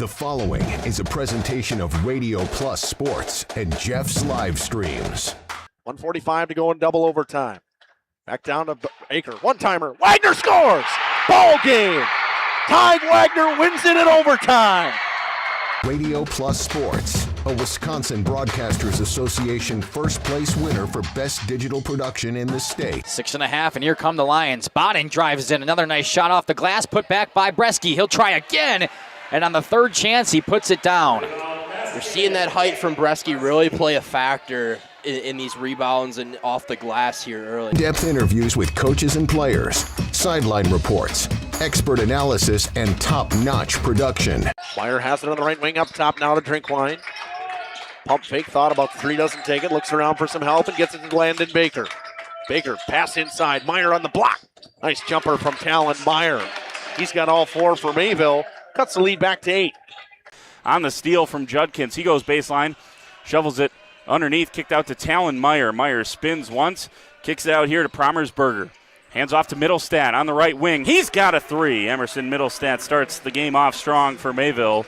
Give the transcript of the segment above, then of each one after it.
The following is a presentation of Radio Plus Sports and Jeff's Livestreams. 1:45 to go in double overtime. Back down to Baker. One-timer. Wagner scores! Ball game! Ty Wagner wins it in overtime. Radio Plus Sports, a Wisconsin Broadcasters Association first place winner for best digital production in the state. 6.5, and here come the Lions. Botting drives in. Another nice shot off the glass, put back by Bresky. He'll try again, and on the third chance, he puts it down. You're seeing that height from Bresky really play a factor in these rebounds and off the glass here early. In-depth interviews with coaches and players, sideline reports, expert analysis, and top-notch production. Meyer has it on the right wing up top now to Drinkwine. Pump fake, thought about three, doesn't take it, looks around for some help and gets it to Landon Baker. Baker, pass inside, Meyer on the block. Nice jumper from Talon Meyer. He's got all four for Mayville, cuts the lead back to 8. On the steal from Judkins, he goes baseline, shovels it underneath, kicked out to Talon Meyer. Meyer spins once, kicks it out here to Promersberger. Hands off to Middlestat on the right wing. He's got a three. Emerson Middlestat starts the game off strong for Mayville,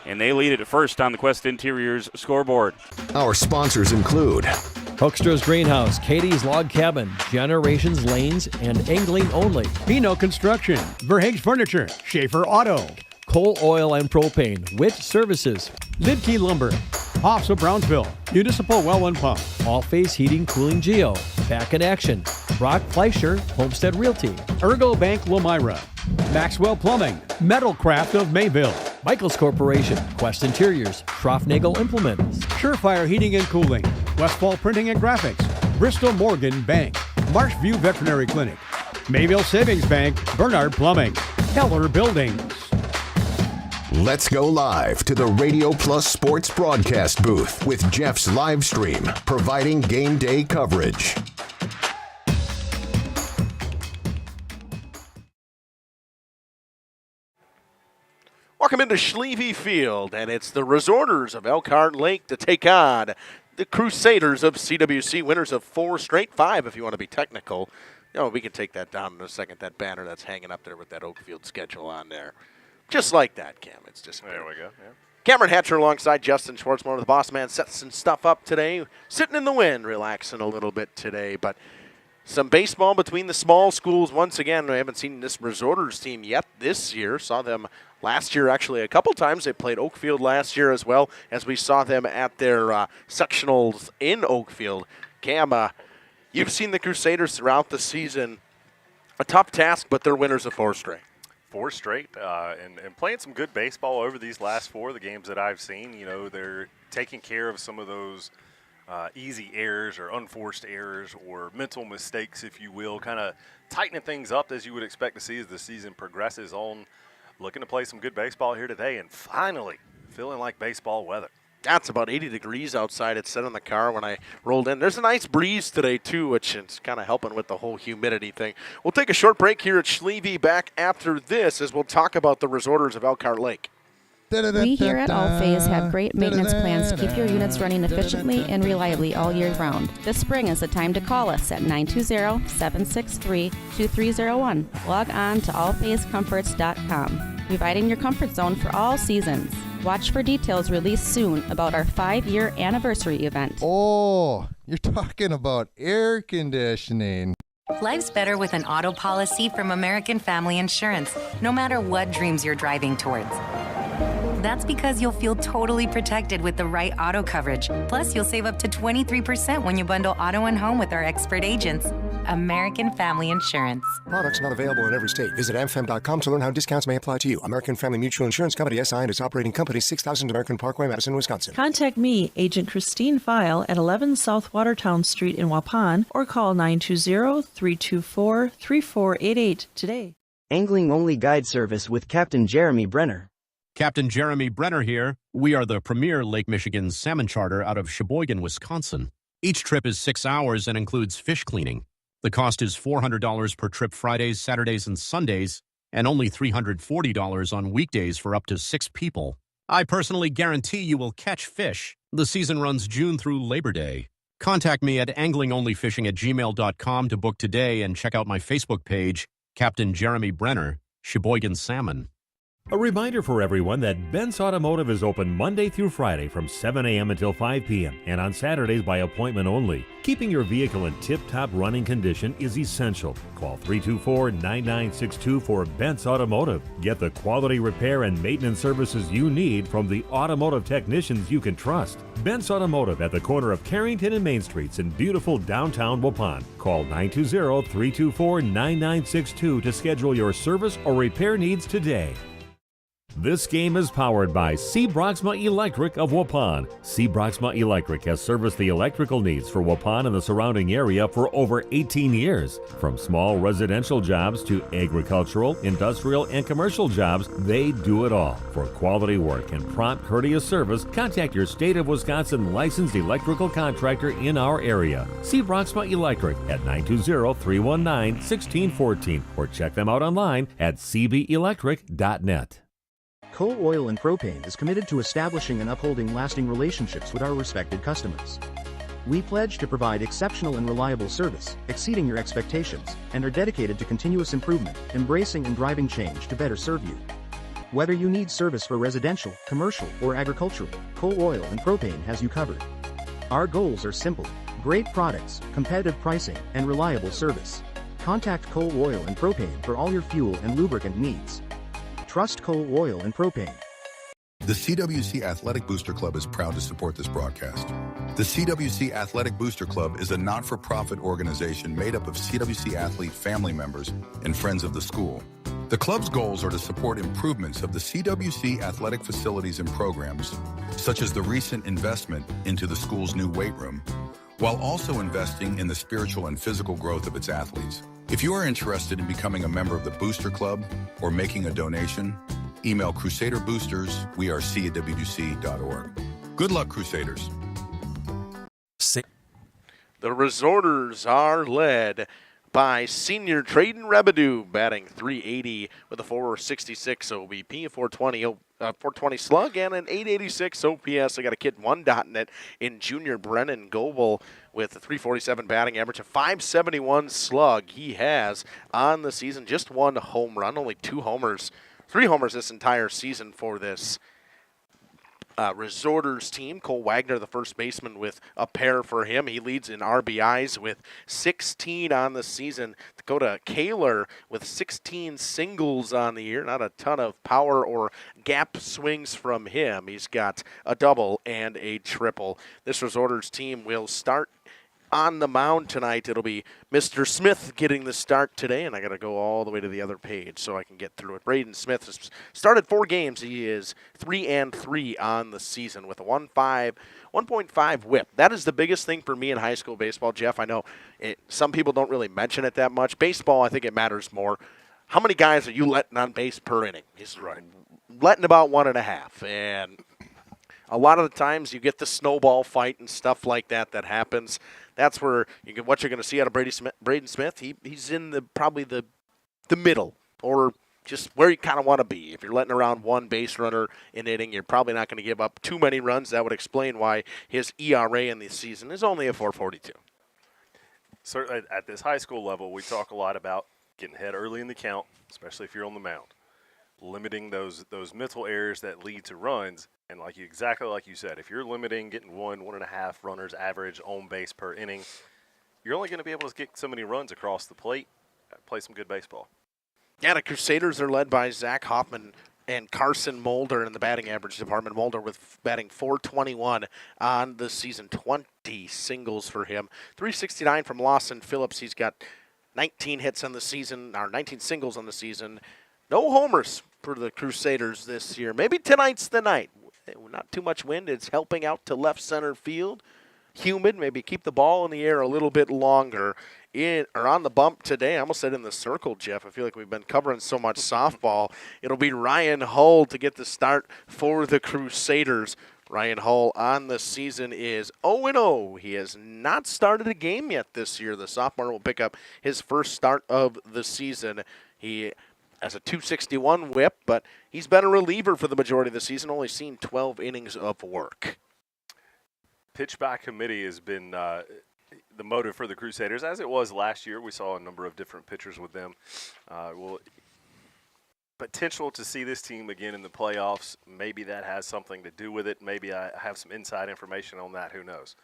and they lead it first on the Quest Interiors scoreboard. Our sponsors include Hoekstra's Greenhouse, Katie's Log Cabin, Generations Lanes, and Angling Only. Pino Construction, Verhaeg's Furniture, Schaefer Auto, Coal Oil and Propane, Witt Services, Lidkey Lumber, Hoffs of Brownsville, Municipal Well and Pump, All Face Heating Cooling Geo, Back in Action, Brock Fleischer, Homestead Realty, Ergo Bank Lomira, Maxwell Plumbing, Metalcraft of Mayville, Michaels Corporation, Quest Interiors, Schroffnagel Implements, Surefire Heating and Cooling, Westfall Printing and Graphics, Bristol Morgan Bank, Marshview Veterinary Clinic, Mayville Savings Bank, Bernard Plumbing, Keller Buildings. Let's go live to the Radio Plus Sports broadcast booth with Jeff's live stream, providing game day coverage. Welcome into Schlevy Field, and it's the Resorters of Elkhart Lake to take on the Crusaders of CWC, winners of 4 straight, 5 if you want to be technical. We can take that down in a second, that banner that's hanging up there with that Oakfield schedule on there. Just like that, Cam. It's just there we go. Yeah. Cameron Hatcher alongside Justin Schwartzman, the boss man, set some stuff up today. Sitting in the wind, relaxing a little bit today. But some baseball between the small schools once again. We haven't seen this Resorters team yet this year. Saw them last year actually a couple times. They played Oakfield last year as well, as we saw them at their sectionals in Oakfield. Cam, you've seen the Crusaders throughout the season. A tough task, but they're winners of 4 straight. 4 straight, and playing some good baseball over these last 4, the games that I've seen. They're taking care of some of those easy errors or unforced errors or mental mistakes, if you will, kind of tightening things up as you would expect to see as the season progresses on. Looking to play some good baseball here today, and finally feeling like baseball weather. It's about 80 degrees outside. It said in the car when I rolled in. There's a nice breeze today, too, which is kind of helping with the whole humidity thing. We'll take a short break here at Schlevy. Back after this as we'll talk about the Resorters of Elkhart Lake. We here at Allphase have great maintenance plans to keep your units running efficiently and reliably all year round. This spring is the time to call us at 920-763-2301. Log on to allphasecomforts.com, providing your comfort zone for all seasons. Watch for details released soon about our 5-year anniversary event. Oh, you're talking about air conditioning. Life's better with an auto policy from American Family Insurance, no matter what dreams you're driving towards. That's because you'll feel totally protected with the right auto coverage. Plus, you'll save up to 23% when you bundle auto and home with our expert agents. American Family Insurance. Products not available in every state. Visit amfam.com to learn how discounts may apply to you. American Family Mutual Insurance Company, SI, and its operating company, 6000 American Parkway, Madison, Wisconsin. Contact me, Agent Christine File, at 11 South Watertown Street in Waupun, or call 920-324-3488 today. Angling-only guide service with Captain Jeremy Brenner. Captain Jeremy Brenner here. We are the premier Lake Michigan salmon charter out of Sheboygan, Wisconsin. Each trip is 6 hours and includes fish cleaning. The cost is $400 per trip Fridays, Saturdays, and Sundays, and only $340 on weekdays for up to 6 people. I personally guarantee you will catch fish. The season runs June through Labor Day. Contact me at anglingonlyfishing@gmail.com to book today and check out my Facebook page, Captain Jeremy Brenner, Sheboygan Salmon. A reminder for everyone that Ben's Automotive is open Monday through Friday from 7 a.m. until 5 p.m. and on Saturdays by appointment only. Keeping your vehicle in tip-top running condition is essential. Call 324-9962 for Ben's Automotive. Get the quality repair and maintenance services you need from the automotive technicians you can trust. Ben's Automotive at the corner of Carrington and Main Streets in beautiful downtown Waupun. Call 920-324-9962 to schedule your service or repair needs today. This game is powered by C. Broxma Electric of Waupun. C. Broxma Electric has serviced the electrical needs for Waupun and the surrounding area for over 18 years. From small residential jobs to agricultural, industrial, and commercial jobs, they do it all. For quality work and prompt, courteous service, contact your State of Wisconsin licensed electrical contractor in our area. C. Broxma Electric at 920-319-1614 or check them out online at cbelectric.net. Coal Oil and Propane is committed to establishing and upholding lasting relationships with our respected customers. We pledge to provide exceptional and reliable service, exceeding your expectations, and are dedicated to continuous improvement, embracing and driving change to better serve you. Whether you need service for residential, commercial, or agricultural, Coal Oil and Propane has you covered. Our goals are simple: great products, competitive pricing, and reliable service. Contact Coal Oil and Propane for all your fuel and lubricant needs. Trust Coal Oil and Propane. The CWC Athletic Booster Club is proud to support this broadcast. The CWC Athletic Booster Club is a not-for-profit organization made up of CWC athlete family members and friends of the school. The club's goals are to support improvements of the CWC athletic facilities and programs, such as the recent investment into the school's new weight room, while also investing in the spiritual and physical growth of its athletes. If you are interested in becoming a member of the Booster Club or making a donation, email crusaderboosters@wc.org. Good luck, Crusaders. The Resorters are led by senior Traden Rebedu, batting .380 with a .466 OBP, a .420 420 slug, and an 886 OPS. I got a kid 1.net in junior Brennan Goebel with a 347 batting average, a 571 slug. He has on the season just one home run, only 3 homers this entire season for this Resorters team. Cole Wagner, the first baseman, with a pair for him. He leads in RBIs with 16 on the season. Dakota Kaler with 16 singles on the year. Not a ton of power or gap swings from him. He's got a double and a triple. This Resorters team will start on the mound tonight. It'll be Mr. Smith getting the start today, and I got to go all the way to the other page so I can get through it. Braden Smith has started 4 games. He is 3-3 on the season with a 1.5 whip. That is the biggest thing for me in high school baseball, Jeff. I know some people don't really mention it that much. Baseball, I think it matters more. How many guys are you letting on base per inning? He's letting about 1.5, and a lot of the times you get the snowball fight and stuff like that happens. That's where what you're going to see out of Braden Smith. He's in probably the middle, or just where you kind of want to be. If you're letting around 1 base runner an inning, you're probably not going to give up too many runs. That would explain why his ERA in the season is only a 4.42. Certainly at this high school level, we talk a lot about getting ahead early in the count, especially if you're on the mound, limiting those mental errors that lead to runs. And exactly like you said, if you're limiting getting 1.5 runners average on base per inning, you're only going to be able to get so many runs across the plate, play some good baseball. Yeah, the Crusaders are led by Zach Hoffman and Carson Mulder in the batting average department. Mulder with batting .421 on the season, 20 singles for him. 369 from Lawson Phillips. He's got 19 hits on the season, or 19 singles on the season. No homers for the Crusaders this year. Maybe tonight's the night. Not too much wind. It's helping out to left center field. Humid. Maybe keep the ball in the air a little bit longer. On the bump today, I almost said in the circle, Jeff. I feel like we've been covering so much softball. It'll be Ryan Hull to get the start for the Crusaders. Ryan Hull on the season is 0-0. He has not started a game yet this year. The sophomore will pick up his first start of the season. He has a .261 whip, but he's been a reliever for the majority of the season, only seen 12 innings of work. Pitch by committee has been the motive for the Crusaders, as it was last year. We saw a number of different pitchers with them. Potential to see this team again in the playoffs. Maybe that has something to do with it. Maybe I have some inside information on that. Who knows?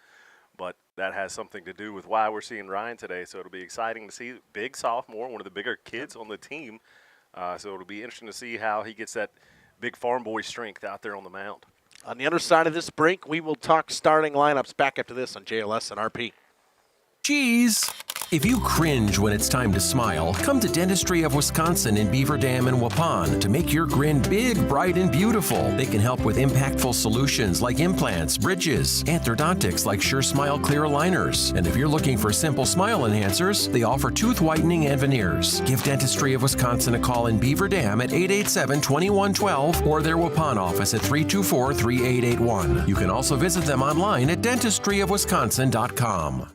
But that has something to do with why we're seeing Ryan today. So it'll be exciting to see. Big sophomore, one of the bigger kids on the team. So it'll be interesting to see how he gets that big farm boy strength out there on the mound. On the other side of this break, we will talk starting lineups back after this on JLS and RP. Cheese! If you cringe when it's time to smile, come to Dentistry of Wisconsin in Beaver Dam and Waupun to make your grin big, bright, and beautiful. They can help with impactful solutions like implants, bridges, orthodontics like Sure Smile clear aligners. And if you're looking for simple smile enhancers, they offer tooth whitening and veneers. Give Dentistry of Wisconsin a call in Beaver Dam at 887-2112 or their Waupun office at 324-3881. You can also visit them online at dentistryofwisconsin.com.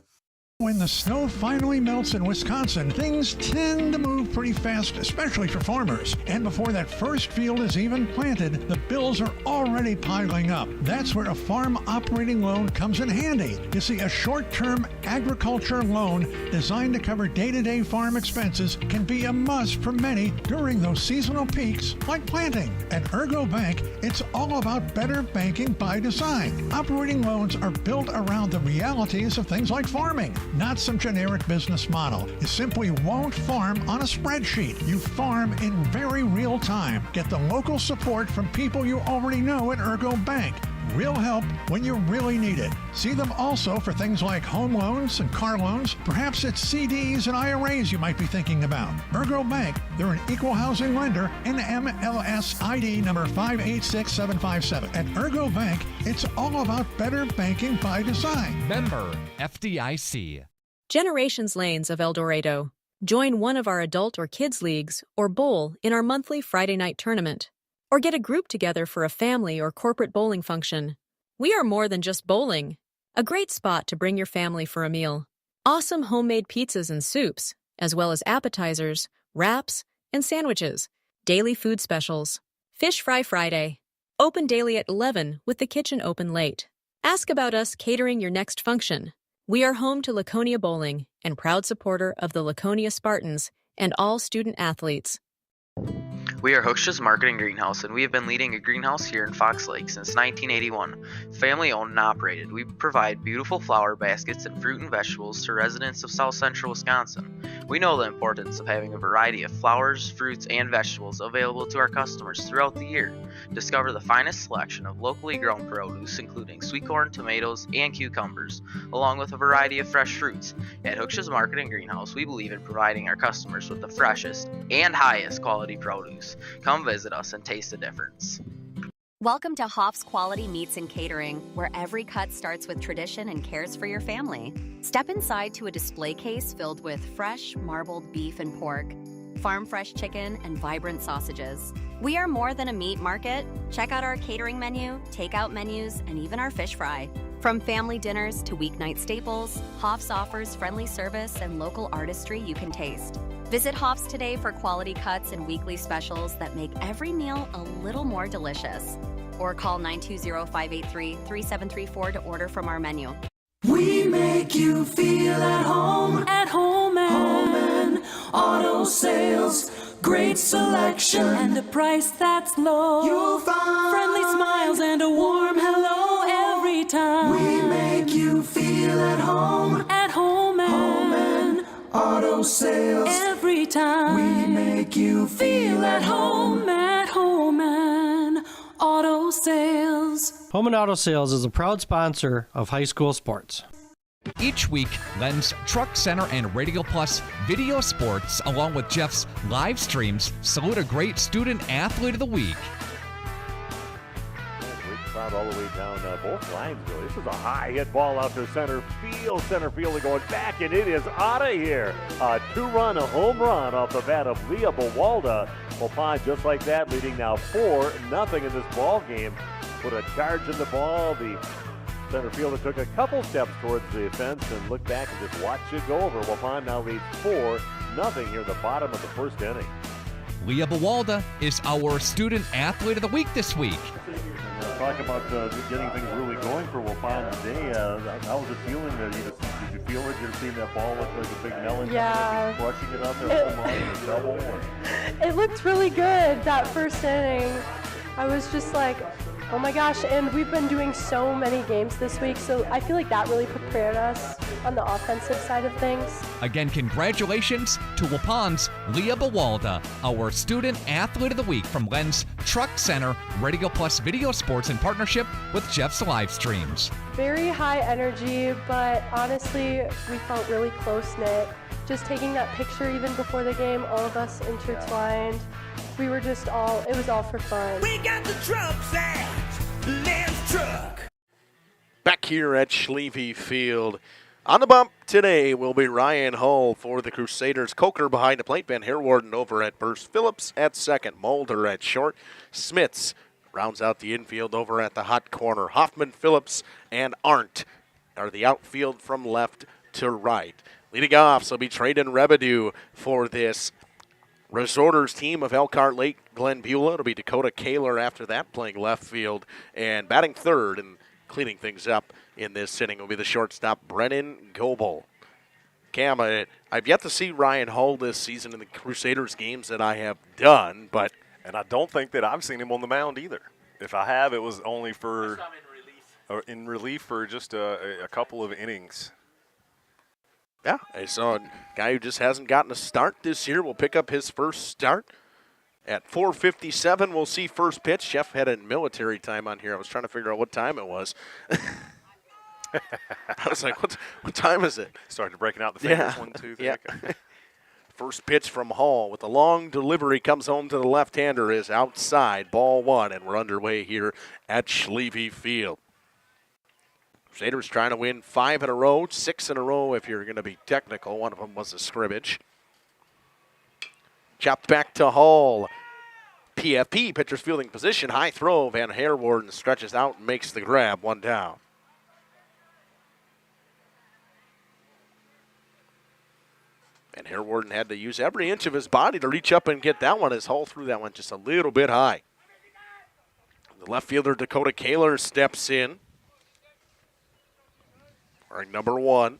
When the snow finally melts in Wisconsin, things tend to move pretty fast, especially for farmers. And before that first field is even planted, the bills are already piling up. That's where a farm operating loan comes in handy. You see, a short-term agriculture loan designed to cover day-to-day farm expenses can be a must for many during those seasonal peaks like planting. At Ergo Bank, it's all about better banking by design. Operating loans are built around the realities of things like farming. Not some generic business model. You simply won't farm on a spreadsheet. You farm in very real time. Get the local support from people you already know at Ergo Bank. Real help when you really need it. See them also for things like home loans and car loans. Perhaps it's CDs and IRAs you might be thinking about. Ergo Bank, they're an equal housing lender, NMLS ID number 586757. At Ergo Bank, it's all about better banking by design. Member FDIC. Generations Lanes of El Dorado. Join one of our adult or kids leagues or bowl in our monthly Friday night tournament. Or get a group together for a family or corporate bowling function. We are more than just bowling. A great spot to bring your family for a meal. Awesome homemade pizzas and soups, as well as appetizers, wraps, and sandwiches. Daily food specials. Fish Fry Friday. Open daily at 11 with the kitchen open late. Ask about us catering your next function. We are home to Laconia Bowling and proud supporter of the Laconia Spartans and all student athletes. We are Hooksha's Marketing Greenhouse, and we have been leading a greenhouse here in Fox Lake since 1981. Family owned and operated, we provide beautiful flower baskets and fruit and vegetables to residents of South Central Wisconsin. We know the importance of having a variety of flowers, fruits, and vegetables available to our customers throughout the year. Discover the finest selection of locally grown produce, including sweet corn, tomatoes, and cucumbers, along with a variety of fresh fruits. At Hooksha's Marketing Greenhouse, we believe in providing our customers with the freshest and highest quality produce. Come visit us and taste the difference. Welcome to Hoff's Quality Meats and Catering, where every cut starts with tradition and cares for your family. Step inside to a display case filled with fresh, marbled beef and pork, farm-fresh chicken, and vibrant sausages. We are more than a meat market. Check out our catering menu, takeout menus, and even our fish fry. From family dinners to weeknight staples, Hoff's offers friendly service and local artistry you can taste. Visit Hoff's today for quality cuts and weekly specials that make every meal a little more delicious. Or call 920-583-3734 to order from our menu. We make you feel at home. At home and auto sales. Great selection and a price that's low. You'll find friendly smiles and a warm hello every time. We make you feel at home. At home and auto sales. Every time. We make you feel at home and auto sales. Home and Auto Sales is a proud sponsor of high school sports. Each week, Len's Truck Center and Radio Plus Video Sports, along with Jeff's live streams, salute a great student athlete of the week. Great crowd all the way down both lines, really. This is a high hit ball out to center field. Center field going back, and it is out of here. A two-run, a home run off the bat of Leah Bawalda. Waupun just like that, leading now 4-0 in this ball game. Put a charge in the ball. The center fielder took a couple steps towards the fence and looked back and just watched it go over. Waupun now leads 4-0 here in the bottom of the first inning. Leah Bawalda is our student athlete of the week this week. Talk about getting things really going for Waupun today. How was it feeling? Did you feel it? You're seeing that ball look like a big melon? Yeah. Crushing it out there with the line and double. It looked really good that first inning. I was just like, oh my gosh, and we've been doing so many games this week, so I feel like that really prepared us on the offensive side of things. Again, congratulations to Waupun's Leah Bawalda, our student athlete of the week from Len's Truck Center, Radio Plus Video Sports in partnership with Jeff's live streams. Very high energy, but honestly, we felt really close-knit. Just taking that picture even before the game, all of us intertwined. We were just it was all for fun. We got the trucks at Len's Truck. Back here at Schlevy Field. On the bump today will be Ryan Hull for the Crusaders. Coker behind the plate. Van Herwarden over at first. Phillips at second. Mulder at short. Smits rounds out the infield over at the hot corner. Hoffman, Phillips, and Arndt are the outfield from left to right. Leading off, so be Traden Rebedu for this Resorters team of Elkhart, Lake Glen Beulah. It'll be Dakota Kaler after that, playing left field. And batting third and cleaning things up in this inning will be the shortstop, Brennan Goebel. Cam, I've yet to see Ryan Hull this season in the Crusaders games that I have done, but... And I don't think that I've seen him on the mound either. If I have, it was only for... in relief for just a couple of innings. Yeah, I saw a guy who just hasn't gotten a start this year will pick up his first start. At 4:57, we'll see first pitch. Jeff had a military time on here. I was trying to figure out what time it was. I was like, what time is it? Started breaking out the fingers. Yeah. 1, 2, 3. Yeah. First pitch from Hall with a long delivery comes home to the left-hander is outside, ball one, and we're underway here at Schlevy Field. Crusaders trying to win 5 in a row, 6 in a row if you're going to be technical. One of them was a scrimmage. Chopped back to Hall. PFP, pitcher's fielding position, high throw. Van Herwarden stretches out and makes the grab, one down. Van Herwarden had to use every inch of his body to reach up and get that one as Hall threw that one just a little bit high. The left fielder, Dakota Kaler, steps in. Wearing number 1.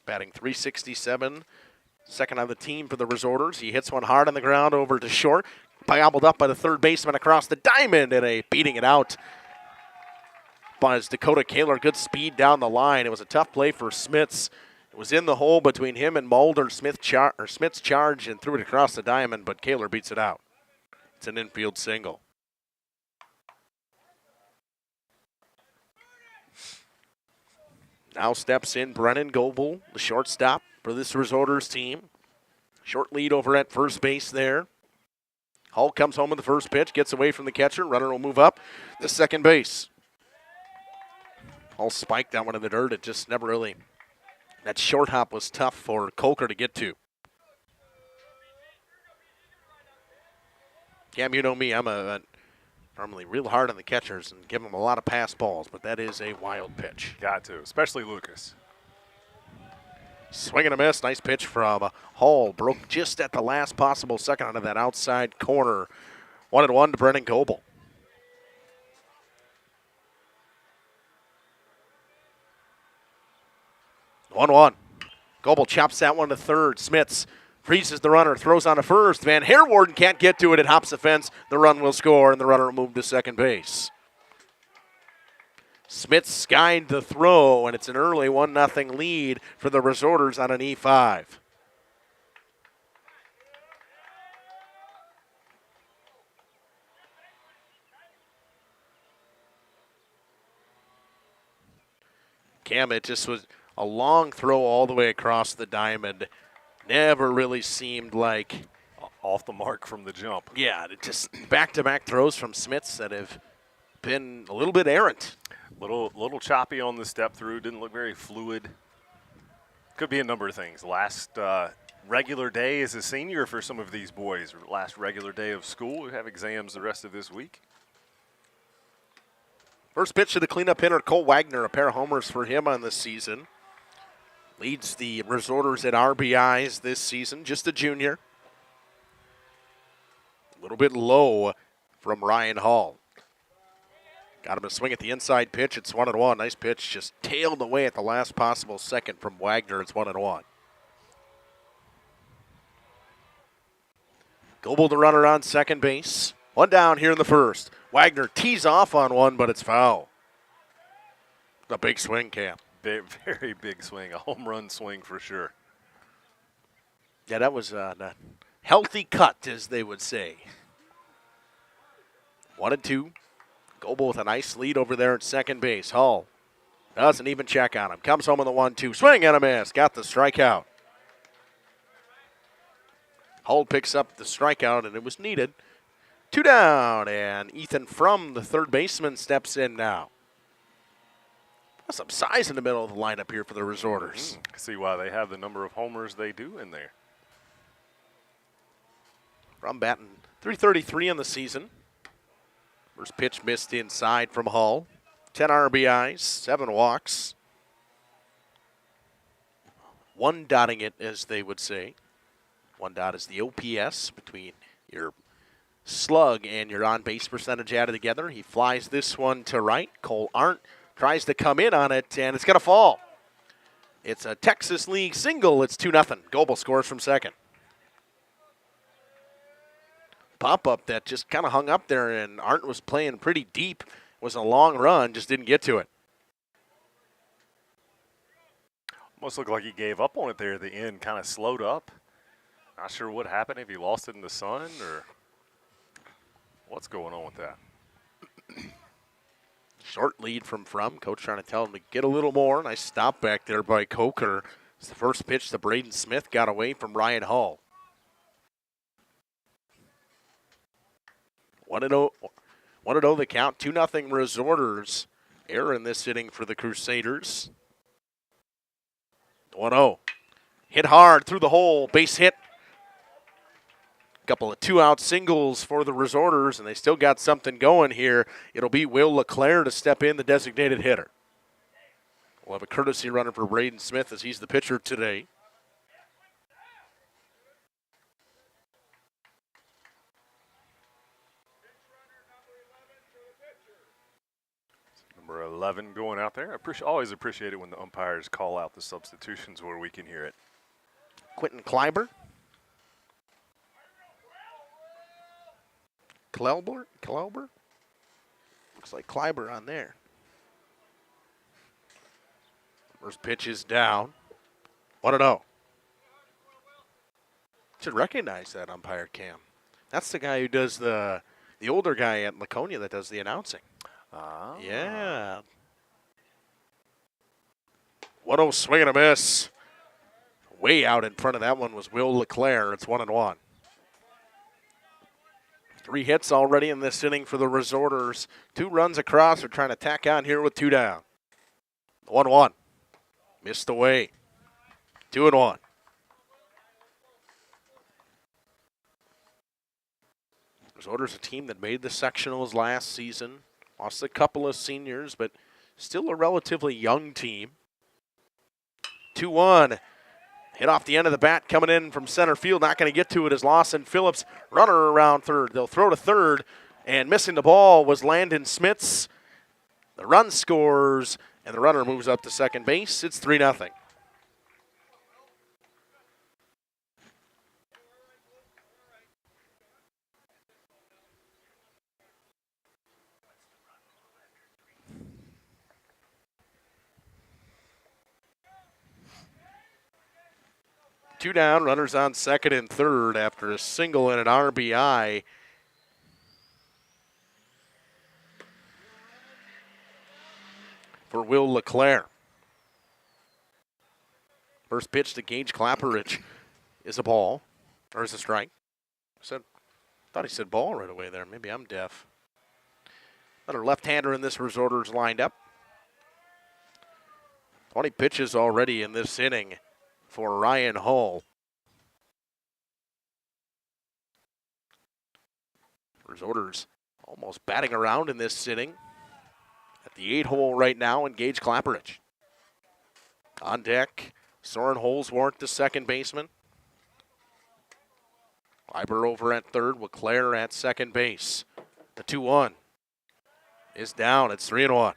Batting .367. Second on the team for the Resorters. He hits one hard on the ground over to short. Gobbled up by the third baseman across the diamond, and a beating it out by Dakota Kaler. Good speed down the line. It was a tough play for Smits. It was in the hole between him and Mulder. Smits charged and threw it across the diamond, but Kaler beats it out. It's an infield single. Now steps in Brennan Goebel, the shortstop for this Resorters team. Short lead over at first base there. Hull comes home with the first pitch, gets away from the catcher. Runner will move up the second base. Hull spiked that one in the dirt. It just never really, that short hop was tough for Coker to get to. Cam, you know me, I'm normally real hard on the catchers and give them a lot of pass balls, but that is a wild pitch. Got to, especially Lucas. Swing and a miss. Nice pitch from Hull. Broke just at the last possible second out of that outside corner. 1-1 to Brennan Goebel. One. Goebel chops that one to third. Smits freezes the runner, throws on to first. Van Herwarden can't get to it. It hops the fence. The run will score, and the runner will move to second base. Smits skied the throw, and it's an early 1-0 lead for the Resorters on an E5. Cam, it just was a long throw all the way across the diamond. Never really seemed like off the mark from the jump. Yeah, it just back-to-back throws from Smits that have been a little bit errant. Little choppy on the step through. Didn't look very fluid. Could be a number of things. Last regular day as a senior for some of these boys. Or last regular day of school. We have exams the rest of this week. First pitch to the cleanup hitter, Cole Wagner. A pair of homers for him on this season. Leads the Resorters at RBIs this season. Just a junior. A little bit low from Ryan Hall. Got him a swing at the inside pitch. It's 1-1. Nice pitch. Just tailed away at the last possible second from Wagner. It's 1-1. Goebel the runner on second base. One down here in the first. Wagner tees off on one, but it's foul. A big swing, Cam. Very big swing. A home run swing for sure. Yeah, that was a healthy cut, as they would say. 1-2. Goebel with a nice lead over there at second base. Hull doesn't even check on him. Comes home with a 1-2. Swing and a miss. Got the strikeout. Hull picks up the strikeout, and it was needed. 2 down, and Ethan Frum, the third baseman, steps in now. Got some size in the middle of the lineup here for the Resorters. See why they have the number of homers they do in there. Frum batting .333 in the season. First pitch missed inside from Hull. 10 RBIs, 7 walks. 1 dotting it, as they would say. 1 dot is the OPS between your slug and your on-base percentage added together. He flies this one to right. Cole Arndt tries to come in on it, and it's going to fall. It's a Texas League single. It's 2-0. Goebel scores from second. Pop-up that just kind of hung up there, and Arndt was playing pretty deep. It was a long run, just didn't get to it. Almost looked like he gave up on it there at the end, kind of slowed up. Not sure what happened, if he lost it in the sun or what's going on with that. Short lead from Frum. Coach trying to tell him to get a little more. Nice stop back there by Coker. It's the first pitch to Braden Smith. Got away from Ryan Hall. 1-0 the count. 2-0 Resorters. Error in this inning for the Crusaders. 1-0. Hit hard through the hole. Base hit. Couple of 2-out singles for the Resorters, and they still got something going here. It'll be Will LeClaire to step in, the designated hitter. We'll have a courtesy runner for Braden Smith as he's the pitcher today. Number 11 going out there. Always appreciate it when the umpires call out the substitutions where we can hear it. Quentin Kleiber. Klauber? Looks like Kleiber on there. First pitch is down. 1-0. Should recognize that umpire, Cam. That's the guy who does the older guy at Laconia that does the announcing. Ah. Yeah. 1-0 swing and a miss. Way out in front of that one was Will LeClaire. It's 1-1. 3 hits already in this inning for the Resorters. 2 runs across. They're trying to tack on here with 2 down. 1-1. Missed away. 2-1. Resorters, a team that made the sectionals last season. Lost a couple of seniors, but still a relatively young team. 2-1. Hit off the end of the bat coming in from center field. Not going to get to it as Lawson Phillips. Runner around third. They'll throw to third. And missing the ball was Landon Smits. The run scores, and the runner moves up to second base. It's 3-0. Two down, runners on second and third after a single and an RBI. For Will LeClaire. First pitch to Gage Clapperidge is a ball, or is a strike. Thought he said ball right away there. Maybe I'm deaf. Another left-hander in this Resorters lined up. 20 pitches already in this inning for Ryan Hull. Resorters almost batting around in this inning. At the 8-hole right now, Gage Clapperidge. On deck, Soren Holsworth, the second baseman. Kleiber over at third, LeClaire at second base. The 2-1 is down. It's 3-1.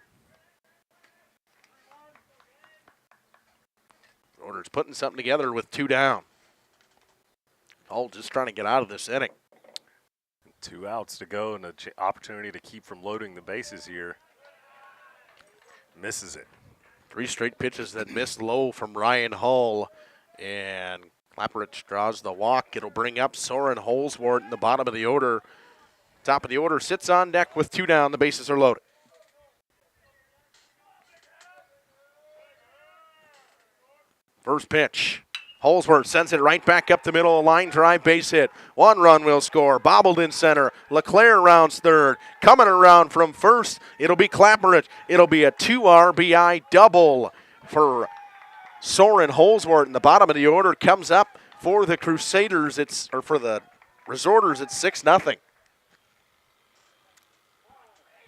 Resorters putting something together with 2 down. Hull just trying to get out of this inning. 2 outs to go and an opportunity to keep from loading the bases here. Misses it. 3 straight pitches that missed low from Ryan Hull. And Clapperidge draws the walk. It'll bring up Soren Holsworth in the bottom of the order. Top of the order sits on deck with 2 down. The bases are loaded. First pitch. Holsworth sends it right back up the middle. A line drive, base hit. 1 run will score. Bobbled in center. LeClaire rounds third. Coming around from first, it'll be Clapperidge. It'll be a 2 RBI double for Soren Holsworth. In the bottom of the order comes up for the Crusaders. For the Resorters, it's 6-0.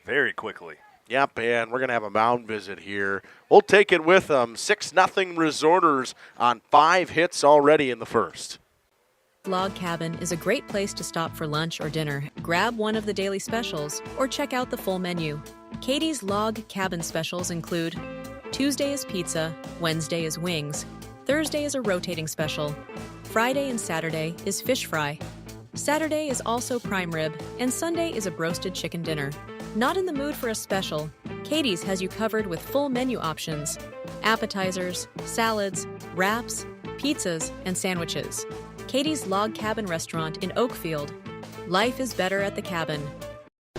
Very quickly. Yep, and we're going to have a mound visit here. We'll take it with them. 6-0 Resorters on 5 hits already in the first. Log Cabin is a great place to stop for lunch or dinner. Grab one of the daily specials or check out the full menu. Katie's Log Cabin specials include Tuesday is pizza, Wednesday is wings, Thursday is a rotating special, Friday and Saturday is fish fry, Saturday is also prime rib, and Sunday is a broasted chicken dinner. Not in the mood for a special? Katie's has you covered with full menu options, appetizers, salads, wraps, pizzas, and sandwiches. Katie's Log Cabin Restaurant in Oakfield. Life is better at the cabin.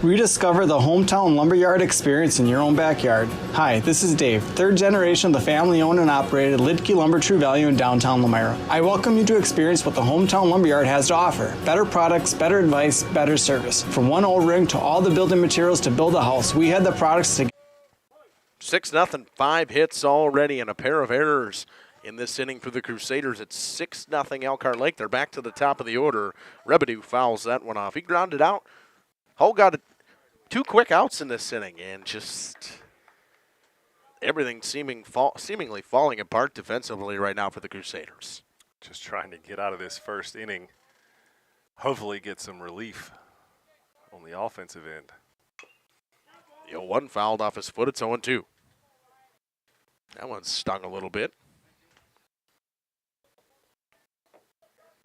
Rediscover the hometown lumberyard experience in your own backyard. Hi, this is Dave, 3rd generation of the family-owned and operated Lidke Lumber True Value in downtown Lamira. I welcome you to experience what the hometown lumberyard has to offer. Better products, better advice, better service. From one O-ring to all the building materials to build a house, we had the products to... 6-0, 5 hits already and a pair of errors in this inning for the Crusaders. It's 6-0 Elkhart Lake. They're back to the top of the order. Rebedew fouls that one off. He grounded out. Hull got 2 quick outs in this inning, and just everything seemingly falling apart defensively right now for the Crusaders. Just trying to get out of this first inning. Hopefully get some relief on the offensive end. 0-1 fouled off his foot. It's 0-2. That one stung a little bit.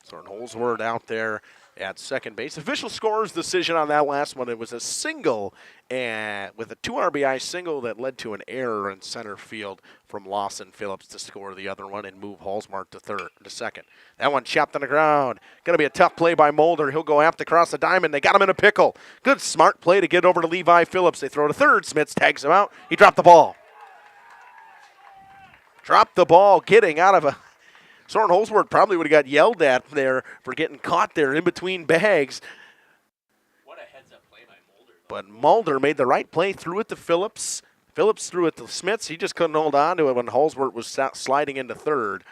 Soren Holsworth out there at second base. Official scorer's decision on that last one. It was a single, and with a 2 RBI single that led to an error in center field from Lawson Phillips to score the other one and move Holsmark to second. That one chopped on the ground. Going to be a tough play by Mulder. He'll go apt across the diamond. They got him in a pickle. Good smart play to get over to Levi Phillips. They throw to third. Smits tags him out. He dropped the ball. Dropped the ball, getting out of a... Soren Holsworth probably would have got yelled at there for getting caught there in between bags. What a heads-up play by Mulder. But Mulder made the right play, threw it to Phillips. Phillips threw it to Smits. He just couldn't hold on to it when Holsworth was sliding into third.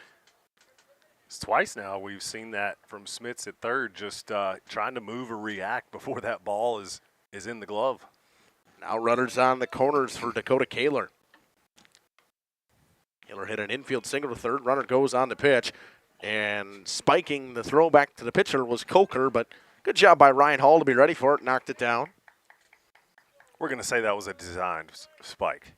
It's twice now we've seen that from Smits at third, just trying to move or react before that ball is in the glove. Now runners on the corners for Dakota Kaler. Kaler hit an infield single to third. Runner goes on the pitch. And spiking the throw back to the pitcher was Coker, but good job by Ryan Hall to be ready for it. Knocked it down. We're going to say that was a designed spike.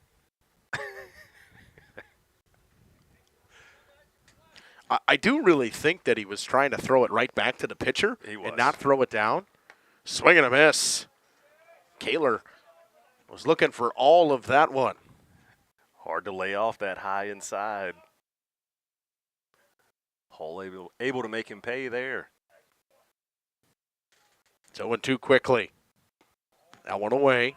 I do really think that he was trying to throw it right back to the pitcher and not throw it down. Swing and a miss. Kaler was looking for all of that one. Hard to lay off that high inside. Hall able to make him pay there. 0-2 quickly. That one away.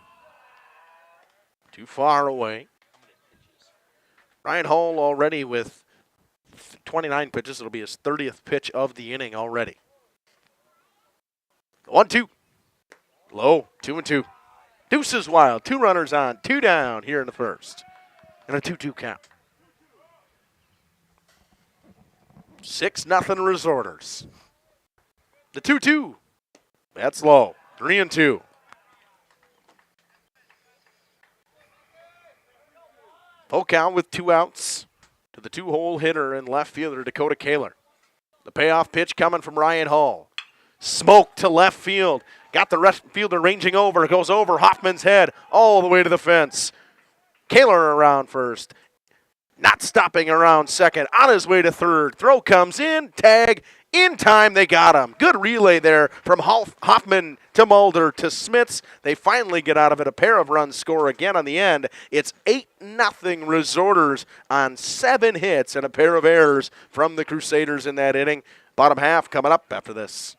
Too far away. Ryan Hall already with 29 pitches. It'll be his 30th pitch of the inning already. 1-2. Low. 2-2. Deuces wild. 2 runners on. 2 down here in the first. And a 2-2 count. 6-0 Resorters. The 2-2. That's low. 3-2. Full count with 2 outs to the 2-hole hitter and left fielder Dakota Kaler. The payoff pitch coming from Ryan Hall. Smoke to left field. Got the left fielder ranging over. Goes over Hoffman's head all the way to the fence. Kaler around first. Not stopping around second. On his way to third. Throw comes in. Tag. In time, they got him. Good relay there from Hoffman to Mulder to Smits. They finally get out of it. A pair of runs score again on the end. It's 8-0 Resorters on 7 hits and a pair of errors from the Crusaders in that inning. Bottom half coming up after this.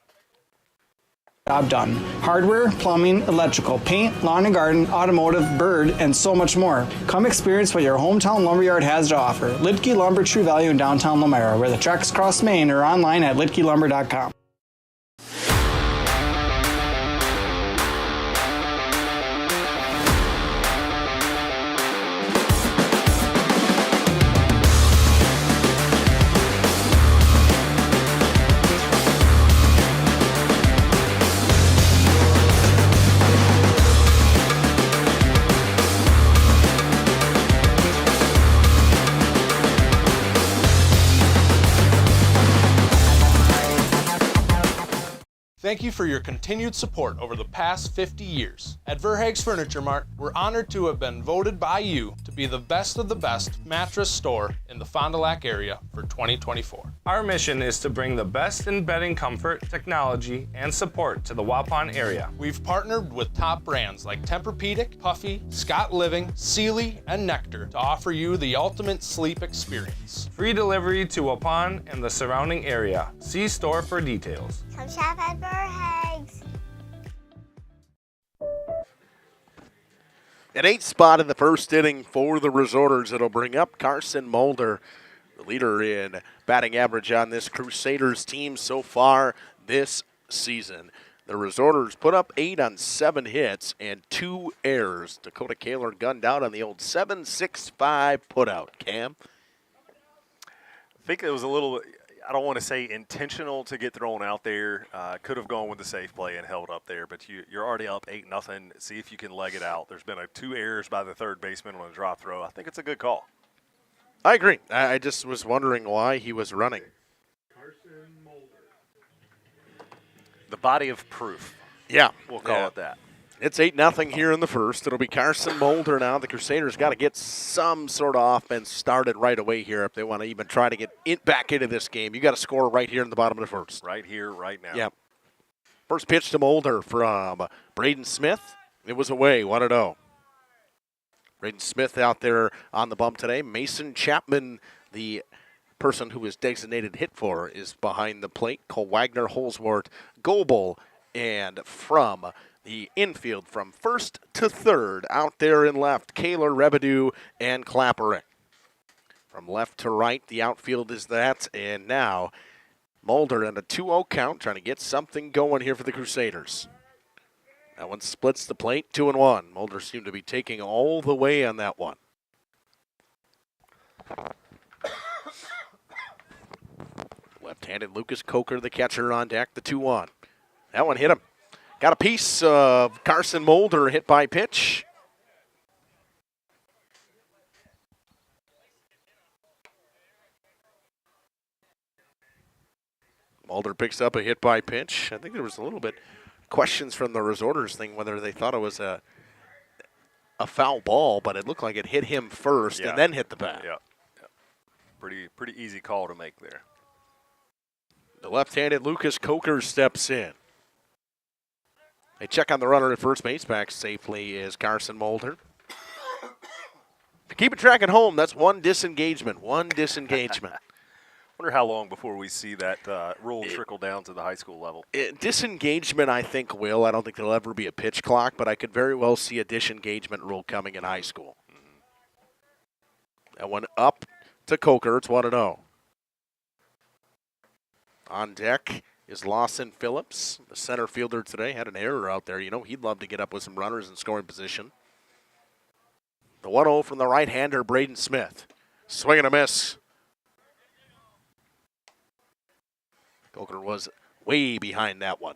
Job done. Hardware, plumbing, electrical, paint, lawn and garden, automotive, bird, and so much more. Come experience what your hometown lumberyard has to offer. Lidke Lumber, True Value in downtown Elmira, where the tracks cross Maine, or online at lidkelumber.com. Thank you for your continued support over the past 50 years. At Verhaeg's Furniture Mart, we're honored to have been voted by you to be the best of the best mattress store in the Fond du Lac area for 2024. Our mission is to bring the best in bedding comfort, technology, and support to the Waupun area. We've partnered with top brands like Tempur-Pedic, Puffy, Scott Living, Sealy, and Nectar to offer you the ultimate sleep experience. Free delivery to Waupun and the surrounding area. See store for details. Come shop at Verhaeg's. An 8th spot in the first inning for the Resorters. It'll bring up Carson Mulder, the leader in batting average on this Crusaders team so far this season. The Resorters put up 8 on 7 hits and 2 errors. Dakota Kaler gunned out on the old 7-6-5 putout. Cam? I think it was a little, I don't want to say intentional to get thrown out there. Could have gone with the safe play and held up there, but you're already up 8-0. See if you can leg it out. There's been 2 errors by the third baseman on a drop throw. I think it's a good call. I agree. I just was wondering why he was running. The body of proof. Yeah. We'll call it that. It's 8-0 here in the first. It'll be Carson Mulder now. The Crusaders got to get some sort of offense started right away here if they want to even try to get back into this game. You got to score right here in the bottom of the first. Right here, right now. Yep. First pitch to Mulder from Braden Smith. It was away, 1-0. Braden Smith out there on the bump today. Mason Chapman, the person who is designated hit for, is behind the plate. Cole Wagner, Holsworth, Goebel, and from the infield from first to third, out there in left, Kaler, Rebedu, and Clapperick. From left to right, the outfield is that, and now Mulder in a 2-0 count, trying to get something going here for the Crusaders. That one splits the plate, 2-1. Mulder seemed to be taking all the way on that one. Left-handed Lucas Coker, the catcher, on deck, the 2-1. That one hit him. Got a piece of Carson Mulder hit by pitch. Mulder picks up a hit by pitch. I think there was a little bit questions from the Resorters thing whether they thought it was a foul ball, but it looked like it hit him first and then hit the bat. Yeah. Pretty easy call to make there. The left-handed Lucas Coker steps in. They check on the runner at first base. Back safely is Carson Mulder. To keep it track at home, that's one disengagement. Wonder how long before we see that rule trickle down to the high school level. Disengagement, I think, will. I don't think there'll ever be a pitch clock, but I could very well see a disengagement rule coming in high school. That one up to Coker. It's 1-0. On deck is Lawson Phillips, the center fielder today. Had an error out there. You know, he'd love to get up with some runners in scoring position. The 1-0 from the right-hander, Braden Smith. Swing and a miss. Coker was way behind that one.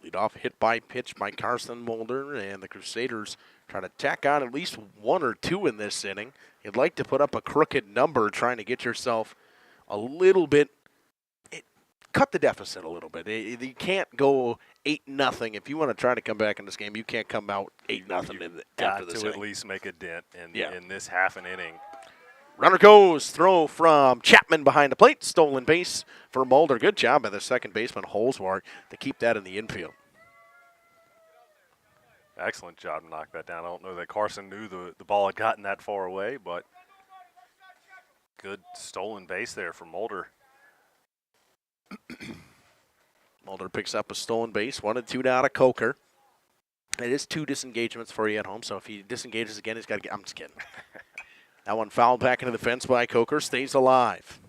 Leadoff hit by pitch by Carson Mulder, and the Crusaders trying to tack on at least one or two in this inning. You'd like to put up a crooked number, trying to get yourself a little bit, cut the deficit a little bit. You can't go 8-0. If you want to try to come back in this game, you can't come out 8-0 after this Got to inning. at least make a dent in this half an inning. Runner goes, throw from Chapman behind the plate, stolen base for Mulder. Good job by the second baseman, Holsworth, to keep that in the infield. Excellent job to knock that down. I don't know that Carson knew the ball had gotten that far away, but good stolen base there for Mulder. Mulder picks up a stolen base, 1-2 out of Coker. It is 2 disengagements for you at home, so if he disengages again, he's got to get. I'm just kidding. That one fouled back into the fence by Coker, stays alive.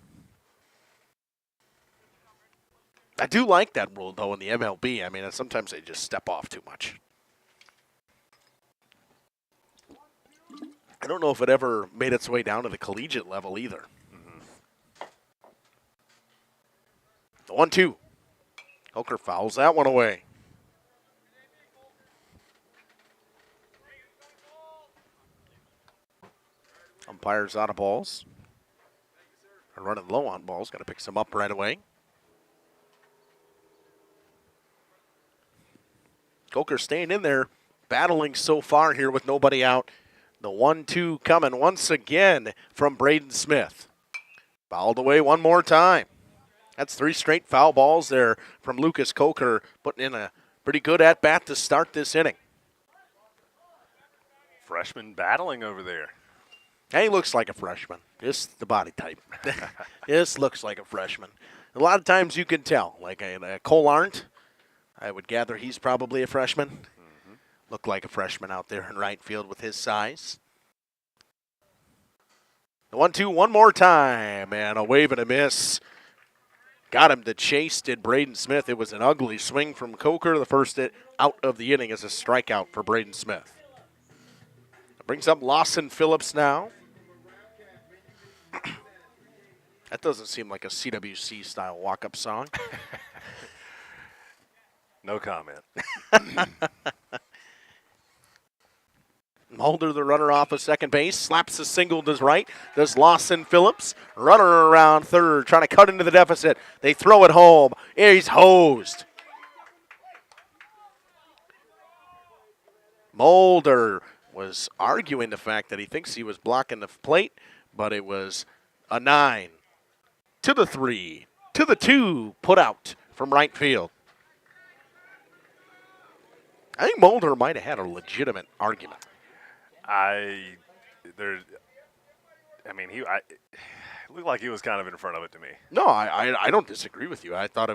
I do like that rule, though, in the MLB. I mean, sometimes they just step off too much. I don't know if it ever made its way down to the collegiate level either. The 1-2. Coker fouls that one away. Umpires out of balls. Are running low on balls. Got to pick some up right away. Coker staying in there, battling so far here with nobody out. The 1-2 coming once again from Braden Smith. Fouled away one more time. That's 3 straight foul balls there from Lucas Coker, putting in a pretty good at-bat to start this inning. Freshman battling over there. He looks like a freshman. Just the body type. Just looks like a freshman. A lot of times you can tell. Like Cole Arndt, I would gather he's probably a freshman. Looked like a freshman out there in right field with his size. The 1-2 one more time, and a wave and a miss. Got him to chase, did Braden Smith. It was an ugly swing from Coker. The first hit out of the inning is a strikeout for Braden Smith. Brings up Lawson Phillips now. That doesn't seem like a CWC style walk-up song. No comment. Mulder, the runner off of second base, slaps a single to his right. Does Lawson Phillips. Runner around third, trying to cut into the deficit. They throw it home. He's hosed. Mulder was arguing the fact that he thinks he was blocking the plate, but it was a 9 to the 3 to the 2 put out from right field. I think Mulder might have had a legitimate argument. It looked like he was kind of in front of it to me. No, I don't disagree with you. I thought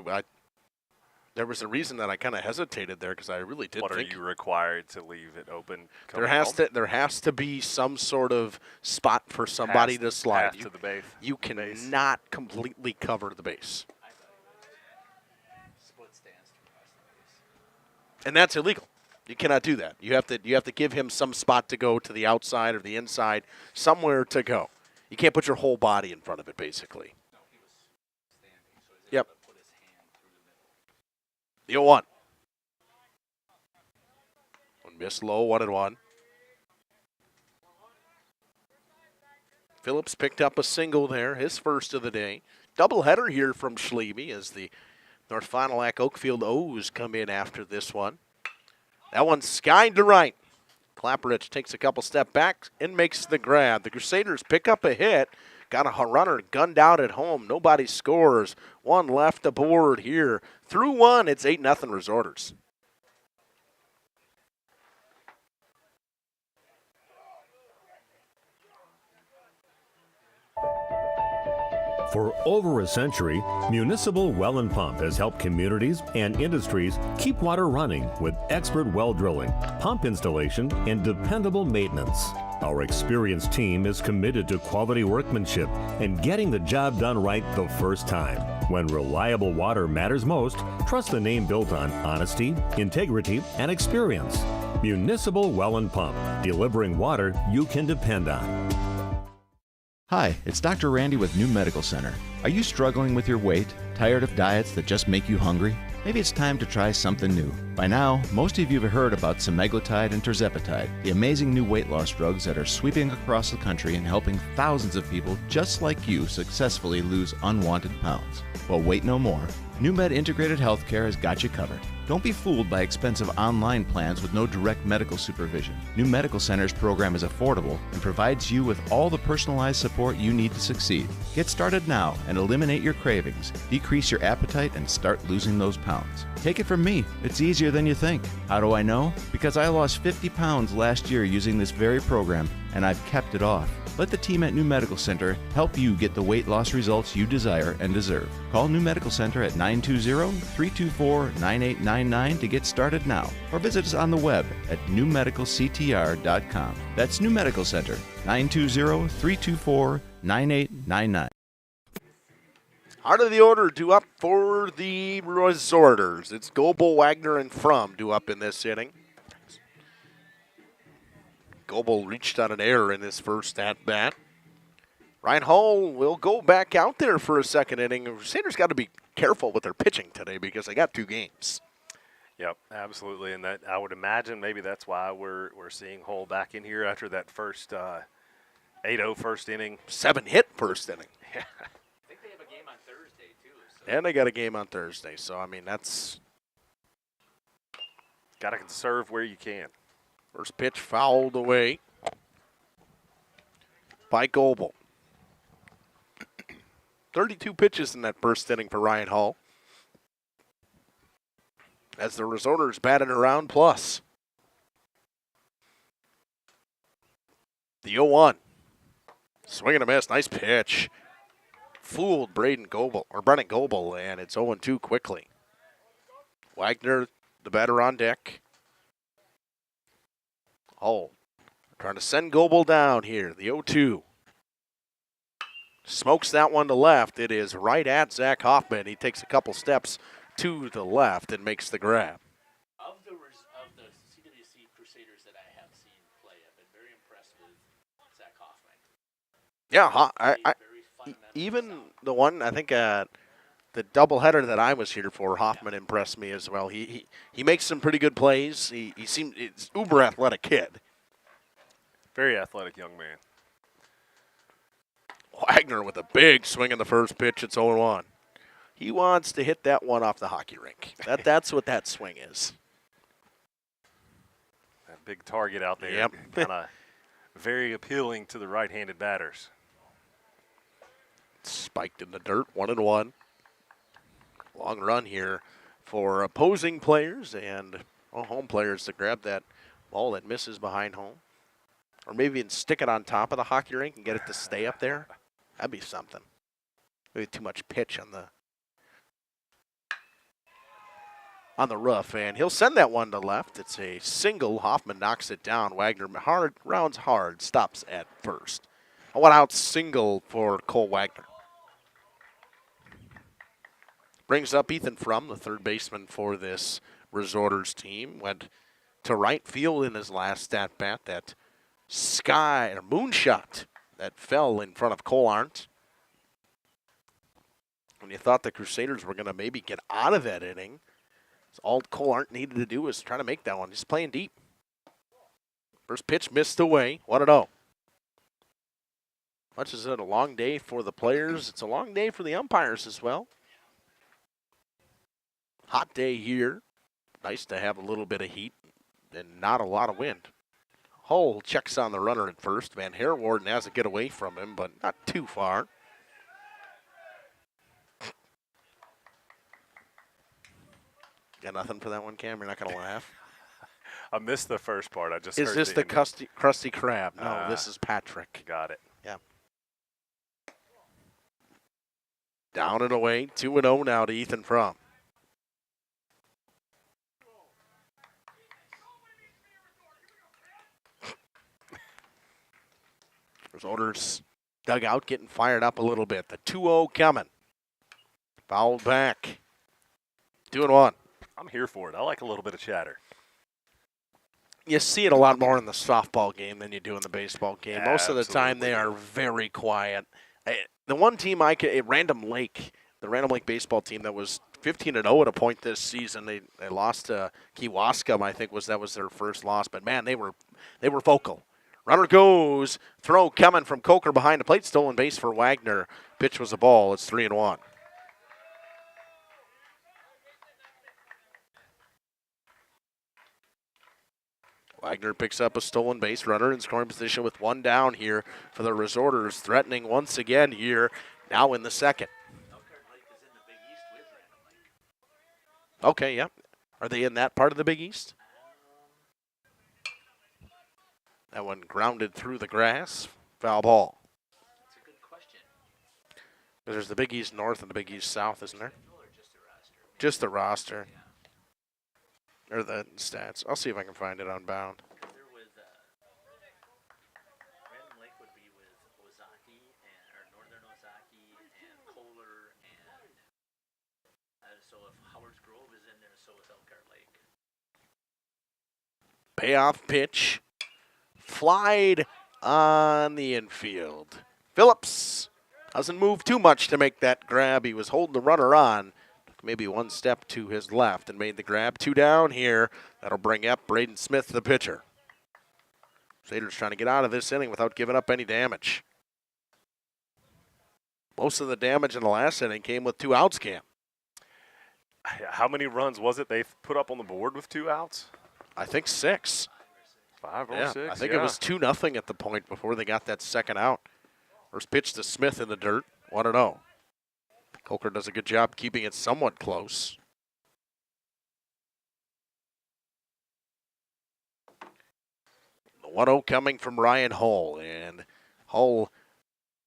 there was a reason that I kind of hesitated there because I really did What think. are you required to leave it open? There has to be some sort of spot for somebody to slide. Pass to the base. You cannot completely cover the base. And that's illegal. You cannot do that. You have to give him some spot to go to the outside or the inside, somewhere to go. You can't put your whole body in front of it, basically. Yep. The 0-1. Miss low, 1-1. Phillips picked up a single there, his first of the day. Doubleheader here from Schlebe as the North Fond du Lac Oakfield O's come in after this one. That one's skied to right. Clapperich takes a couple step back and makes the grab. The Crusaders pick up a hit. Got a runner gunned out at home. Nobody scores. One left aboard here. Through one, it's 8-0 Resorters. For over a century, Municipal Well and Pump has helped communities and industries keep water running with expert well drilling, pump installation, and dependable maintenance. Our experienced team is committed to quality workmanship and getting the job done right the first time. When reliable water matters most, trust the name built on honesty, integrity, and experience. Municipal Well and Pump, delivering water you can depend on. Hi, it's Dr. Randy with New Medical Center. Are you struggling with your weight? Tired of diets that just make you hungry? Maybe it's time to try something new. By now, most of you have heard about semaglutide and tirzepatide, the amazing new weight loss drugs that are sweeping across the country and helping thousands of people just like you successfully lose unwanted pounds. Well, wait no more. NewMed Integrated Healthcare has got you covered. Don't be fooled by expensive online plans with no direct medical supervision. New Medical Center's program is affordable and provides you with all the personalized support you need to succeed. Get started now and eliminate your cravings, decrease your appetite, and start losing those pounds. Take it from me, it's easier than you think. How do I know? Because I lost 50 pounds last year using this very program, and I've kept it off. Let the team at New Medical Center help you get the weight loss results you desire and deserve. Call New Medical Center at 920-324-9899 to get started now, or visit us on the web at newmedicalctr.com. That's New Medical Center, 920-324-9899. Heart of the order due up for the Resorters. It's Goebel, Wagner, and Frum due up in this inning. Goebel reached on an error in his first at-bat. Ryan Hall will go back out there for a second inning. The Crusaders got to be careful with their pitching today because they got 2 games. Yep, absolutely, and that I would imagine maybe that's why we're seeing Hull back in here after that first 8-0 first inning. 7-hit first inning. Yeah. I think they have a game on Thursday, too. So. And they got a game on Thursday, so, I mean, that's... Got to conserve where you can. First pitch fouled away by Goebel. 32 pitches in that first inning for Ryan Hall. As the Resorters batted around plus. The 0-1. Swing and a miss. Nice pitch. Fooled Brennan Goebel, and it's 0-2 quickly. Wagner, the batter on deck. Hull trying to send Goebel down here. The 0-2. Smokes that one to left. It is right at Zach Hoffman. He takes a couple steps to the left and makes the grab. Of the CWC Crusaders that I have seen play, I've been very impressed with Zach Hoffman. Yeah, even the one, I think, the doubleheader that I was here for, Hoffman impressed me as well. He makes some pretty good plays. He seems, it's uber athletic kid. Very athletic young man. Wagner with a big swing in the first pitch. It's 0-1. He wants to hit that one off the hockey rink. That's what that swing is. That big target out there. Yep. Kind of very appealing to the right-handed batters. Spiked in the dirt, 1-1. Long run here for opposing players and home players to grab that ball that misses behind home. Or maybe even stick it on top of the hockey rink and get it to stay up there. That'd be something. Maybe too much pitch on the roof, and he'll send that one to left. It's a single. Hoffman knocks it down. Wagner rounds hard, stops at first. A one-out single for Cole Wagner. Brings up Ethan Frum, the third baseman for this Resorters team. Went to right field in his last at-bat. That moonshot that fell in front of Cole Arndt. When you thought the Crusaders were going to maybe get out of that inning, all Cole Arndt needed to do was try to make that one. Just playing deep. First pitch missed away. 1-0. Much as it's a long day for the players, it's a long day for the umpires as well. Hot day here. Nice to have a little bit of heat and not a lot of wind. Hull checks on the runner at first. Van Herwarden has to get away from him, but not too far. Got nothing for that one, Cam? You're not going to laugh? I missed the first part. I just Is heard this the ending. Krusty Krab? No, this is Patrick. Got it. Yeah. Down and away. 2-0 now to Ethan Frum. Resorters dugout getting fired up a little bit. The 2-0 coming. Fouled back. 2-1. I'm here for it. I like a little bit of chatter. You see it a lot more in the softball game than you do in the baseball game. Most of the time they are very quiet. The one team Random Lake, the Random Lake baseball team that was 15-0 at a point this season, they lost to Kewaskum, I think that was their first loss. But man, they were vocal. Runner goes, throw coming from Coker behind the plate, stolen base for Wagner. Pitch was a ball. It's 3-1. Wagner picks up a stolen base, runner in scoring position with one down here for the Resorters, threatening once again here, now in the second. Okay, yeah. Are they in that part of the Big East? That one grounded through the grass. Foul ball. That's a good question. There's the Big East North and the Big East South, isn't there? Just the roster. Or the stats. I'll see if I can find it on Bound. They're with Random Lake would be with Ozaki or Northern Ozaki and Kohler, and so if Howard's Grove is in there, so is Elkhart Lake. Payoff pitch. Flied on the infield. Phillips doesn't move too much to make that grab. He was holding the runner on. Maybe one step to his left and made the grab. 2 down here. That'll bring up Braden Smith, the pitcher. Crusaders trying to get out of this inning without giving up any damage. Most of the damage in the last inning came with 2 outs, Cam. How many runs was it they put up on the board with 2 outs? I think 6. 5 or Yeah, 6? I think it was 2-0 at the point before they got that second out. First pitch to Smith in the dirt. 1-0. Coker does a good job keeping it somewhat close. The 1-0 coming from Ryan Hull, and Hull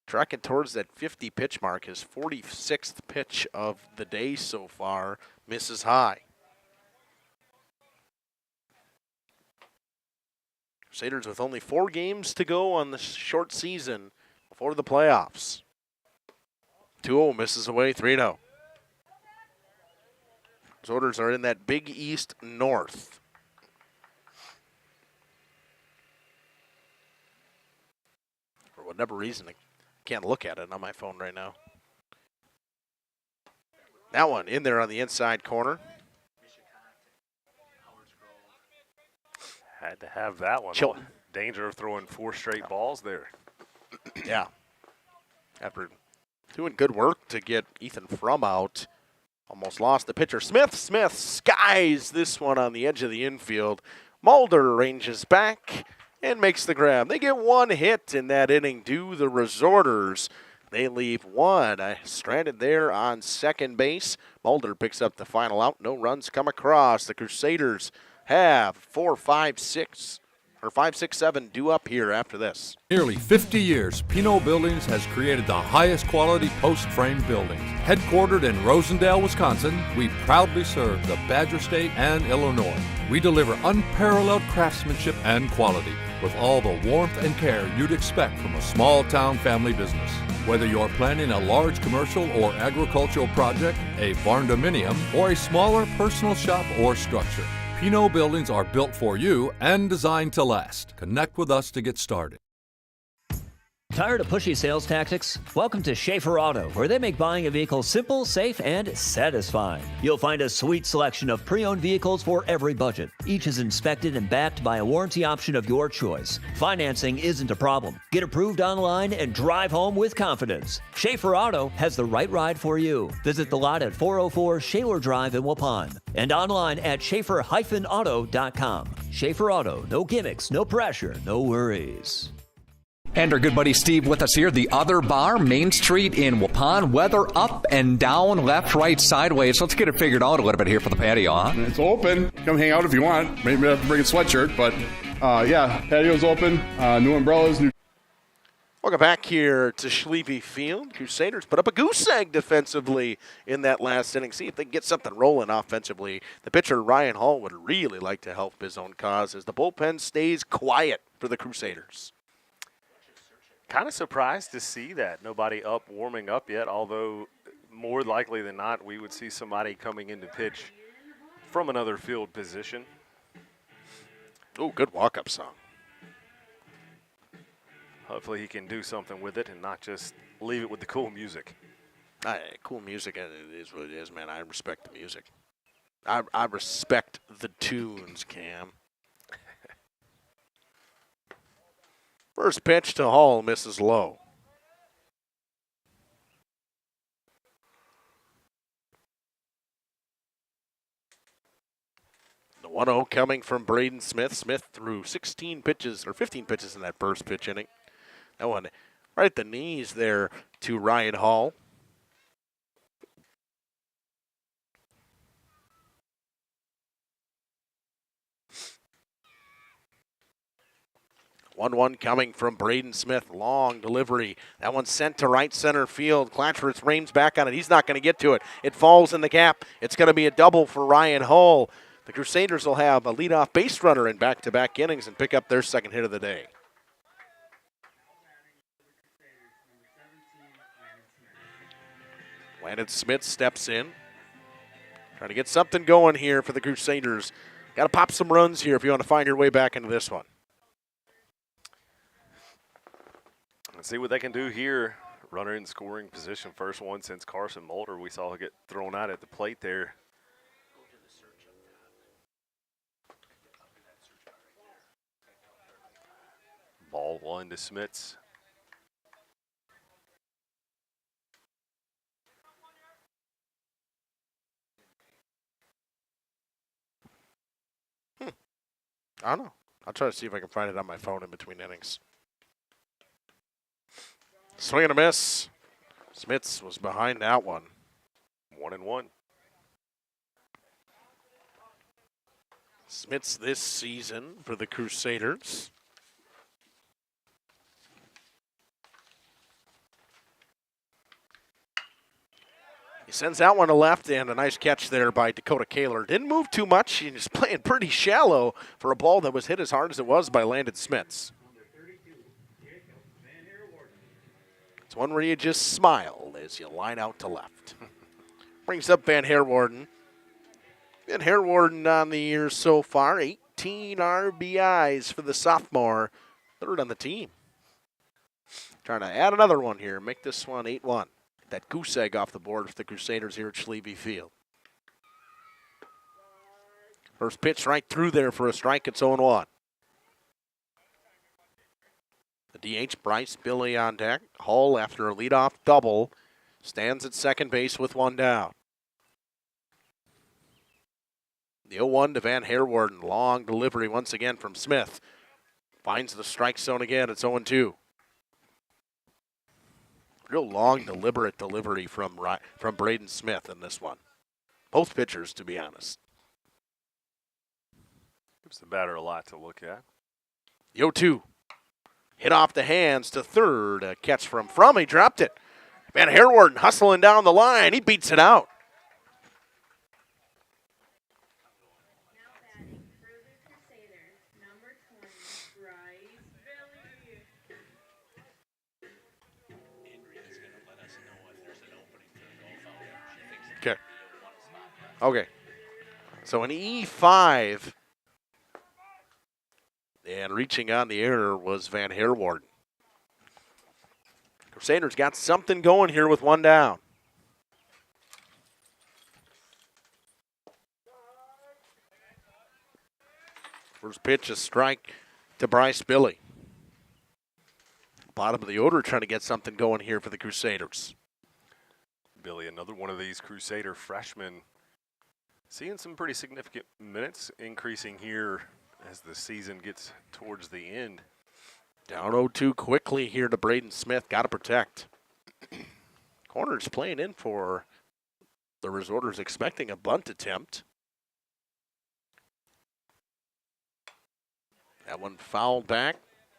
tracking towards that 50 pitch mark. His 46th pitch of the day so far, misses high. Crusaders with only 4 games to go on the short season before the playoffs. 2-0 misses away, 3-0. Resorters are in that Big East North. For whatever reason, I can't look at it on my phone right now. That one in there on the inside corner. Had to have that one. Danger of throwing 4 straight balls there. Yeah. After doing good work to get Ethan Frum out, almost lost the pitcher. Smith skies this one on the edge of the infield. Mulder ranges back and makes the grab. They get 1 hit in that inning. Do the Resorters. They leave 1 stranded there on second base. Mulder picks up the final out. No runs come across. The Crusaders have 4, 5, 6, or 5, 6, 7 due up here after this. Nearly 50 years, Pinot Buildings has created the highest quality post-frame buildings. Headquartered in Rosendale, Wisconsin, we proudly serve the Badger State and Illinois. We deliver unparalleled craftsmanship and quality with all the warmth and care you'd expect from a small-town family business. Whether you're planning a large commercial or agricultural project, a barn-dominium, or a smaller personal shop or structure, Pinot Buildings are built for you and designed to last. Connect with us to get started. Tired of pushy sales tactics? Welcome to Schaefer Auto, where they make buying a vehicle simple, safe, and satisfying. You'll find a sweet selection of pre-owned vehicles for every budget. Each is inspected and backed by a warranty option of your choice. Financing isn't a problem. Get approved online and drive home with confidence. Schaefer Auto has the right ride for you. Visit the lot at 404 Shaler Drive in Waupun and online at schaefer-auto.com. Schaefer Auto, no gimmicks, no pressure, no worries. And our good buddy Steve with us here, the Other Bar, Main Street in Waupun. Weather up and down, left, right, sideways. Let's get it figured out a little bit here for the patio, huh? It's open. Come hang out if you want. Maybe have to bring a sweatshirt, but yeah, patio's open. New umbrellas. Welcome back here to Schleve Field. Crusaders put up a goose egg defensively in that last inning. See if they can get something rolling offensively. The pitcher, Ryan Hall, would really like to help his own cause as the bullpen stays quiet for the Crusaders. Kind of surprised to see that. Nobody up warming up yet, although more likely than not we would see somebody coming in to pitch from another field position. Oh, good walk-up song. Hopefully he can do something with it and not just leave it with the cool music. Cool music, and it is what it is, man. I respect the music. I respect the tunes, Cam. First pitch to Hall, misses low. The 1-0 coming from Braden Smith. Smith threw 16 pitches, or 15 pitches in that first pitch inning. That one right at the knees there to Ryan Hall. One coming from Braden Smith. Long delivery. That one's sent to right center field. Klatcheritz reins back on it. He's not going to get to it. It falls in the gap. It's going to be a double for Ryan Hull. The Crusaders will have a leadoff base runner in back-to-back innings and pick up their second hit of the day. Landon Smith steps in. Trying to get something going here for the Crusaders. Got to pop some runs here if you want to find your way back into this one. Let's see what they can do here. Runner in scoring position. First one since Carson Mulder we saw get thrown out at the plate there. Ball 1 to Smits. I don't know. I'll try to see if I can find it on my phone in between innings. Swing and a miss. Smits was behind that one. 1-1. Smits this season for the Crusaders. He sends that one to left, and a nice catch there by Dakota Kaler. Didn't move too much. He was playing pretty shallow for a ball that was hit as hard as it was by Landon Smits. It's one where you just smile as you line out to left. Brings up Van Herwarden. Van Herwarden on the year so far, 18 RBIs for the sophomore, third on the team. Trying to add another one here, make this one 8-1. That goose egg off the board for the Crusaders here at Schleve Field. First pitch right through there for a strike. It's 0-1. The DH, Bryce Billy on deck. Hull, after a leadoff double, stands at second base with one down. The 0-1 to Van Herwarden. Long delivery once again from Smith. Finds the strike zone again. It's 0-2. Real long, deliberate delivery from Braden Smith in this one. Both pitchers, to be honest. Gives the batter a lot to look at. The 0-2. Hit off the hands to third. A catch from. He dropped it. Van Herwarden hustling down the line. He beats it out. Okay. So an E5. And reaching on the air was Van Herwarden. Crusaders got something going here with one down. First pitch, a strike to Bryce Billy. Bottom of the order trying to get something going here for the Crusaders. Billy, another one of these Crusader freshmen, seeing some pretty significant minutes increasing here as the season gets towards the end. Down 0-2 quickly here to Braden Smith. Got to protect. Corner's playing in for the Resorters, expecting a bunt attempt. That one fouled back.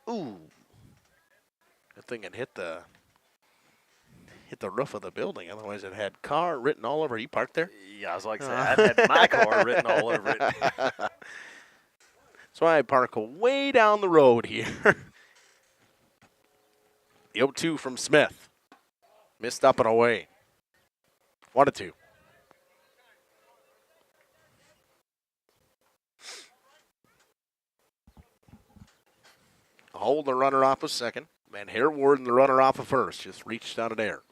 Ooh. Good thing it hit the roof of the building. Otherwise, it had car written all over. You parked there? Yeah, I was like, I had my car written all over it. That's why I park way down the road here. The 0-2 from Smith. Missed up and away. 1-2. Hold the runner off of second. Van Herwarden, the runner off of first. Just reached out of air.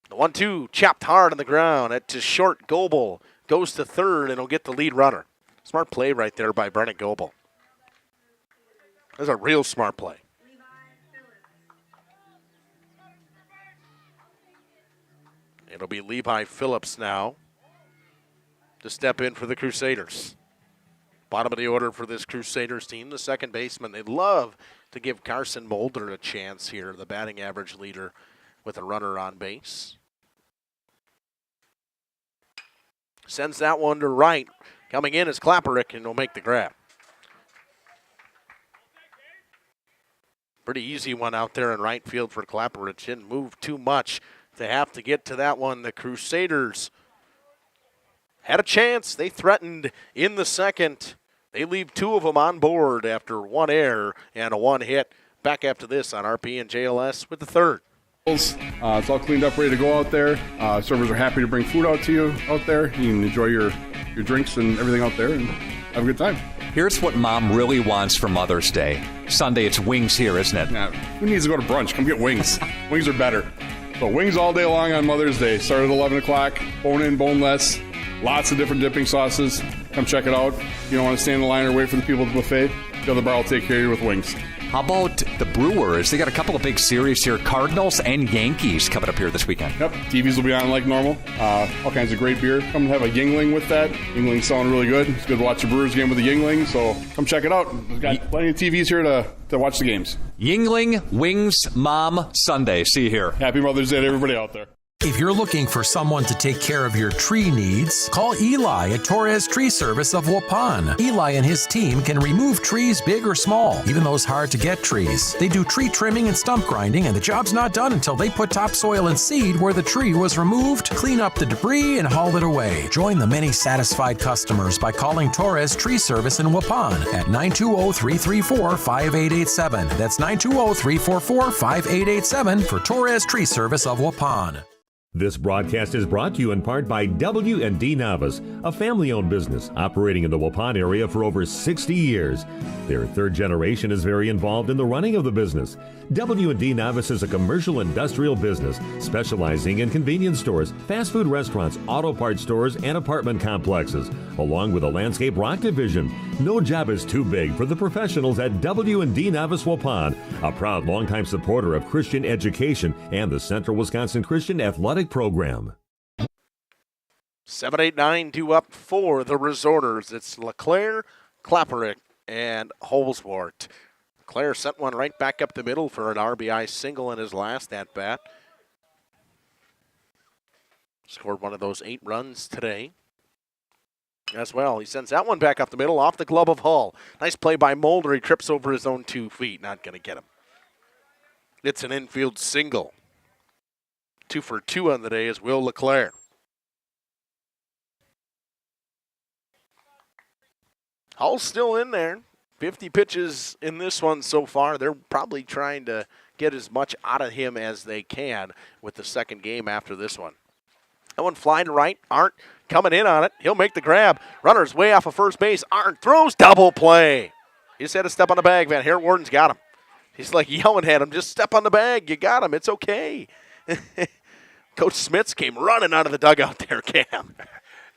The 1-2 chopped hard on the ground. At to short. Goebel goes to third and will get the lead runner. Smart play right there by Brennan Goebel. That's a real smart play. It'll be Levi Phillips now to step in for the Crusaders. Bottom of the order for this Crusaders team, the second baseman. They'd love to give Carson Mulder a chance here, the batting average leader with a runner on base. Sends that one to right. Coming in is Klapperick, and will make the grab. Pretty easy one out there in right field for Klapperick. Didn't move too much to have to get to that one. The Crusaders had a chance. They threatened in the second. They leave two of them on board after one error and a one hit. Back after this on RP and JLS with the third. It's all cleaned up, ready to go out there. Servers are happy to bring food out to you out there. You can enjoy your drinks and everything out there and have a good time. Here's what Mom really wants for Mother's Day. Sunday, it's wings here, isn't it? Yeah, who needs to go to brunch? Come get wings. Wings are better. So wings all day long on Mother's Day. Start at 11 o'clock, bone in, boneless. Lots of different dipping sauces. Come check it out. You don't want to stand in the line or wait for the people at the buffet. The other bar will take care of you with wings. How about the Brewers? They got a couple of big series here. Cardinals and Yankees coming up here this weekend. Yep, TVs will be on like normal. All kinds of great beer. Come have a Yingling with that. Yingling's selling really good. It's good to watch the Brewers game with the Yingling, so come check it out. We've got plenty of TVs here to watch the games. Yingling, Wings, Mom, Sunday. See you here. Happy Mother's Day to everybody out there. If you're looking for someone to take care of your tree needs, call Eli at Torres Tree Service of Waupun. Eli and his team can remove trees big or small, even those hard-to-get trees. They do tree trimming and stump grinding, and the job's not done until they put topsoil and seed where the tree was removed, clean up the debris, and haul it away. Join the many satisfied customers by calling Torres Tree Service in Waupun at 920-334-5887. That's 920-344-5887 for Torres Tree Service of Waupun. This broadcast is brought to you in part by W&D Navas, a family-owned business operating in the Waupun area for over 60 years. Their third generation is very involved in the running of the business. W&D Novice is a commercial industrial business specializing in convenience stores, fast food restaurants, auto parts stores, and apartment complexes, along with a landscape rock division. No job is too big for the professionals at W&D Novice Waupun, a proud longtime supporter of Christian education and the Central Wisconsin Christian Athletic Program. 7-8-9 up for the Resorters. It's LeClaire, Klapperick, and Holsworth. LeClaire sent one right back up the middle for an RBI single in his last at-bat. Scored one of those 8 runs today as well. He sends that one back up the middle off the glove of Hull. Nice play by Mulder. He trips over his own 2 feet. Not going to get him. It's an infield single. 2 for 2 on the day is Will LeClaire. Hull's still in there. 50 pitches in this one so far. They're probably trying to get as much out of him as they can with the second game after this one. That one flying to right. Arndt coming in on it. He'll make the grab. Runner's way off of first base. Arndt throws, double play. He just had to step on the bag, man. Here, Warden's got him. He's like yelling at him, just step on the bag. You got him. It's okay. Coach Smits came running out of the dugout there, Cam.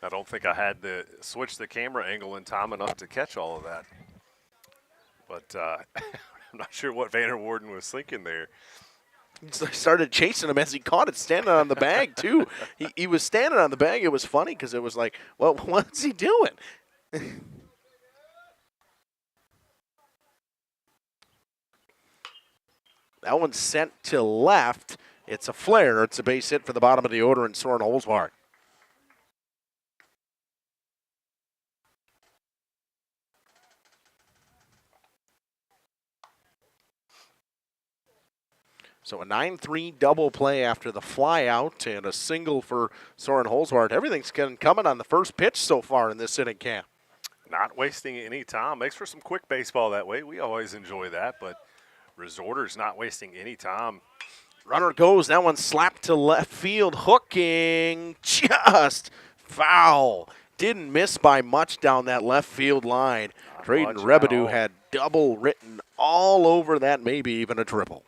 I don't think I had to switch the camera angle in time enough to catch all of that. But I'm not sure what Vanner Warden was thinking there. He started chasing him as he caught it, standing on the bag, too. He was standing on the bag. It was funny because it was like, well, what's he doing? That one's sent to left. It's a flare. It's a base hit for the bottom of the order, and Soren Holswart. So a 9-3 double play after the fly out and a single for Soren Holswart. Everything's coming on the first pitch so far in this inning, Cam. Not wasting any time. Makes for some quick baseball that way. We always enjoy that, but Resorters not wasting any time. Runner goes. That one slapped to left field. Hooking. Just foul. Didn't miss by much down that left field line. Drayden Rebedu had double written all over that, maybe even a triple.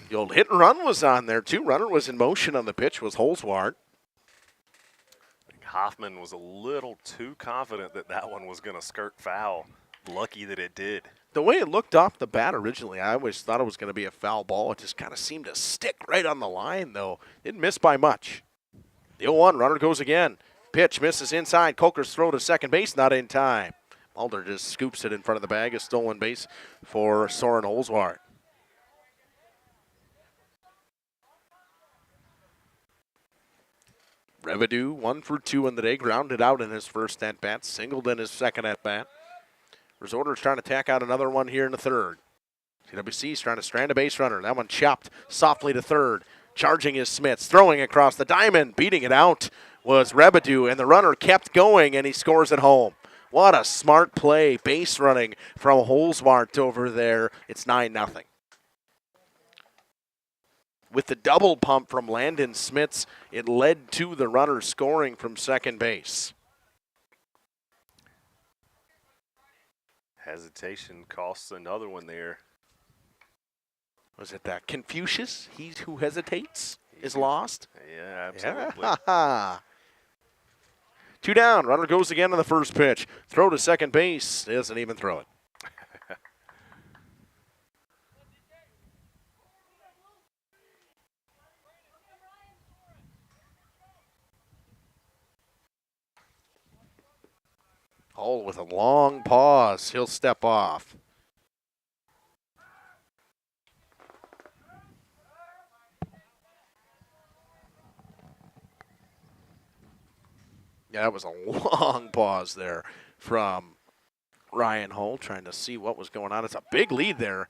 The old hit and run was on there, too. Runner was in motion on the pitch, was Holswart. Hoffman was a little too confident that that one was going to skirt foul. Lucky that it did. The way it looked off the bat originally, I always thought it was going to be a foul ball. It just kind of seemed to stick right on the line, though. Didn't miss by much. The 0-1, runner goes again. Pitch misses inside. Coker's throw to second base, not in time. Mulder just scoops it in front of the bag. A stolen base for Soren Holswart. Rebedu, 1 for 2 in the day, grounded out in his first at-bat, singled in his second at-bat. Resorters trying to tack out another one here in the third. CWC's trying to strand a base runner. That one chopped softly to third. Charging is Smits, throwing across the diamond, beating it out was Rebedu, and the runner kept going, and he scores at home. What a smart play, base running from Holswart over there. It's 9-0. With the double pump from Landon Smits, it led to the runner scoring from second base. Hesitation costs another one there. Was it that Confucius? He who hesitates is lost? Yeah, absolutely. Yeah. 2 down. Runner goes again on the first pitch. Throw to second base. Doesn't even throw it. Hull with a long pause. He'll step off. Yeah, that was a long pause there from Ryan Hull, trying to see what was going on. It's a big lead there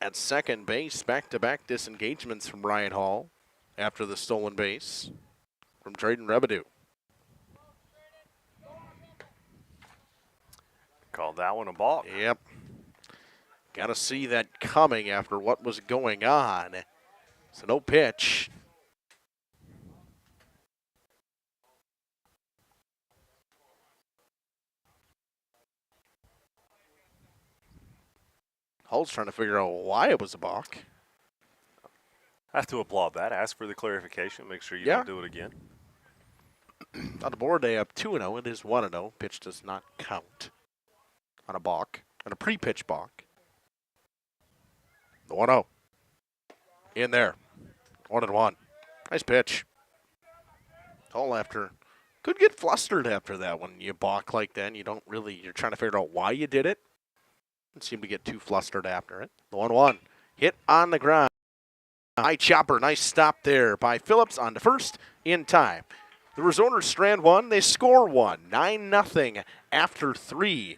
at second base. Back-to-back disengagements from Ryan Hull after the stolen base from Drayden Rebedu. Called that one a balk. Yep. Got to see that coming after what was going on. So no pitch. Hull's trying to figure out why it was a balk. I have to applaud that. Ask for the clarification. Make sure you don't do it again. On the board, they have 2-0. It is 1-0. Pitch does not count on a balk, on a pre-pitch balk. The 1-0. In there. 1-1. Nice pitch. Hull could get flustered after that when you balk like that. You're trying to figure out why you did it. Didn't seem to get too flustered after it. The 1-1. Hit on the ground. High chopper. Nice stop there by Phillips on to first in time. The Resoners strand one. They score one. 9-0 after 3.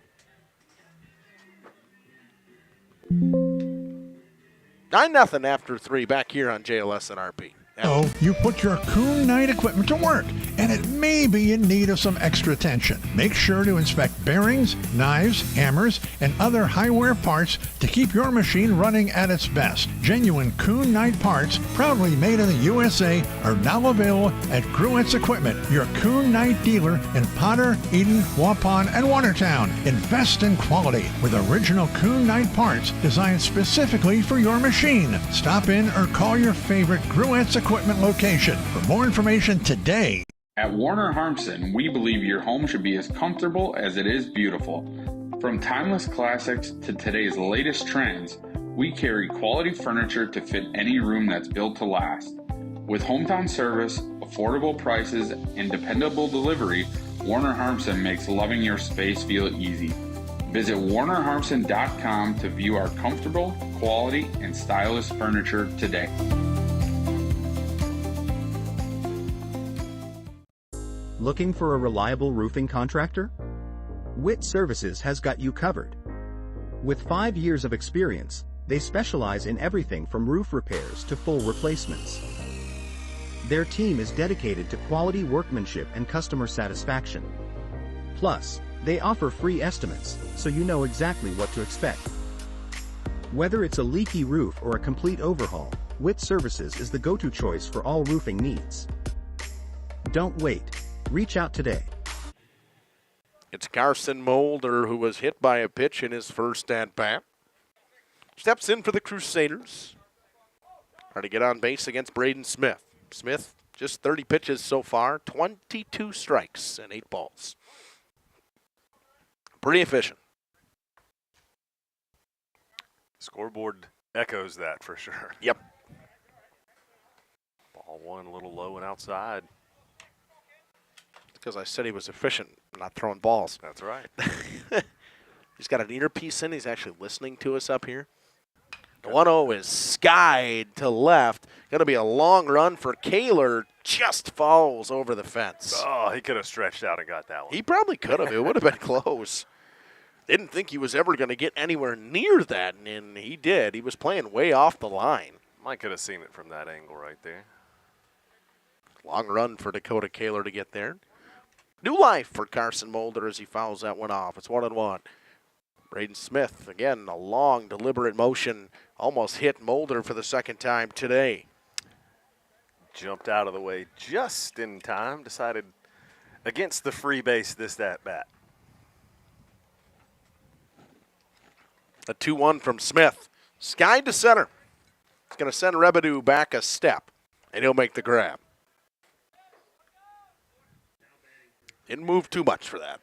9-0 after 3 back here on JLS and RP. So you put your Kuhn Knight equipment to work, and it may be in need of some extra attention. Make sure to inspect bearings, knives, hammers, and other high-wear parts to keep your machine running at its best. Genuine Kuhn Knight parts, proudly made in the USA, are now available at Gruett's Equipment, your Kuhn Knight dealer in Potter, Eden, Waupun, and Watertown. Invest in quality with original Kuhn Knight parts designed specifically for your machine. Stop in or call your favorite Gruett's Equipment location for more information today. At Warner Harmson, we believe your home should be as comfortable as it is beautiful. From timeless classics to today's latest trends, we carry quality furniture to fit any room that's built to last. With hometown service, affordable prices, and dependable delivery, Warner Harmson makes loving your space feel easy. Visit WarnerHarmson.com to view our comfortable, quality, and stylish furniture today. Looking for a reliable roofing contractor? Witt Services has got you covered. With 5 years of experience, they specialize in everything from roof repairs to full replacements. Their team is dedicated to quality workmanship and customer satisfaction. Plus, they offer free estimates, so you know exactly what to expect. Whether it's a leaky roof or a complete overhaul, Witt Services is the go-to choice for all roofing needs. Don't wait. Reach out today. It's Carson Mulder, who was hit by a pitch in his first at-bat. Steps in for the Crusaders. Trying to get on base against Braden Smith. Smith, just 30 pitches so far, 22 strikes and 8 balls. Pretty efficient. Scoreboard echoes that for sure. Yep. Ball one a little low and outside. Because I said he was efficient, not throwing balls. That's right. He's got an earpiece in. He's actually listening to us up here. The 1-0 is skied to left. Going to be a long run for Kaler. Just falls over the fence. Oh, he could have stretched out and got that one. He probably could have. It would have been close. Didn't think he was ever going to get anywhere near that, and he did. He was playing way off the line. Mike could have seen it from that angle right there. Long run for Dakota Kaler to get there. New life for Carson Mulder as he fouls that one off. It's 1-1. Braden Smith, again, a long, deliberate motion. Almost hit Mulder for the second time today. Jumped out of the way just in time. Decided against the free base this at-bat. A 2-1 from Smith. Skied to center. It's going to send Rebedu back a step, and he'll make the grab. Didn't move too much for that.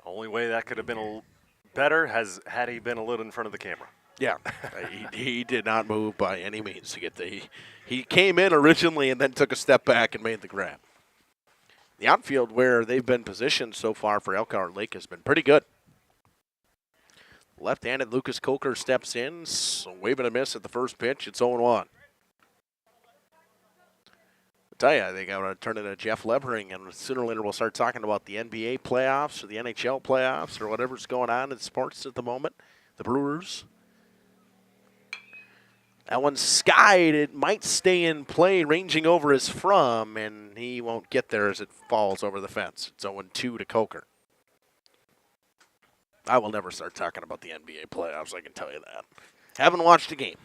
Only way that could have been better had he been a little in front of the camera. Yeah, he did not move by any means to get he came in originally and then took a step back and made the grab. The outfield where they've been positioned so far for Elkhart Lake has been pretty good. Left-handed Lucas Coker steps in, waving a miss at the first pitch. It's 0-1. Tell you, I think I'm going to turn it to Jeff Levering, and sooner or later we'll start talking about the NBA playoffs or the NHL playoffs or whatever's going on in sports at the moment. The Brewers. That one's skied. It might stay in play, ranging over his from, and he won't get there as it falls over the fence. It's 0-2 to Coker. I will never start talking about the NBA playoffs, I can tell you that. Haven't watched a game.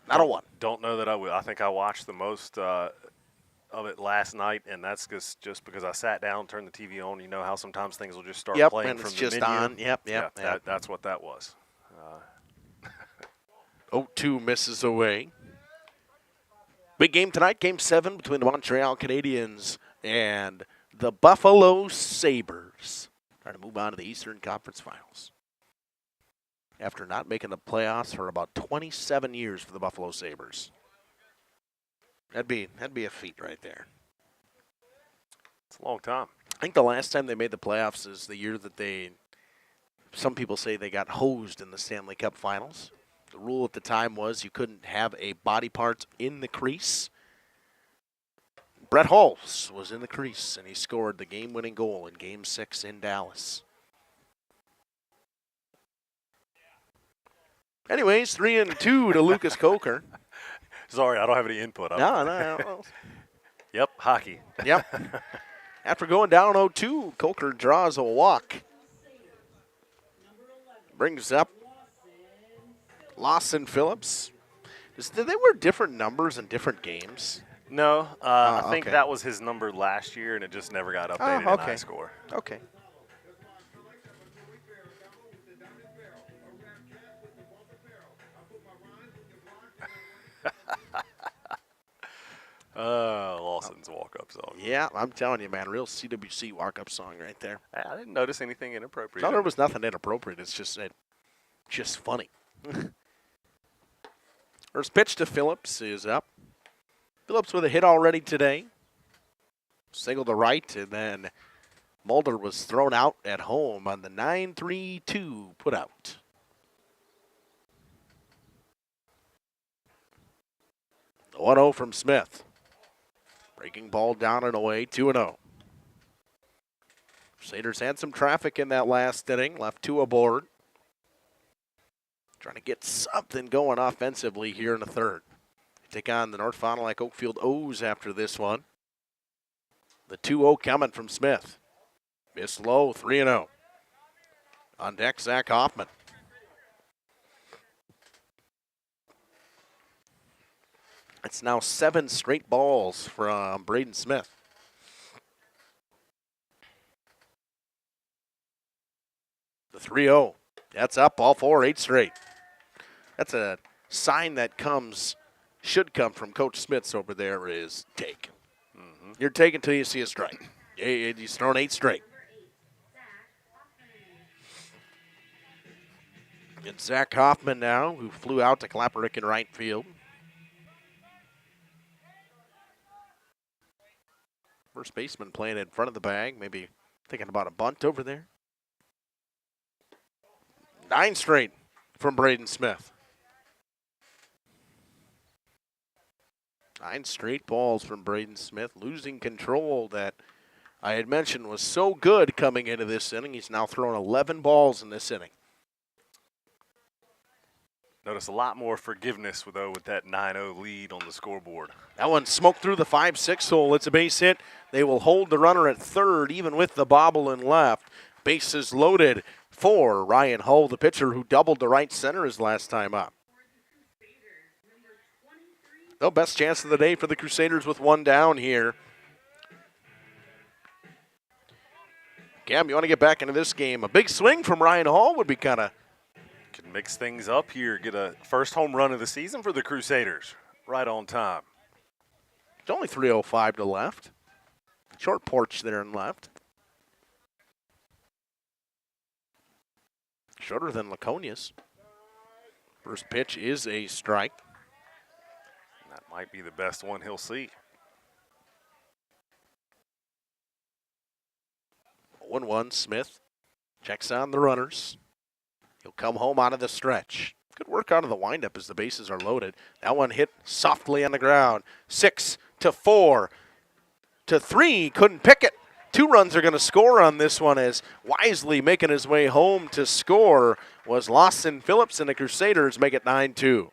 Not a one. Don't know that I will. I think I watched the most of it last night, and that's just because I sat down, turned the TV on. You know how sometimes things will just start playing and from it's the just menu. on. Yep. That's what that was. 0-2 misses away. Big game tonight, Game 7 between the Montreal Canadiens and the Buffalo Sabres. Trying to move on to the Eastern Conference Finals. After not making the playoffs for about 27 years for the Buffalo Sabres. That'd be a feat right there. It's a long time. I think the last time they made the playoffs is the year that some people say they got hosed in the Stanley Cup Finals. The rule at the time was you couldn't have a body part in the crease. Brett Hulse was in the crease, and he scored the game-winning goal in Game 6 in Dallas. Anyways, 3-2 to Lucas Coker. Sorry, I don't have any input. No. Yep, hockey. Yep. After going down 0-2, Coker draws a walk. Brings up Lawson Phillips. Did they wear different numbers in different games? No, I think okay. that was his number last year, and it just never got updated in iScore. Okay. Lawson's walk-up song. Yeah, I'm telling you, man, real CWC walk-up song right there. I didn't notice anything inappropriate. No, there was nothing inappropriate. It's just funny. First pitch to Phillips is up. Phillips with a hit already today. Single to right, and then Mulder was thrown out at home on the 9-3-2 putout. The 1-0 from Smith. Breaking ball down and away, 2-0. Crusaders had some traffic in that last inning, left 2 aboard. Trying to get something going offensively here in the third. Take on the North Fond du Lac Oakfield O's after this one. The 2-0 coming from Smith. Missed low, 3-0. On deck, Zach Hoffman. It's now 7 straight balls from Braden Smith. The 3-0. That's up, all 4, 8 straight. That's a sign that should come from Coach Smith's over there is take. Mm-hmm. You're taking till you see a strike. He's thrown 8 straight. It's Zach Hoffman now, who flew out to Klapperick in right field. First baseman playing in front of the bag, maybe thinking about a bunt over there. 9 straight from Braden Smith. 9 straight balls from Braden Smith, losing control that I had mentioned was so good coming into this inning. He's now thrown 11 balls in this inning. Notice a lot more forgiveness with that 9-0 lead on the scoreboard. That one smoked through the 5-6 hole. It's a base hit. They will hold the runner at third, even with the bobble in left. Bases loaded for Ryan Hull, the pitcher who doubled to right center his last time up. No, best chance of the day for the Crusaders with 1 down here. Cam, you want to get back into this game? A big swing from Ryan Hull would be kind of... Can mix things up here, get a first home run of the season for the Crusaders. Right on time. It's only 3:05 to left. Short porch there and left. Shorter than Laconia's. First pitch is a strike. That might be the best one he'll see. 1-1 Smith checks on the runners. He'll come home out of the stretch. Good work out of the windup as the bases are loaded. That one hit softly on the ground. 6-4 to 3. Couldn't pick it. 2 runs are going to score on this one as Wisely making his way home to score was Lawson Phillips, and the Crusaders make it 9-2.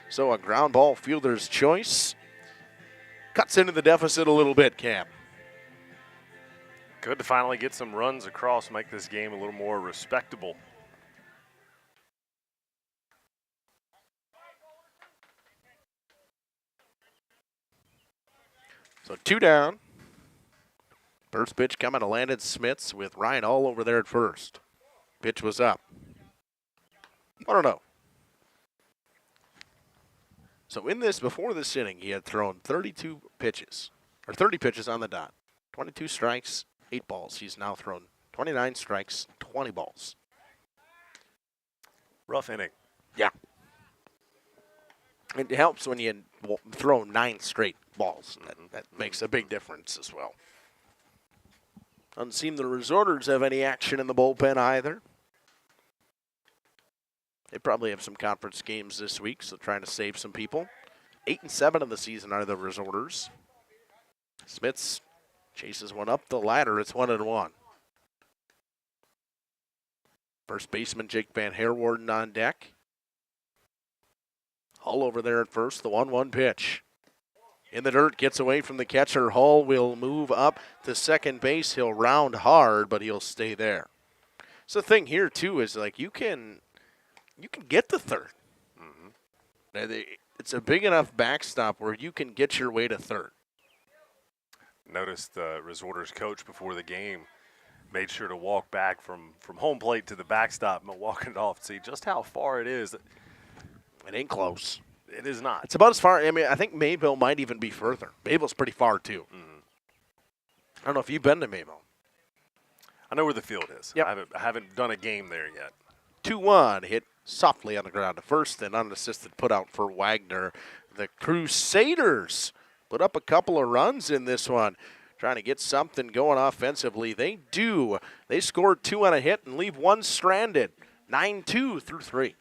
So a ground ball fielder's choice. Cuts into the deficit a little bit, Cam. Good to finally get some runs across, make this game a little more respectable. So 2 down. First pitch coming to Landon Smiths with Ryan Hull over there at first. Pitch was up. 1-0. So in this, before this inning, he had thrown 32 pitches, or 30 pitches on the dot. 22 strikes, 8 balls. He's now thrown 29 strikes, 20 balls. Rough inning. Yeah. It helps when you throw 9 straight balls. That makes a big difference as well. Doesn't seem the Resorters have any action in the bullpen either. They probably have some conference games this week, so trying to save some people. 8-7 of the season are the Resorters. Smits chases one up the ladder. It's 1-1. First baseman Jake Van Herwarden on deck. Hull over there at first, the 1-1 pitch. In the dirt, gets away from the catcher. Hull will move up to second base. He'll round hard, but he'll stay there. So the thing here, too, is like you can get the third. It's a big enough backstop where you can get your way to third. Noticed the Resorters coach before the game made sure to walk back from home plate to the backstop and walking it off to see just how far it is. It ain't close. It is not. It's about as far. I mean, I think Mayville might even be further. Mayville's pretty far, too. I don't know if you've been to Mayville. I know where the field is. Yep. I haven't done a game there yet. 2-1, hit softly on the ground to first, and unassisted put out for Wagner. The Crusaders put up a couple of runs in this one, trying to get something going offensively. They do. They scored 2 on a hit and leave 1 stranded. 9-2 through 3.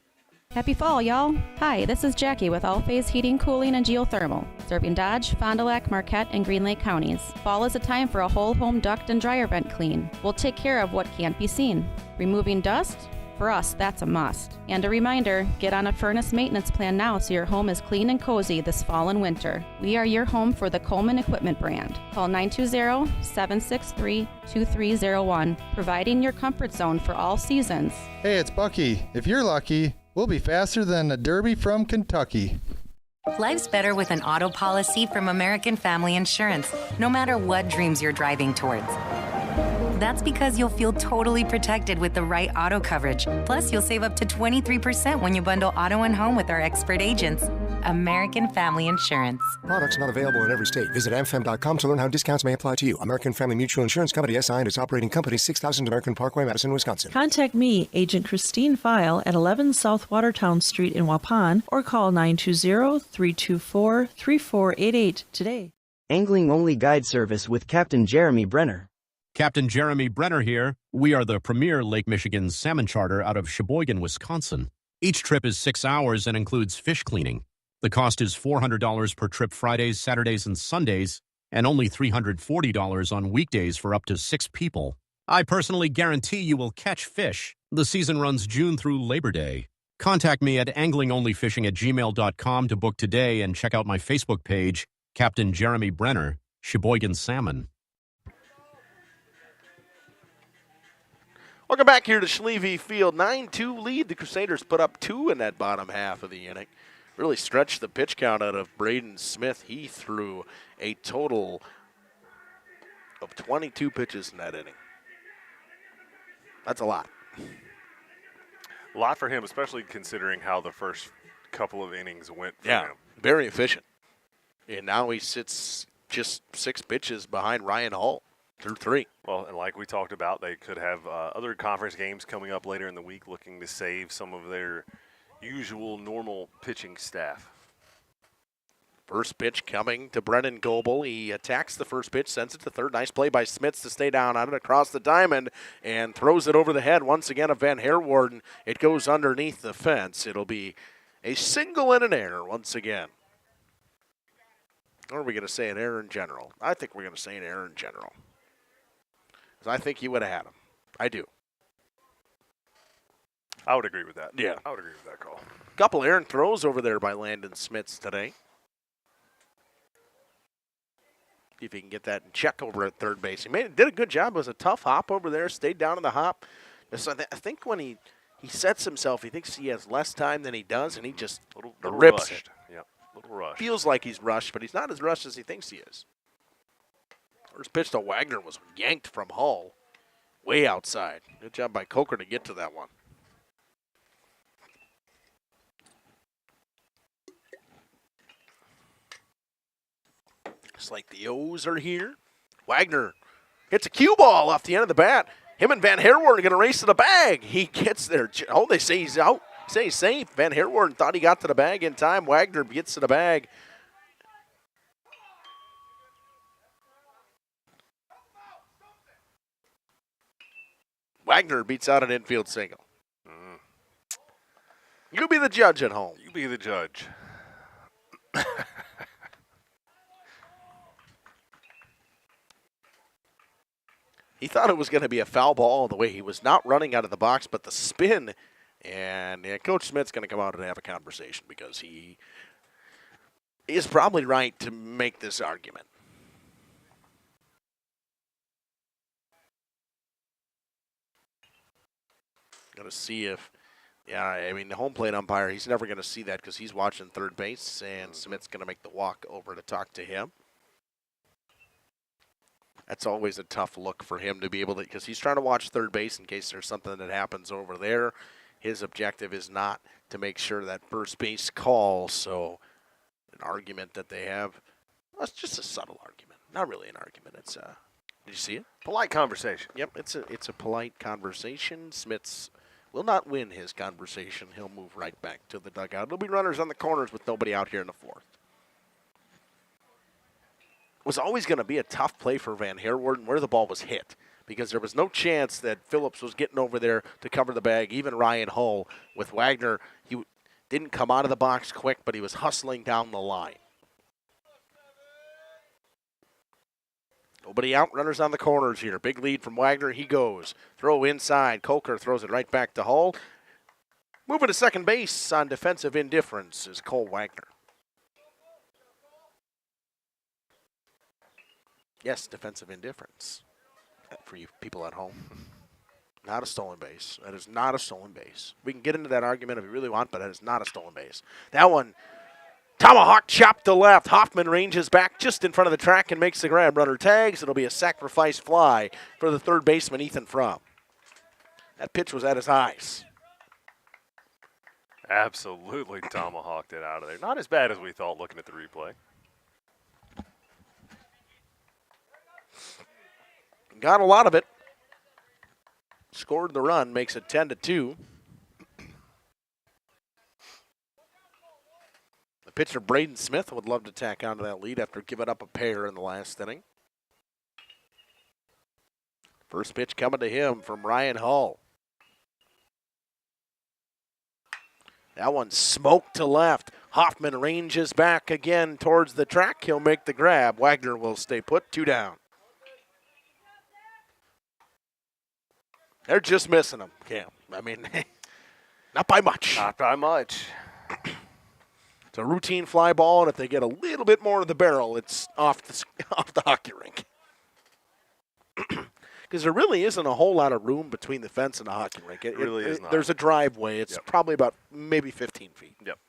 Happy fall, y'all. Hi, this is Jackie with All Phase Heating, Cooling, and Geothermal, serving Dodge, Fond du Lac, Marquette, and Green Lake counties. Fall is a time for a whole home duct and dryer vent clean. We'll take care of what can't be seen. Removing dust? For us, that's a must. And a reminder, get on a furnace maintenance plan now so your home is clean and cozy this fall and winter. We are your home for the Coleman Equipment brand. Call 920-763-2301, providing your comfort zone for all seasons. Hey, it's Bucky. If you're lucky, we'll be faster than a Derby from Kentucky. Life's better with an auto policy from American Family Insurance, no matter what dreams you're driving towards. That's because you'll feel totally protected with the right auto coverage. Plus, you'll save up to 23% when you bundle auto and home with our expert agents. American Family Insurance. Products not available in every state. Visit amfam.com to learn how discounts may apply to you. American Family Mutual Insurance Company, SI, and its operating company, 6000 American Parkway, Madison, Wisconsin. Contact me, Agent Christine File, at 11 South Watertown Street in Waupun, or call 920-324-3488 today. Angling-only guide service with Captain Jeremy Brenner. Captain Jeremy Brenner here. We are the premier Lake Michigan salmon charter out of Sheboygan, Wisconsin. Each trip is 6 hours and includes fish cleaning. The cost is $400 per trip Fridays, Saturdays, and Sundays, and only $340 on weekdays for up to 6 people. I personally guarantee you will catch fish. The season runs June through Labor Day. Contact me at anglingonlyfishing@gmail.com to book today and check out my Facebook page, Captain Jeremy Brenner, Sheboygan Salmon. Welcome back here to Schlevy Field. 9-2 lead. The Crusaders put up 2 in that bottom half of the inning. Really stretched the pitch count out of Braden Smith. He threw a total of 22 pitches in that inning. That's a lot. A lot for him, especially considering how the first couple of innings went for him. Very efficient. And now he sits just 6 pitches behind Ryan Hall. Through 3. Well, and like we talked about, they could have other conference games coming up later in the week looking to save some of their usual normal pitching staff. First pitch coming to Brennan Goebel. He attacks the first pitch, sends it to third. Nice play by Smits to stay down on it across the diamond and throws it over the head once again of Van Herwarden. It goes underneath the fence. It'll be a single and an error once again. Or are we going to say an error in general? I think we're going to say an error in general. I think he would have had him. I do. I would agree with that. Yeah. I would agree with that call. Couple errant throws over there by Landon Smits today. See if he can get that in check over at third base. He did a good job. It was a tough hop over there. Stayed down in the hop. So I think when he sets himself, he thinks he has less time than he does, and he just little rips rushed. it. Yep, little rush. Feels like he's rushed, but he's not as rushed as he thinks he is. First pitch to Wagner was yanked from Hull, way outside. Good job by Coker to get to that one. Looks like the O's are here. Wagner hits a cue ball off the end of the bat. Him and Van Herwarden are going to race to the bag. He gets there. Oh, they say he's out. Say he's safe. Van Herwarden thought he got to the bag in time. Wagner gets to the bag. Wagner beats out an infield single. You be the judge at home. You be the judge. He thought it was going to be a foul ball the way he was not running out of the box, but the spin. And Coach Smith's going to come out and have a conversation because he is probably right to make this argument. Going to see if, the home plate umpire, he's never going to see that because he's watching third base, and Smith's going to make the walk over to talk to him. That's always a tough look for him to be able to, because he's trying to watch third base in case there's something that happens over there. His objective is not to make sure that first base calls. So an argument that they have, well, it's just a subtle argument. Not really an argument. It's did you see it? Polite conversation. Yep, it's a polite conversation. Smith's will not win his conversation. He'll move right back to the dugout. There'll be runners on the corners with nobody out here in the fourth. Was always going to be a tough play for Van Herwarden where the ball was hit because there was no chance that Phillips was getting over there to cover the bag. Even Ryan Hull with Wagner, he didn't come out of the box quick, but he was hustling down the line. Nobody out, runners on the corners here. Big lead from Wagner, he goes. Throw inside, Coker throws it right back to Hull. Moving to second base on defensive indifference is Cole Wagner. Yes, defensive indifference for you people at home. Not a stolen base. That is not a stolen base. We can get into that argument if you really want, but that is not a stolen base. That one, tomahawk chopped to left. Hoffman ranges back just in front of the track and makes the grab. Runner tags. It'll be a sacrifice fly for the third baseman, Ethan Fromm. That pitch was at his eyes. Absolutely tomahawked it out of there. Not as bad as we thought looking at the replay. Got a lot of it. Scored the run, makes it 10-2. The pitcher, Braden Smith, would love to tack onto that lead after giving up a pair in the last inning. First pitch coming to him from Ryan Hull. That one smoked to left. Hoffman ranges back again towards the track. He'll make the grab. Wagner will stay put, 2 down. They're just missing him, Cam. I mean, not by much. Not by much. It's a routine fly ball, and if they get a little bit more of the barrel, it's off the hockey rink. Because there really isn't a whole lot of room between the fence and the hockey rink. It really is not. There's a driveway. It's probably about maybe 15 feet. Yep.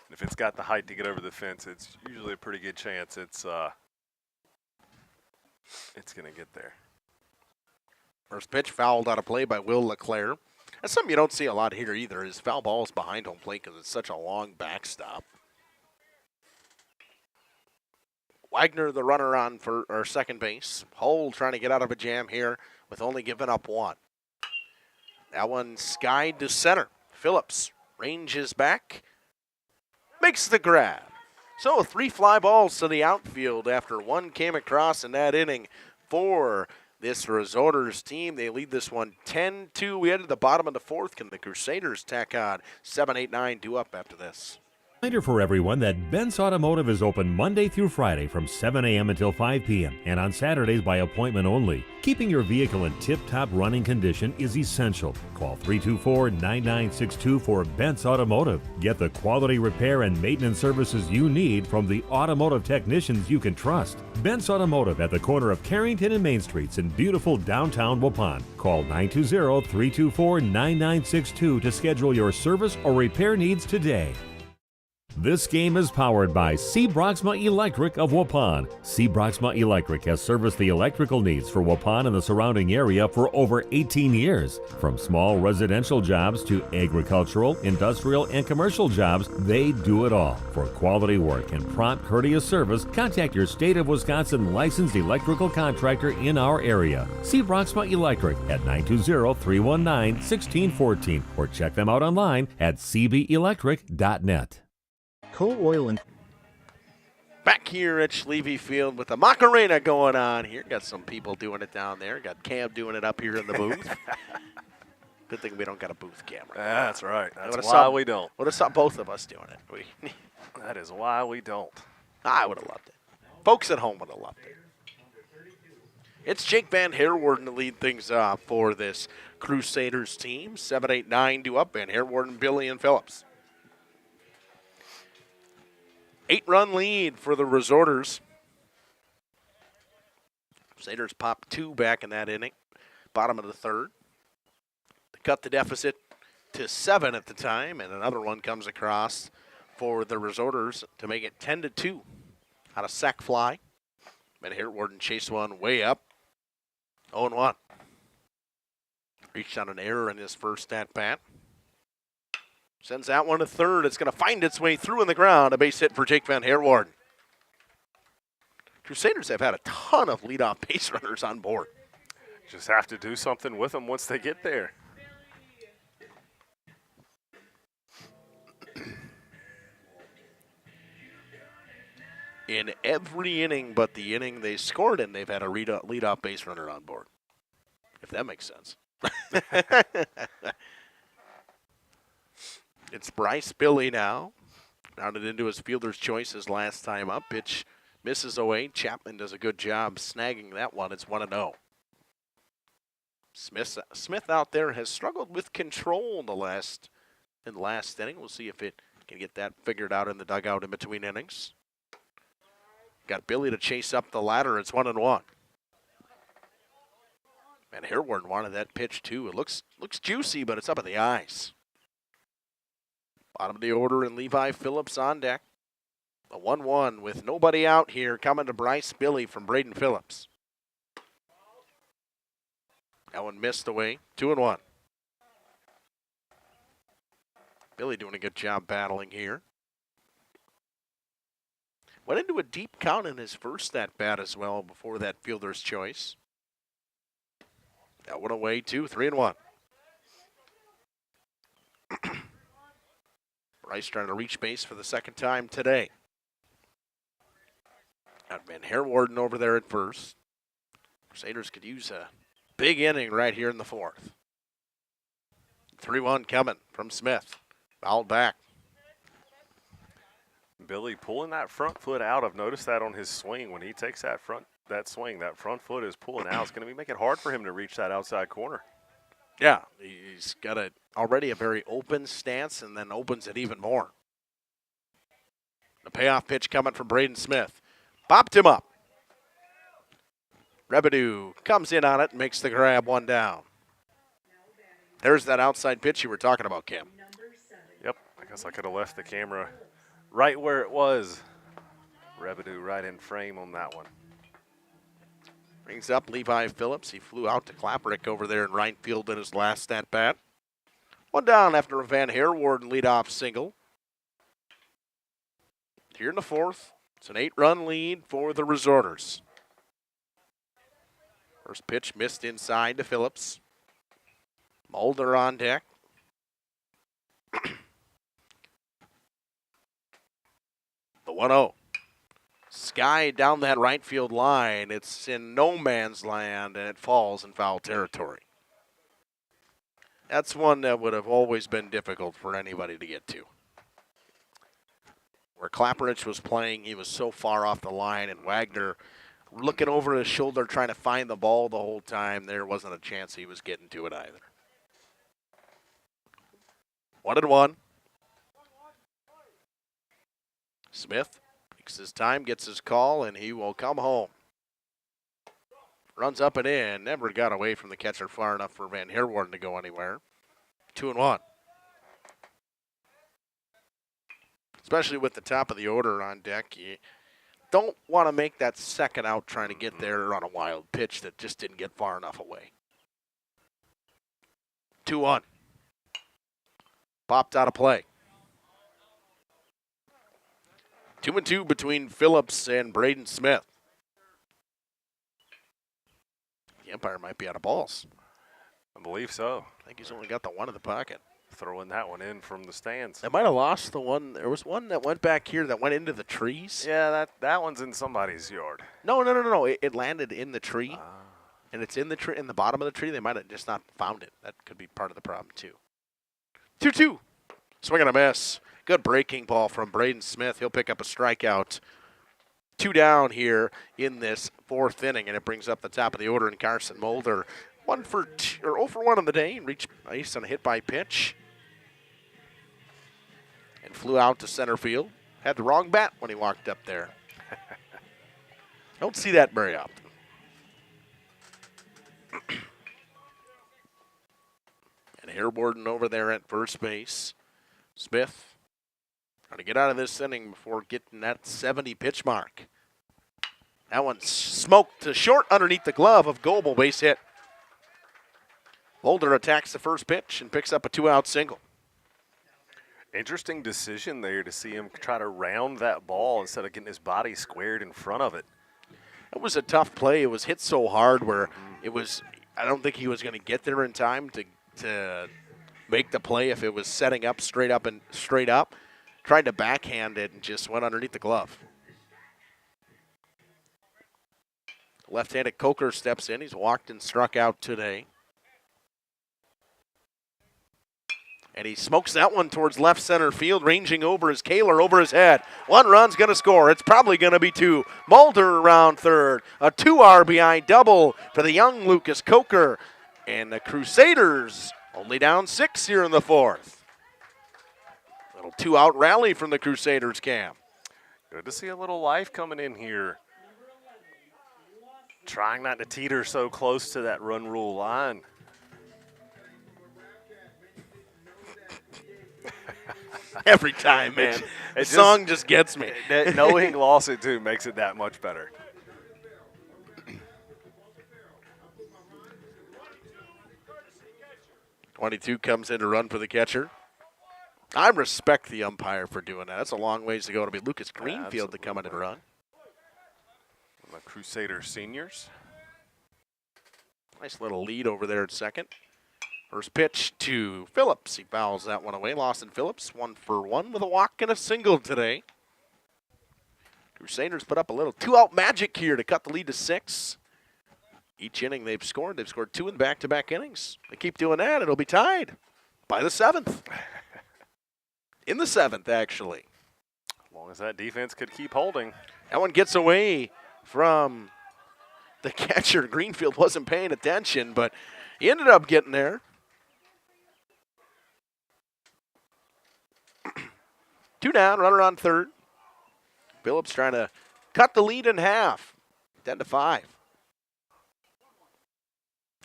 If it's got the height to get over the fence, it's usually a pretty good chance it's going to get there. First pitch fouled out of play by Will LeClaire. That's something you don't see a lot here either, is foul balls behind home plate because it's such a long backstop. Wagner, the runner on for second base. Hull trying to get out of a jam here with only giving up 1. That one skied to center. Phillips ranges back, makes the grab. So 3 fly balls to the outfield after 1 came across in that inning for this Resorters team. They lead this one 10-2. We head to the bottom of the 4th. Can the Crusaders tack on 7, 8, 9, 2 up after this? Reminder for everyone that Bent's Automotive is open Monday through Friday from 7 a.m. until 5 p.m. and on Saturdays by appointment only. Keeping your vehicle in tip-top running condition is essential. Call 324-9962 for Bent's Automotive. Get the quality repair and maintenance services you need from the automotive technicians you can trust. Bent's Automotive at the corner of Carrington and Main Streets in beautiful downtown Waupun. Call 920-324-9962 to schedule your service or repair needs today. This game is powered by C. Broxma Electric of Waupun. C. Broxma Electric has serviced the electrical needs for Waupun and the surrounding area for over 18 years. From small residential jobs to agricultural, industrial, and commercial jobs, they do it all. For quality work and prompt, courteous service, contact your State of Wisconsin licensed electrical contractor in our area. C. Broxma Electric at 920-319-1614 or check them out online at cbelectric.net. Coal oil and Back here at Schlevy Field with the Macarena going on here. Got some people doing it down there. Got Cam doing it up here in the booth. Good thing we don't got a booth camera. That's right. That's why we don't. Would have saw both of us doing it. That is why we don't. I would have loved it. Folks at home would have loved it. It's Jake Van Herwarden to lead things off for this Crusaders team. 7-8-9 due up. Van Herwarden, Billy, and Phillips. 8-run lead for the Resorters. Crusaders popped 2 back in that inning. Bottom of the third. They cut the deficit to 7 at the time, and another one comes across for the Resorters to make it 10-2 on a sac fly. Van Herwarden chased one way up. 0-1. Reached on an error in his first at-bat. Sends that one to third. It's going to find its way through in the ground. A base hit for Jake Van Herwarden. Crusaders have had a ton of leadoff base runners on board. Just have to do something with them once they get there. In every inning but the inning they scored in, they've had a leadoff base runner on board. If that makes sense. It's Bryce Billy now. Rounded into his fielder's choice his last time up. Pitch misses away. Chapman does a good job snagging that one. It's 1-0. Smith out there has struggled with control in the last inning. We'll see if it can get that figured out in the dugout in between innings. Got Billy to chase up the ladder. It's 1-1. And Herwarden wanted that pitch too. It looks juicy, but it's up in the eyes. Bottom of the order, and Levi Phillips on deck. A 1-1 with nobody out here, coming to Bryce Billy from Braden Phillips. That one missed away. 2-1. Billy doing a good job battling here. Went into a deep count in his first at-bat as well before that fielder's choice. That one away too. 3-1. Bryce trying to reach base for the second time today. Got Van Herwarden over there at first. Crusaders could use a big inning right here in the fourth. 3-1 coming from Smith. Fouled back. Billy pulling that front foot out. I've noticed that on his swing. When he takes that front foot is pulling out. It's going to be making it hard for him to reach that outside corner. Yeah, he's got already a very open stance and then opens it even more. The payoff pitch coming from Braden Smith. Popped him up. Rebedew comes in on it and makes the grab, one down. There's that outside pitch you were talking about, Cam. Yep, I guess I could have left the camera right where it was. Rebedew right in frame on that one. Brings up Levi Phillips. He flew out to Klapperick over there in right field in his last at-bat. One down after a Van Herwarden leadoff single. Here in the fourth, it's an 8-run lead for the Resorters. First pitch missed inside to Phillips. Mulder on deck. The 1-0. Sky down that right field line. It's in no man's land, and it falls in foul territory. That's one that would have always been difficult for anybody to get to. Where Klapperick was playing, he was so far off the line, and Wagner looking over his shoulder trying to find the ball the whole time. There wasn't a chance he was getting to it either. 1-1. Smith takes his time, gets his call, and he will come home. Runs up and in. Never got away from the catcher far enough for Van Herwarden to go anywhere. 2-1. especially with the top of the order on deck. You don't want to make that second out trying to get there on a wild pitch that just didn't get far enough away. 2-1. Popped out of play. 2-2 between Phillips and Braden Smith. The umpire might be out of balls. I believe so. I think he's only got the one in the pocket. Throwing that one in from the stands. They might have lost the one. There was one that went back here that went into the trees. Yeah, that one's in somebody's yard. No. It landed in the tree, and it's in the tree, in the bottom of the tree. They might have just not found it. That could be part of the problem too. 2-2. Swing and a miss. Good breaking ball from Braden Smith. He'll pick up a strikeout. 2 down here in this 4th inning, and it brings up the top of the order. And Carson Mulder 0 for 1 on the day, and reached base on a hit by pitch. And flew out to center field. Had the wrong bat when he walked up there. Don't see that very often. And airborne over there at first base. Smith trying to get out of this inning before getting that 70 pitch mark. That one smoked to short underneath the glove of Goebel, base hit. Mulder attacks the first pitch and picks up a 2-out single. Interesting decision there to see him try to round that ball instead of getting his body squared in front of it. It was a tough play. It was hit so hard where it was, I don't think he was going to get there in time to make the play if it was setting up straight up. Tried to backhand it and just went underneath the glove. Left-handed Coker steps in. He's walked and struck out today. And he smokes that one towards left center field, ranging over his Kaler over his head. 1 run's going to score. It's probably going to be 2. Mulder around third. A 2 RBI double for the young Lucas Coker. And the Crusaders only down 6 here in the 4th. Little 2-out rally from the Crusaders, Cam. Good to see a little life coming in here. Trying not to teeter so close to that run rule line. Every time, man. The song just gets me. Knowing lost it, too, makes it that much better. .22 comes in to run for the catcher. I respect the umpire for doing that. That's a long ways to go. It'll be Lucas Greenfield to come in and run. The Crusader seniors. Nice little lead over there at second. First pitch to Phillips. He fouls that one away. Lawson Phillips, 1 for 1 with a walk and a single today. Crusaders put up a little 2-out magic here to cut the lead to 6. Each inning they've scored. They've scored 2 in back-to-back innings. They keep doing that, it'll be tied by the 7th. In the 7th, actually. As long as that defense could keep holding. That one gets away from the catcher. Greenfield wasn't paying attention, but he ended up getting there. 2 down, runner on third. Phillips trying to cut the lead in half, 10-5.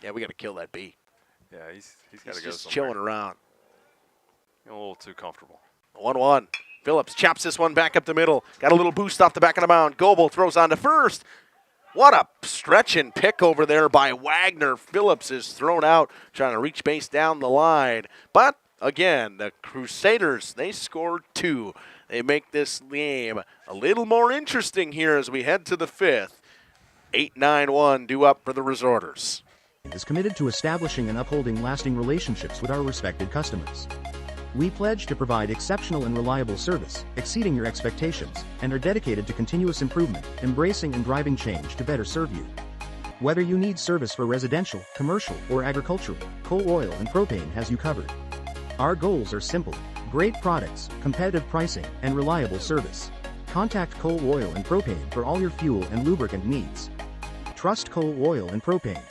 Yeah, we got to kill that B. Yeah, he's got to go just somewhere. chilling around. A little too comfortable. 1-1. Phillips chops this one back up the middle. Got a little boost off the back of the mound. Goebel throws on to first. What a stretch and pick over there by Wagner. Phillips is thrown out, trying to reach base down the line. But, again, the Crusaders, they scored 2. They make this game a little more interesting here as we head to the 5th. 8-9-1 due up for the Resorters. Is committed to establishing and upholding lasting relationships with our respected customers. We pledge to provide exceptional and reliable service, exceeding your expectations, and are dedicated to continuous improvement, embracing and driving change to better serve you. Whether you need service for residential, commercial, or agricultural, Coal Oil and Propane has you covered. Our goals are simple: great products, competitive pricing, and reliable service. Contact Coal Oil and Propane for all your fuel and lubricant needs. Trust Coal Oil and Propane.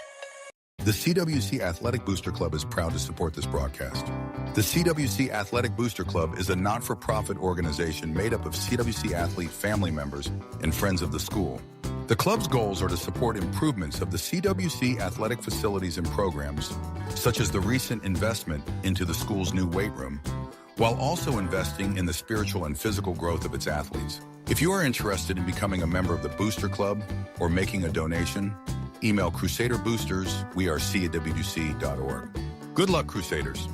The CWC Athletic Booster Club is proud to support this broadcast. The CWC Athletic Booster Club is a not-for-profit organization made up of CWC athlete family members and friends of the school. The club's goals are to support improvements of the CWC athletic facilities and programs, such as the recent investment into the school's new weight room, while also investing in the spiritual and physical growth of its athletes. If you are interested in becoming a member of the Booster Club or making a donation, email crusaderboosters@cwc.org. Good luck, Crusaders.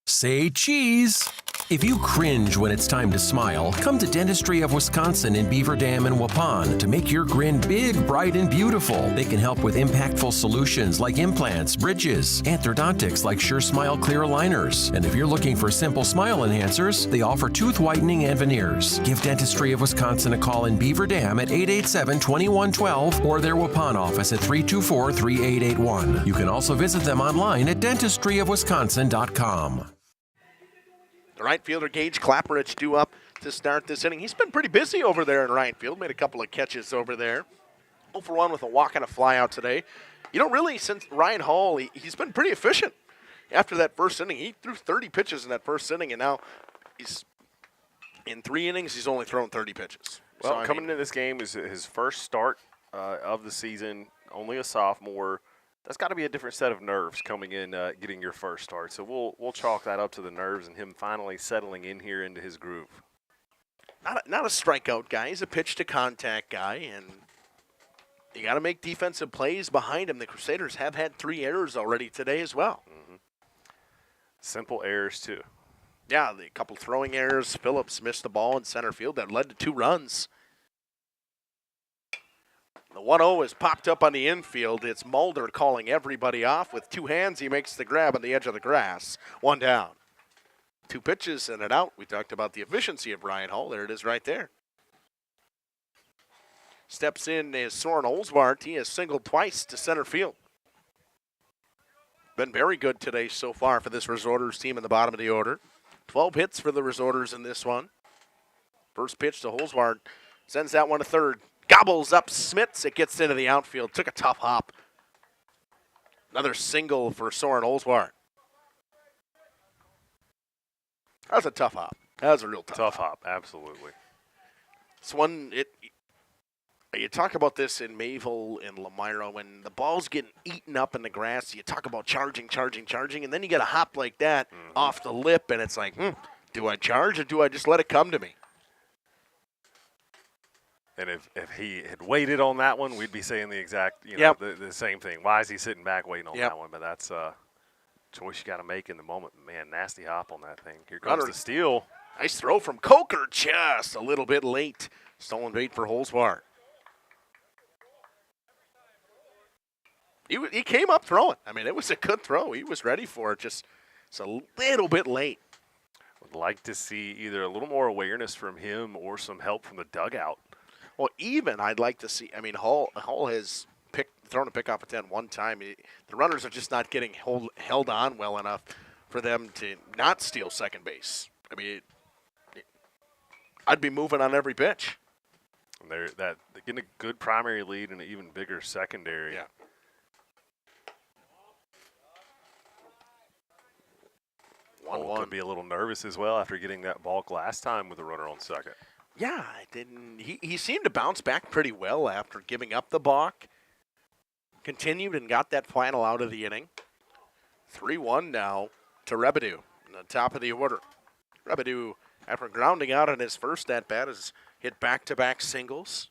Say cheese. If you cringe when it's time to smile, come to Dentistry of Wisconsin in Beaver Dam and Waupun to make your grin big, bright, and beautiful. They can help with impactful solutions like implants, bridges, orthodontics like Sure Smile clear aligners. And if you're looking for simple smile enhancers, they offer tooth whitening and veneers. Give Dentistry of Wisconsin a call in Beaver Dam at 887-2112 or their Waupun office at 324-3881. You can also visit them online at dentistryofwisconsin.com. The right fielder, Gage Clapperidge, due up to start this inning. He's been pretty busy over there in right field. Made a couple of catches over there. 0 for 1 with a walk and a fly out today. You know, really, since Ryan Hall, he's been pretty efficient. After that first inning, he threw 30 pitches in that first inning, and now he's in 3 innings, he's only thrown 30 pitches. Well, so, coming into this game is his first start of the season, only a sophomore. That's got to be a different set of nerves coming in, getting your first start. So we'll chalk that up to the nerves and him finally settling in here into his groove. Not a strikeout guy. He's a pitch-to-contact guy, and you got to make defensive plays behind him. The Crusaders have had 3 errors already today as well. Mm-hmm. Simple errors, too. Yeah, a couple throwing errors. Phillips missed the ball in center field. That led to 2 runs. The 1-0 is popped up on the infield. It's Mulder calling everybody off. With 2 hands, he makes the grab on the edge of the grass. 1 down. 2 pitches and an out. We talked about the efficiency of Ryan Hall. There it is right there. Steps in is Soren Olsvart. He has singled twice to center field. Been very good today so far for this Resorters team in the bottom of the order. 12 hits for the Resorters in this one. First pitch to Olsvart. Sends that one to third. Gobbles up Smits. It gets into the outfield. Took a tough hop. Another single for Soren Olsvart. That was a tough hop. That was a real tough hop. Absolutely. This one, you talk about this in Mayville and Lamira when the ball's getting eaten up in the grass. You talk about charging, and then you get a hop like that off the lip, and it's like, do I charge or do I just let it come to me? And if he had waited on that one, we'd be saying the exact, the same thing. Why is he sitting back waiting on that one? But that's a choice you got to make in the moment. Man, nasty hop on that thing. Here comes the steal. Nice throw from Coker, just a little bit late. Stolen bait for Holzbart. He came up throwing. I mean, it was a good throw. He was ready for it, just it's a little bit late. Would like to see either a little more awareness from him or some help from the dugout. Well, even I'd like to see. I mean, Hall has thrown a pickoff at 10 one time. The runners are just not getting held on well enough for them to not steal second base. I mean, I'd be moving on every pitch. And they're getting a good primary lead and an even bigger secondary. Yeah. Hall could be a little nervous as well after getting that balk last time with a runner on second. Yeah, he seemed to bounce back pretty well after giving up the balk. Continued and got that final out of the inning. 3-1 now to Rebedew in the top of the order. Rebedew, after grounding out on his first at-bat, has hit back-to-back singles.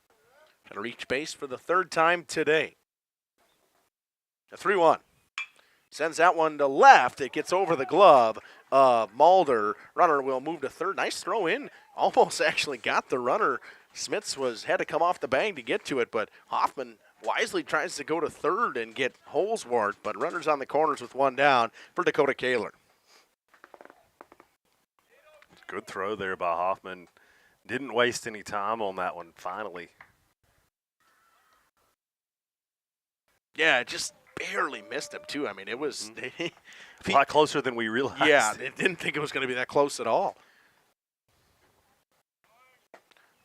Going to reach base for the 3rd time today. A 3-1. Sends that one to left. It gets over the glove. Mulder, runner will move to third. Nice throw in. Almost actually got the runner. Smits had to come off the bag to get to it, but Hoffman wisely tries to go to third and get Holsworth, but runners on the corners with 1 down for Dakota Kaler. Good throw there by Hoffman. Didn't waste any time on that one, finally. Yeah, just barely missed him, too. I mean, it was a lot closer than we realized. Yeah, they didn't think it was going to be that close at all.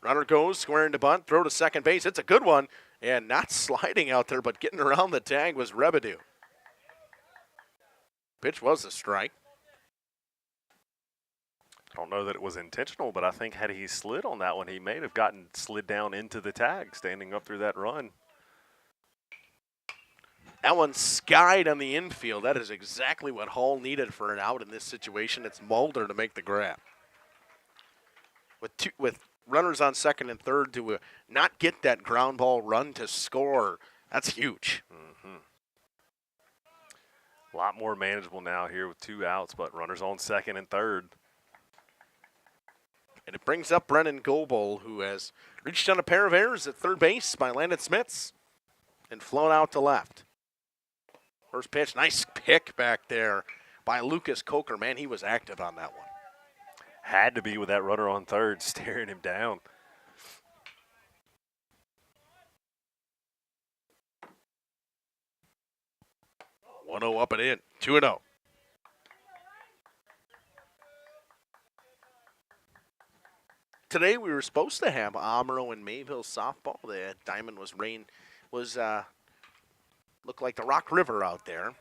Runner goes, square into bunt, throw to second base. It's a good one, and not sliding out there, but getting around the tag was Rebedew. Pitch was a strike. I don't know that it was intentional, but I think had he slid on that one, he may have slid down into the tag, standing up through that run. That one skied on the infield. That is exactly what Hall needed for an out in this situation. It's Mulder to make the grab. With runners on second and third to not get that ground ball run to score, that's huge. Mm-hmm. A lot more manageable now here with 2 outs, but runners on second and third. And it brings up Brennan Goebel, who has reached on a pair of errors at third base by Landon Smits and flown out to left. First pitch, nice pick back there by Lucas Coker. Man, he was active on that one. Had to be with that runner on third staring him down. One 0 up and in, 2-0. Today we were supposed to have Amro and Mayville softball. The diamond was looked like the Rock River out there,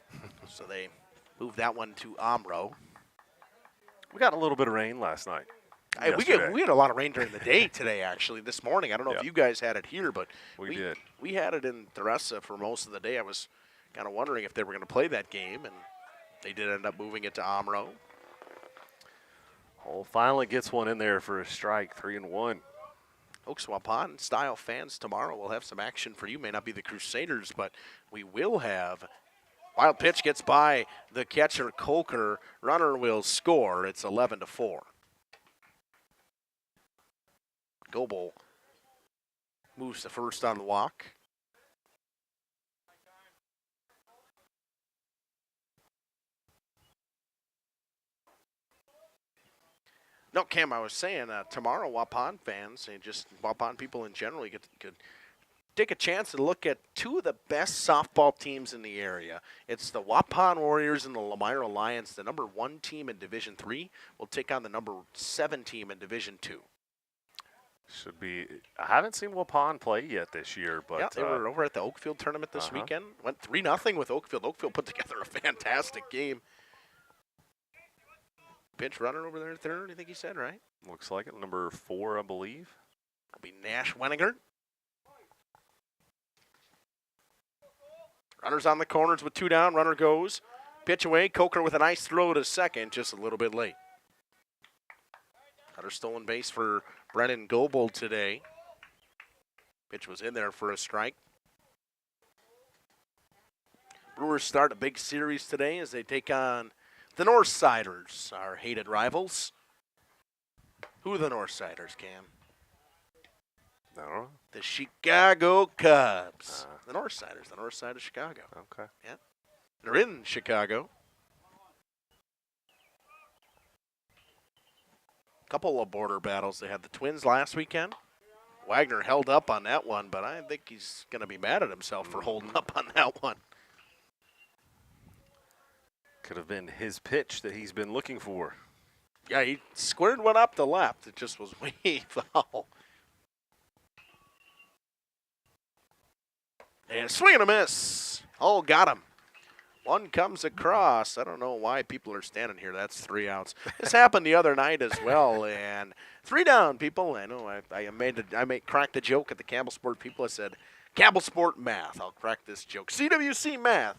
so they moved that one to Amro. We got a little bit of rain last night. We had a lot of rain during the day today, actually, this morning. I don't know if you guys had it here, but we did. We had it in Theresa for most of the day. I was kind of wondering if they were going to play that game, and they did end up moving it to Amro. Hall finally gets one in there for a strike, 3-1. Oaks-Waupun style fans tomorrow will have some action for you. May not be the Crusaders, but we will have. Wild pitch gets by the catcher Coker. Runner will score. It's 11-4. Goebel moves to first on the walk. No, Cam, I was saying tomorrow Waupun fans and just Waupun people in general could take a chance to look at 2 of the best softball teams in the area. It's the Waupun Warriors and the Lamira Lions. The number 1 team in Division III will take on the number 7 team in Division II. Should be. I haven't seen Waupun play yet this year, but yeah, they were over at the Oakfield tournament this weekend. Went 3-0 with Oakfield. Oakfield put together a fantastic game. Pinch runner over there at third, I think he said, right? Looks like it. Number 4, I believe. That'll be Nash Wenninger. Runners on the corners with 2 down. Runner goes. Pitch away. Coker with a nice throw to second, just a little bit late. Another stolen base for Brennan Goebel today. Pitch was in there for a strike. Brewers start a big series today as they take on the Northsiders, our hated rivals. Who are the Northsiders, Cam? I don't know. The Chicago Cubs. The Northsiders, the north side of Chicago. Okay. Yeah. They're in Chicago. Couple of border battles. They had the Twins last weekend. Wagner held up on that one, but I think he's going to be mad at himself for holding up on that one. Could have been his pitch that he's been looking for. Yeah, he squared one up the left. It just was way foul. And swing and a miss. Oh, got him. One comes across. I don't know why people are standing here. That's 3 outs. This happened the other night as well. And 3 down, people. I know I cracked a joke at the Campbell Sport people. I said, Campbell Sport math. I'll crack this joke. CWC math.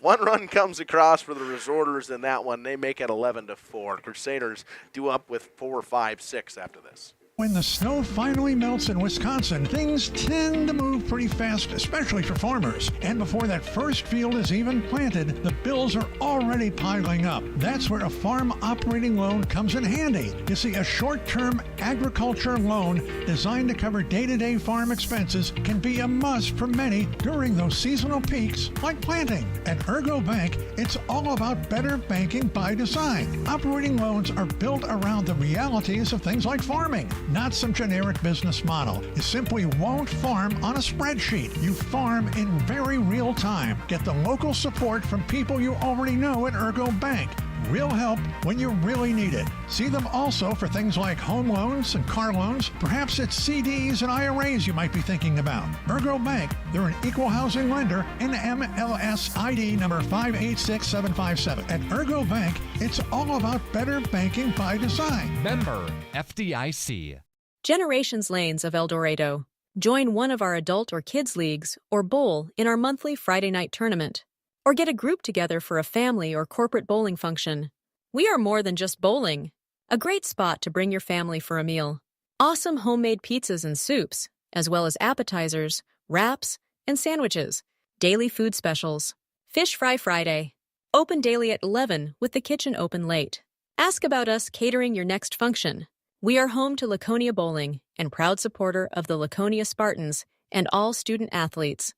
One run comes across for the Resorters in that one. They make it 11-4. Crusaders due up with 4, 5, 6 after this. When the snow finally melts in Wisconsin, things tend to move pretty fast, especially for farmers. And before that first field is even planted, the bills are already piling up. That's where a farm operating loan comes in handy. You see, a short-term agriculture loan designed to cover day-to-day farm expenses can be a must for many during those seasonal peaks like planting. At Ergo Bank, it's all about better banking by design. Operating loans are built around the realities of things like farming. Not some generic business model. You simply won't farm on a spreadsheet. You farm in very real time. Get the local support from people you already know at Ergo Bank. Real help when you really need it. See them also for things like home loans and car loans. Perhaps it's CDs and IRAs you might be thinking about. Ergo Bank, they're an equal housing lender, NMLS ID number 586757. At Ergo Bank, it's all about better banking by design. Member FDIC. Generations Lanes of El Dorado. Join one of our adult or kids leagues or bowl in our monthly Friday night tournament. Or get a group together for a family or corporate bowling function. We are more than just bowling. A great spot to bring your family for a meal. Awesome homemade pizzas and soups, as well as appetizers, wraps, and sandwiches. Daily food specials. Fish Fry Friday. Open daily at 11 with the kitchen open late. Ask about us catering your next function. We are home to Laconia Bowling and proud supporter of the Laconia Spartans and all student athletes.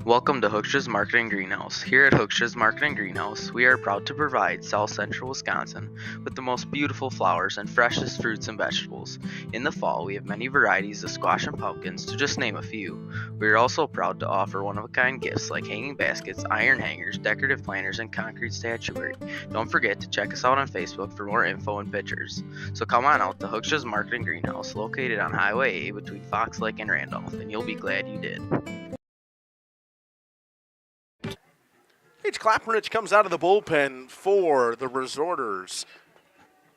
Welcome to Hookstra's Marketing Greenhouse. Here at Hookstra's Marketing Greenhouse, we are proud to provide South Central Wisconsin with the most beautiful flowers and freshest fruits and vegetables. In the fall, we have many varieties of squash and pumpkins, to just name a few. We are also proud to offer one-of-a-kind gifts like hanging baskets, iron hangers, decorative planters, and concrete statuary. Don't forget to check us out on Facebook for more info and pictures. So come on out to Hookstra's Marketing Greenhouse, located on Highway A between Fox Lake and Randolph, and you'll be glad you did. H. Clapperidge comes out of the bullpen for the Resorters.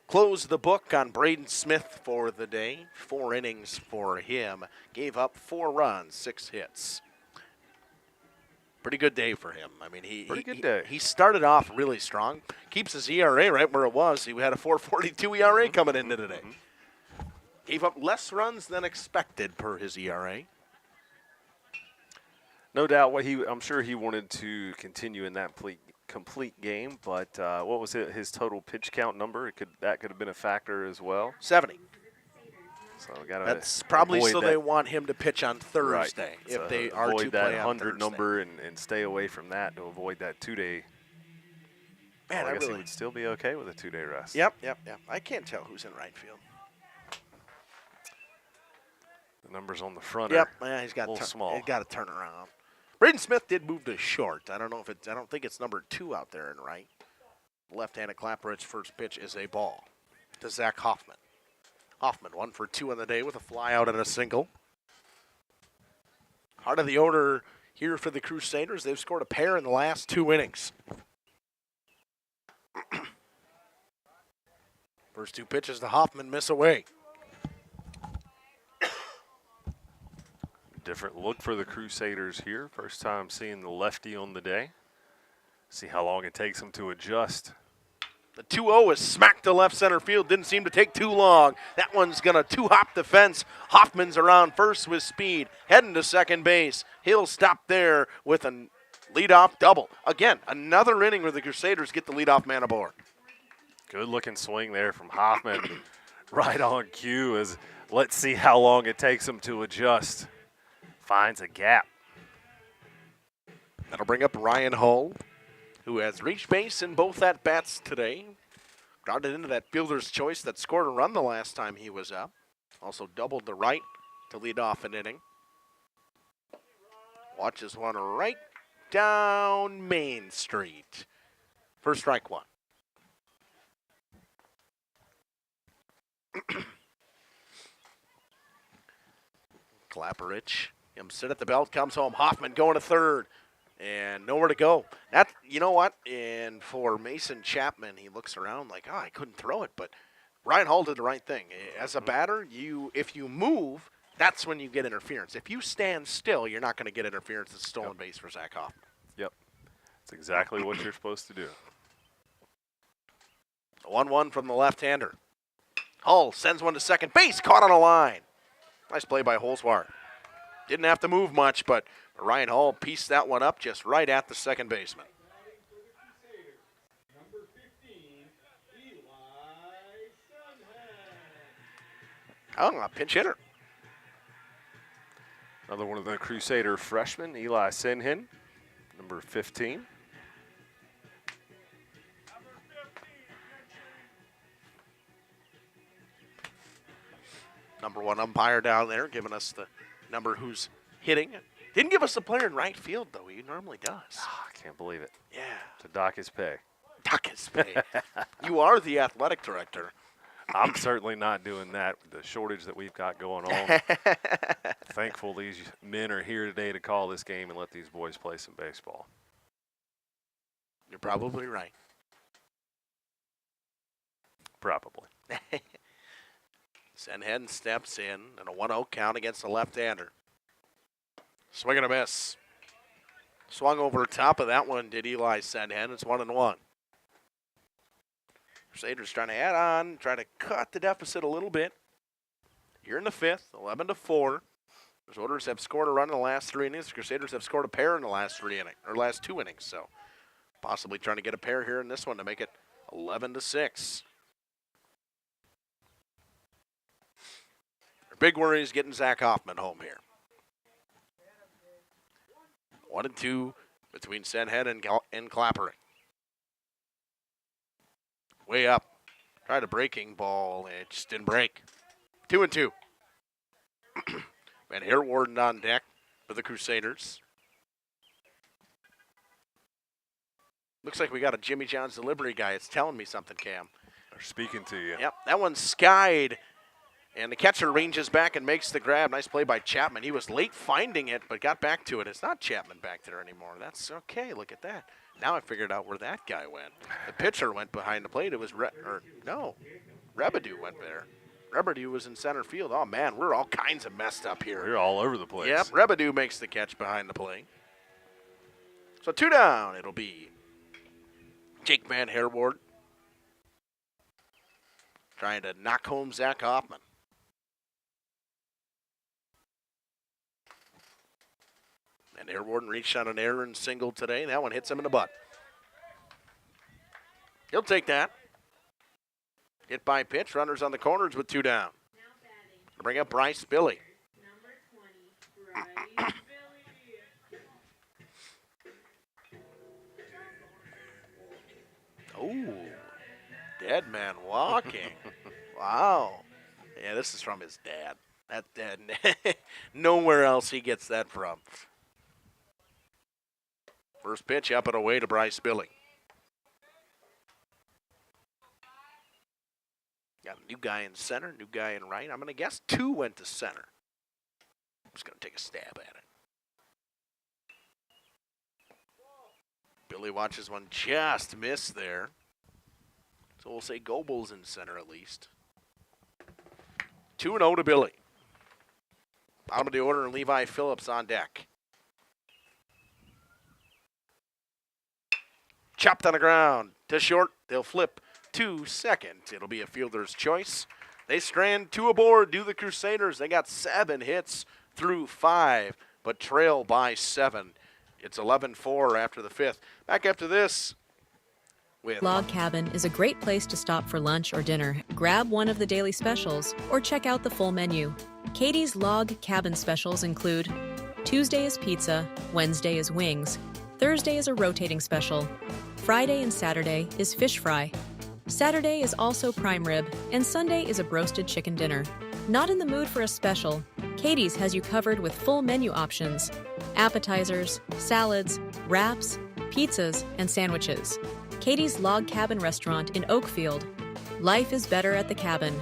Closed the book on Braden Smith for the day. 4 innings for him. Gave up 4 runs, 6 hits. Pretty good day for him. I mean, he started off really strong. Keeps his ERA right where it was. He had a 4.42 ERA coming into today. Gave up less runs than expected per his ERA. No doubt I'm sure he wanted to continue in that complete game, but what was his total pitch count number? That could have been a factor as well. 70. So that's probably so they want him to pitch on Thursday, right. If they are to play on Thursday. Avoid that 100 number and stay away from that to avoid that 2-day. Man, I guess he would still be okay with a 2-day rest. Yep. I can't tell who's in right field. The numbers on the front are he's got a little small. He's got to turn around. Braden Smith did move to short. I don't think it's number 2 out there in right. Left-handed Clapperidge's first pitch is a ball to Zach Hoffman. Hoffman 1 for 2 on the day with a fly out and a single. Heart of the order here for the Crusaders. They've scored a pair in the last 2 innings. First 2 pitches to Hoffman miss away. Different look for the Crusaders here. First time seeing the lefty on the day. See how long it takes him to adjust. The 2-0 is smacked to left center field. Didn't seem to take too long. That one's going to 2-hop the fence. Hoffman's around first with speed, heading to second base. He'll stop there with a leadoff double. Again, another inning where the Crusaders get the leadoff man aboard. Good looking swing there from Hoffman. Right on cue as let's see how long it takes him to adjust. Finds a gap. That'll bring up Ryan Hull, who has reached base in both at-bats today. Grounded into that fielder's choice that scored a run the last time he was up. Also doubled to right to lead off an inning. Watches one right down Main Street. First strike 1. Clapperidge. Him sit at the belt, comes home. Hoffman going to third, and nowhere to go. You know what? And for Mason Chapman, he looks around like, I couldn't throw it. But Ryan Hall did the right thing. As a batter, if you move, that's when you get interference. If you stand still, you're not going to get interference. It's stolen base for Zach Hoffman. Yep. That's exactly what you're supposed to do. 1-1 from the left-hander. Hull sends one to second base, caught on a line. Nice play by Holzwart. Didn't have to move much, but Ryan Hall pieced that one up just right at the second baseman. Oh, a pinch hitter. Another one of the Crusader freshmen, Eli Senhin, number 15. Number 1 umpire down there giving us the number who's hitting. Didn't give us the player in right field, though. He normally does. I can't believe it. Yeah. To dock his pay. Dock his pay. You are the athletic director. I'm certainly not doing that with the shortage that we've got going on. Thankful these men are here today to call this game and let these boys play some baseball. You're probably right. Probably. Senhen steps in, and a 1-0 count against the left-hander. Swing and a miss. Swung over top of that one, did Eli Senhen. It's 1-1. Crusaders trying to add on, trying to cut the deficit a little bit. Here in the fifth, 11-4. The Crusaders have scored a run in the last 3 innings. The Crusaders have scored a pair in the last 2 innings. So possibly trying to get a pair here in this one to make it 11-6. Their big worry is getting Zach Hoffman home here. 1-2 between Senhen and Clappering. Way up. Tried a breaking ball. It just didn't break. 2-2. And Harewarden on deck for the Crusaders. Looks like we got a Jimmy John's delivery guy. It's telling me something, Cam. They're speaking to you. Yep, that one's skied. And the catcher ranges back and makes the grab. Nice play by Chapman. He was late finding it, but got back to it. It's not Chapman back there anymore. That's okay. Look at that. Now I figured out where that guy went. The pitcher went behind the plate. It was Rebedew went there. Rebedew was in center field. Oh, man, we're all kinds of messed up here. We're all over the place. Yep, Rebedew makes the catch behind the plate. So 2 down. It'll be Jake Van Harewarden trying to knock home Zach Hoffman. And Harewarden reached on an error and single today. That one hits him in the butt. He'll take that. Hit by pitch. Runners on the corners with 2 down. Bring up Bryce Billy. Oh, dead man walking. Wow. Yeah, this is from his dad. That dad, nowhere else he gets that from. First pitch up and away to Bryce Billy. Got a new guy in center, new guy in right. I'm going to guess 2 went to center. I'm just going to take a stab at it. Billy watches one just miss there. So we'll say Goebel's in center at least. 2-0 to Billy. Bottom of the order, Levi Phillips on deck. Chopped on the ground to short. They'll flip to second. It'll be a fielder's choice. They strand 2 aboard. Do the Crusaders. They got 7 hits through 5, but trail by 7. It's 11-4 after the 5th. Back after this with Log Cabin is a great place to stop for lunch or dinner. Grab one of the daily specials or check out the full menu. Katie's Log Cabin specials include Tuesday is pizza, Wednesday is wings, Thursday is a rotating special, Friday and Saturday is fish fry. Saturday is also prime rib, and Sunday is a broasted chicken dinner. Not in the mood for a special? Katie's has you covered with full menu options. Appetizers, salads, wraps, pizzas, and sandwiches. Katie's Log Cabin Restaurant in Oakfield. Life is better at the cabin.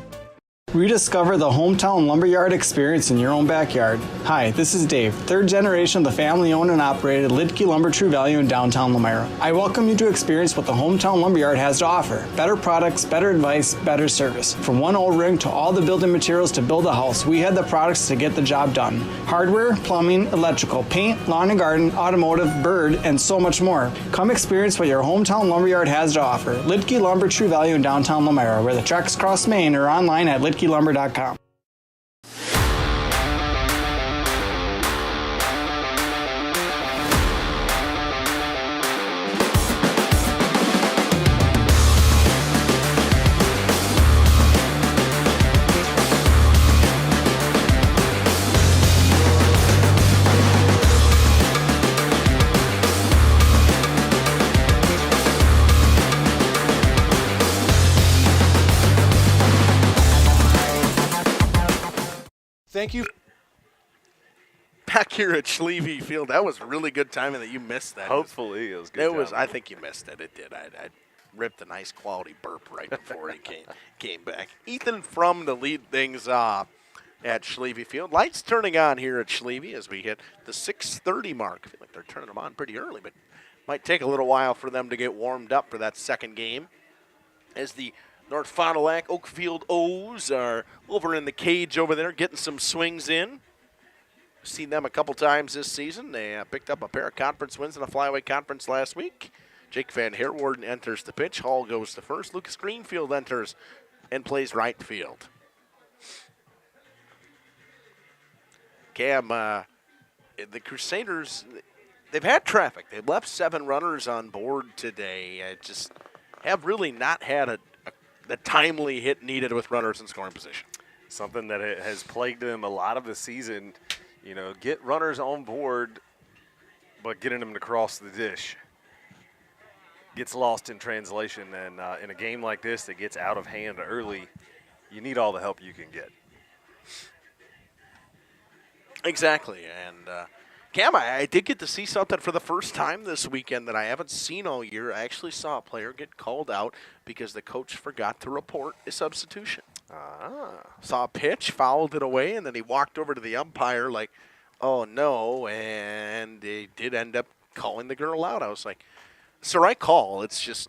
Rediscover the hometown lumberyard experience in your own backyard. Hi, this is Dave, 3rd generation of the family-owned and operated Lidke Lumber True Value in downtown Lamira. I welcome you to experience what the hometown lumberyard has to offer. Better products, better advice, better service. From one O-ring to all the building materials to build a house, we had the products to get the job done. Hardware, plumbing, electrical, paint, lawn and garden, automotive, bird, and so much more. Come experience what your hometown lumberyard has to offer. Lidke Lumber True Value in downtown Lamira, where the tracks cross Main, or online at lidkelumber.com. Thank you. Back here at Schlevy Field, that was really good timing that you missed that. Hopefully, it was good. I think you missed it. It did. I ripped a nice quality burp right before he came back. Ethan Frum to lead things off at Schlevy Field. Lights turning on here at Schlevy as we hit the 6:30 mark. I feel like they're turning them on pretty early, but might take a little while for them to get warmed up for that second game. As the North Fond du Lac Oakfield O's are over in the cage over there getting some swings in. Seen them a couple times this season. They picked up a pair of conference wins in the Flyweight Conference last week. Jake Van Herwarden enters the pitch. Hall goes to first. Lucas Greenfield enters and plays right field. Cam, the Crusaders, they've had traffic. They've left 7 runners on board today. Just have really not had the timely hit needed with runners in scoring position. Something that has plagued them a lot of the season. You know, get runners on board, but getting them to cross the dish gets lost in translation. And in a game like this that gets out of hand early, you need all the help you can get. Exactly. And, Cam, I did get to see something for the first time this weekend that I haven't seen all year. I actually saw a player get called out because the coach forgot to report a substitution. Saw a pitch, fouled it away, and then he walked over to the umpire like, oh, no, and they did end up calling the girl out. I was like, it's the right call. It's just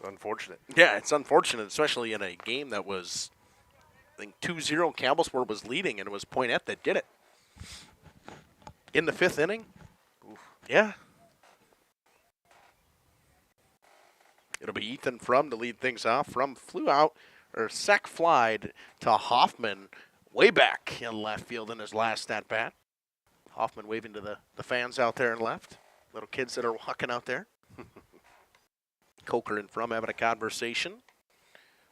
It's unfortunate. Yeah, it's unfortunate, especially in a game that was, I think, 2-0. Campbellsport was leading, and it was Poinette that did it. In the 5th inning? Oof. Yeah. It'll be Ethan Frum to lead things off. Frum flew out, or sac flied to Hoffman way back in left field in his last at-bat. Hoffman waving to the fans out there in left. Little kids that are walking out there. Coker and Frum having a conversation.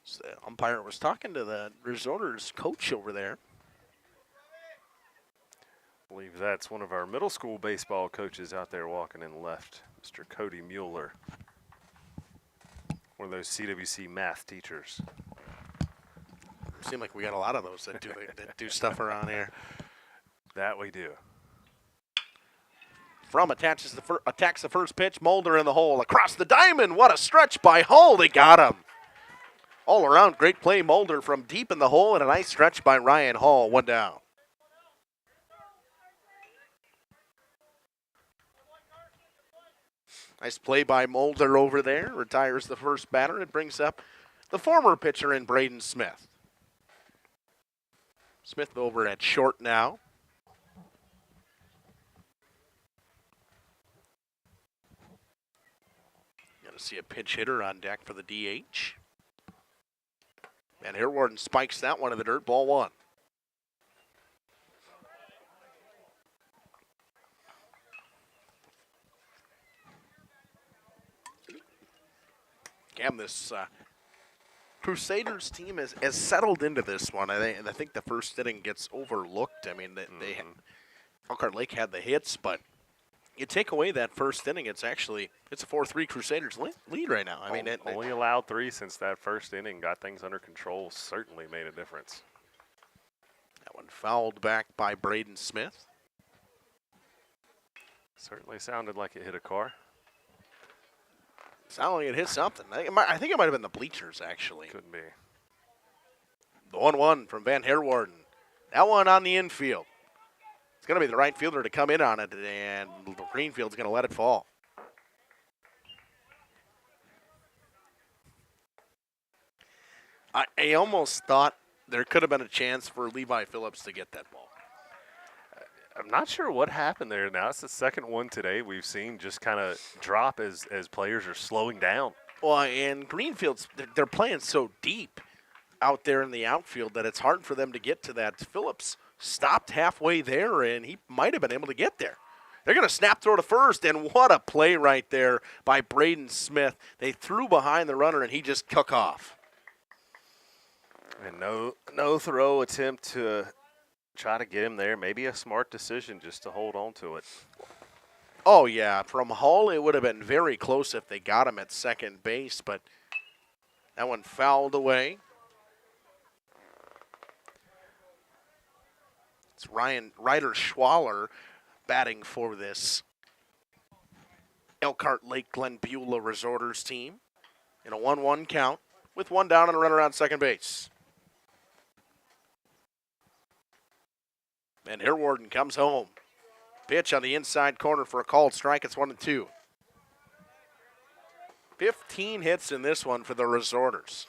So the umpire was talking to the Resorters coach over there. I believe that's one of our middle school baseball coaches out there walking in left, Mr. Cody Mueller. One of those CWC math teachers. Seem like we got a lot of those that do stuff around here. That we do. Frum attacks the first pitch. Mulder in the hole. Across the diamond. What a stretch by Hull. They got him. All around, great play. Mulder from deep in the hole, and a nice stretch by Ryan Hall. 1 down. Nice play by Mulder over there. Retires the first batter. It brings up the former pitcher in Braden Smith. Smith over at short now. Got to see a pinch hitter on deck for the DH. And Herwarden spikes that one in the dirt. Ball 1. Cam, this Crusaders team has settled into this one. I think the first inning gets overlooked. I mean, Elkhart Lake had the hits, but you take away that first inning, it's a 4-3 Crusaders lead right now. I mean, only allowed 3 since that first inning. Got things under control. Certainly made a difference. That one fouled back by Braden Smith. Certainly sounded like it hit a car. Sounded like it hit something. I think it might have been the bleachers, actually. Couldn't be. The 1-1 from Van Herwarden. That one on the infield. It's going to be the right fielder to come in on it, and Greenfield's going to let it fall. I almost thought there could have been a chance for Levi Phillips to get that ball. I'm not sure what happened there. Now it's the second one today we've seen just kind of drop as players are slowing down. Well, and Greenfield's, they're playing so deep out there in the outfield that it's hard for them to get to that. Phillips stopped halfway there, and he might have been able to get there. They're going to snap throw to first, and what a play right there by Braden Smith. They threw behind the runner, and he just took off. And no throw attempt to try to get him there. Maybe a smart decision just to hold on to it. Oh, yeah. From Hull, it would have been very close if they got him at second base, but that one fouled away. It's Ryder Schwaller batting for this Elkhart Lake Glen Beulah Resorters team in a 1-1 count with 1 down and a runner on second base. And Herwarden comes home. Pitch on the inside corner for a called strike. It's 1-2. 15 hits in this one for the Resorters.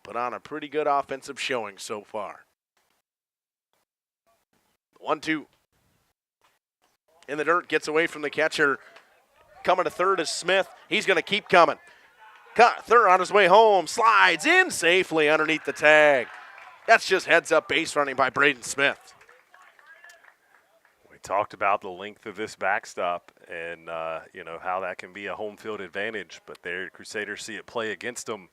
put on a pretty good offensive showing so far. 1-2. In the dirt, gets away from the catcher. Coming to third is Smith. He's going to keep coming. Cut third on his way home. Slides in safely underneath the tag. That's just heads-up base running by Braden Smith. We talked about the length of this backstop and, how that can be a home field advantage. But their Crusaders see it play against them.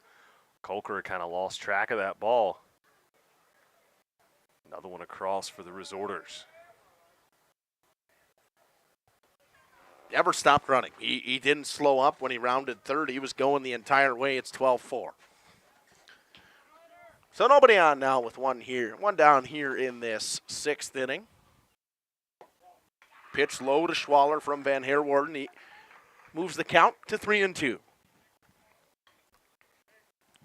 Colker kind of lost track of that ball. Another one across for the Resorters. Never stopped running. He didn't slow up when he rounded third. He was going the entire way. It's 12-4. So nobody on now with one down here in this 6th inning. Pitch low to Schwaller from Van Herwarden. He moves the count to 3-2.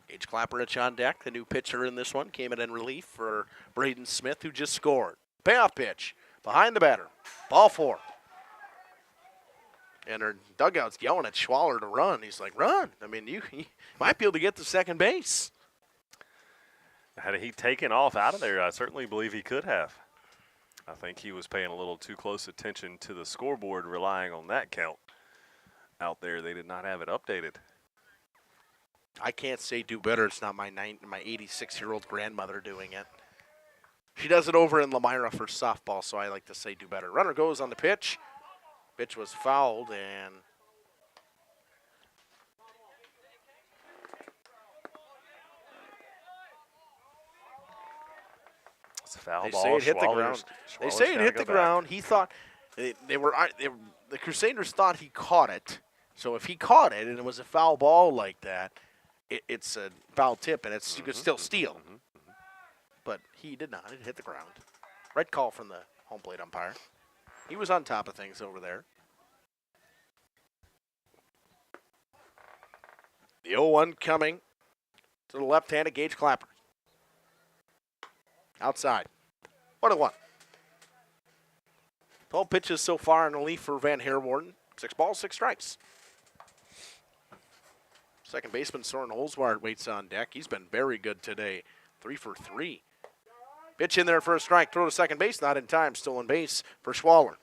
Gage Klaparich on deck, the new pitcher in this one, came in relief for Braden Smith, who just scored. Payoff pitch behind the batter. Ball 4. And her dugout's yelling at Schwaller to run. He's like, run. I mean, you might be able to get to second base. Had he taken off out of there, I certainly believe he could have. I think he was paying a little too close attention to the scoreboard, relying on that count out there. They did not have it updated. I can't say do better. It's not my 86-year-old grandmother doing it. She does it over in Lamira for softball, so I like to say do better. Runner goes on the pitch. Pitch was fouled, and it's a foul they ball. say it hit the ground. They say it hit the ground. He thought the Crusaders thought he caught it. So if he caught it and it was a foul ball like that, it's a foul tip, and you could still steal. But he did not. It hit the ground. Red call from the home plate umpire. He was on top of things over there. The 0-1 coming to the left-handed Gage Clapper. Outside. 1-1. 12 pitches so far in relief for Van Herwarden. 6 balls, 6 strikes. Second baseman Soren Olswart waits on deck. He's been very good today. 3 for 3. Pitch in there for a strike. Throw to second base. Not in time. Still in base for Schwaller.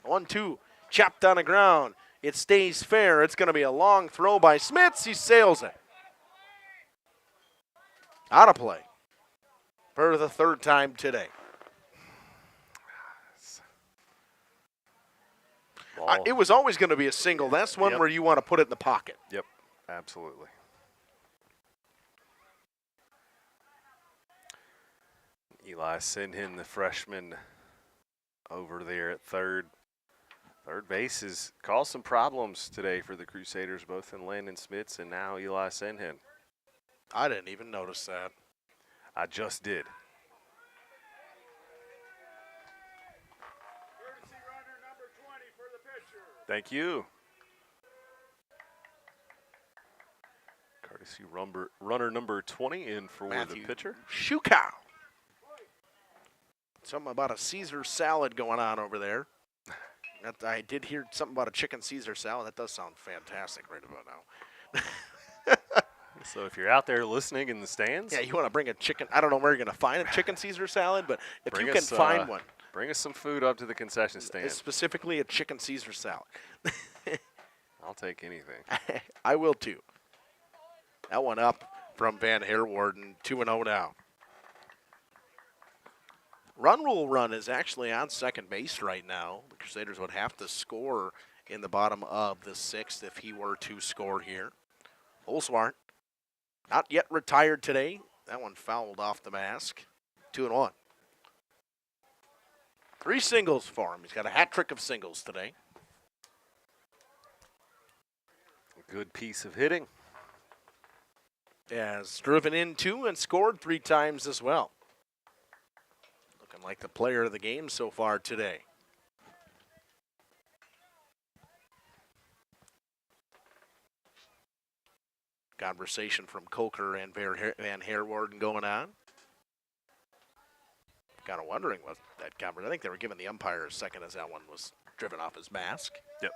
One-two, chopped on the ground. It stays fair. It's going to be a long throw by Smits. He sails it. Out of play for the 3rd time today. It was always going to be a single. That's one where you want to put it in the pocket. Yep, absolutely. Eli Sinhen, the freshman, over there at third. Third base has caused some problems today for the Crusaders, both in Landon Smits and now Eli Sinhen. I didn't even notice that. I just did. Thank you. Courtesy runner number 20 in for Matthew the pitcher. Shukow. Something about a Caesar salad going on over there. I did hear something about a chicken Caesar salad. That does sound fantastic right about now. So if you're out there listening in the stands. Yeah, you want to bring a chicken. I don't know where you're going to find a chicken Caesar salad, but if you can find one. Bring us some food up to the concession stand. Specifically a chicken Caesar salad. I'll take anything. I will too. That one up from Van Herwarden, 2-0 now. Run Rule Run is actually on second base right now. The Crusaders would have to score in the bottom of the 6th if he were to score here. Olswart, not yet retired today. That one fouled off the mask. 2-1. 3 singles for him. He's got a hat trick of singles today. A good piece of hitting. Has driven in 2 and scored 3 times as well. Looking like the player of the game so far today. Conversation from Coker and Van Herwarden going on. Kind of wondering what that conversation. I think they were giving the umpire a second as that one was driven off his mask. Yep.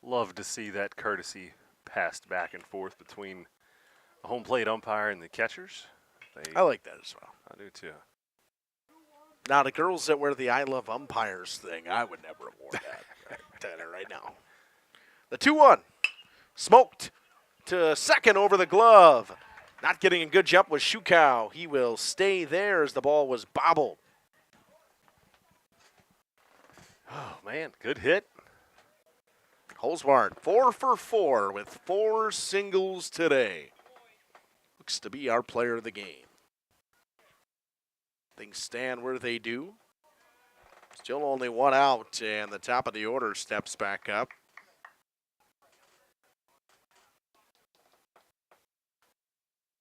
Love to see that courtesy passed back and forth between the home plate umpire and the catchers. I like that as well. I do too. Now, the girls that wear the I Love Umpires thing, I would never have worn that. I'll tell you right now. The 2-1. Smoked to second over the glove. Not getting a good jump was Shukow. He will stay there as the ball was bobbled. Oh, man, good hit. Holzwart, 4 for 4 with 4 singles today. Looks to be our player of the game. Things stand where they do. Still only 1 out, and the top of the order steps back up.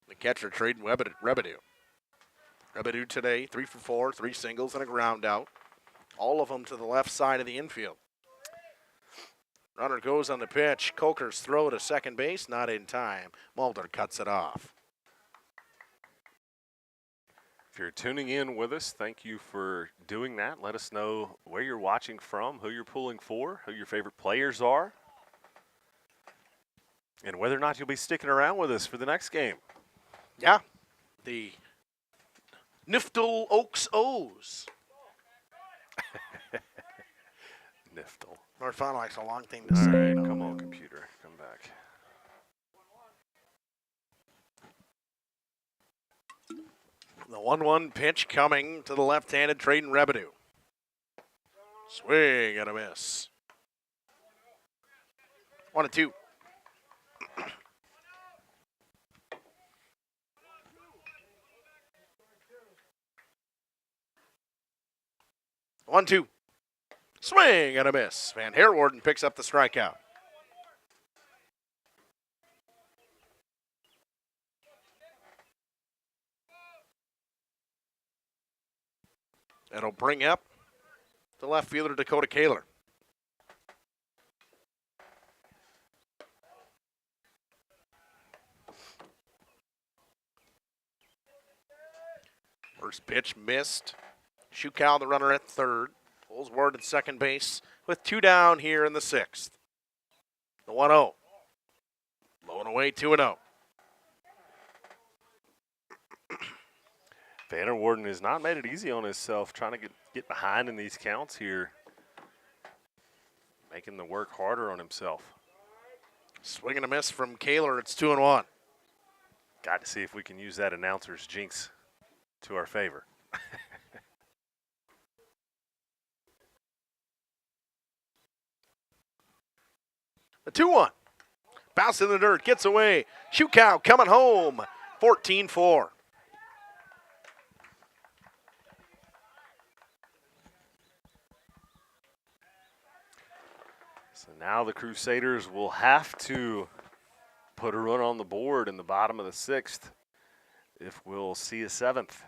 The catcher trading Rebedu. Rebedu today, 3 for 4, 3 singles and a ground out. All of them to the left side of the infield. Runner goes on the pitch. Coker's throw to second base, not in time. Mulder cuts it off. If you're tuning in with us, thank you for doing that. Let us know where you're watching from, who you're pulling for, who your favorite players are, and whether or not you'll be sticking around with us for the next game. Yeah, the Niftel Oaks O's. Niftel. North Fond du Lac's a long thing to All say. right, come on, computer, come back. The 1-1 pitch coming to the left-handed Traden Rebedu. Swing and a miss. 1-2. One, two. Swing and a miss. Van Herwarden picks up the strikeout. That'll bring up the left fielder, Dakota Kaler. First pitch missed. Shukow, the runner at third. Holzwart at second base with 2 down here in the 6th. The 1-0. Low and away, 2-0. Van Herwarden has not made it easy on himself, trying to get behind in these counts here. Making the work harder on himself. Swing and a miss from Kaler. It's 2-1. Got to see if we can use that announcer's jinx to our favor. The 2-1. Bounce in the dirt, gets away. Shukow coming home. 14-4. So now the Crusaders will have to put a run on the board in the bottom of the 6th if we'll see a 7th.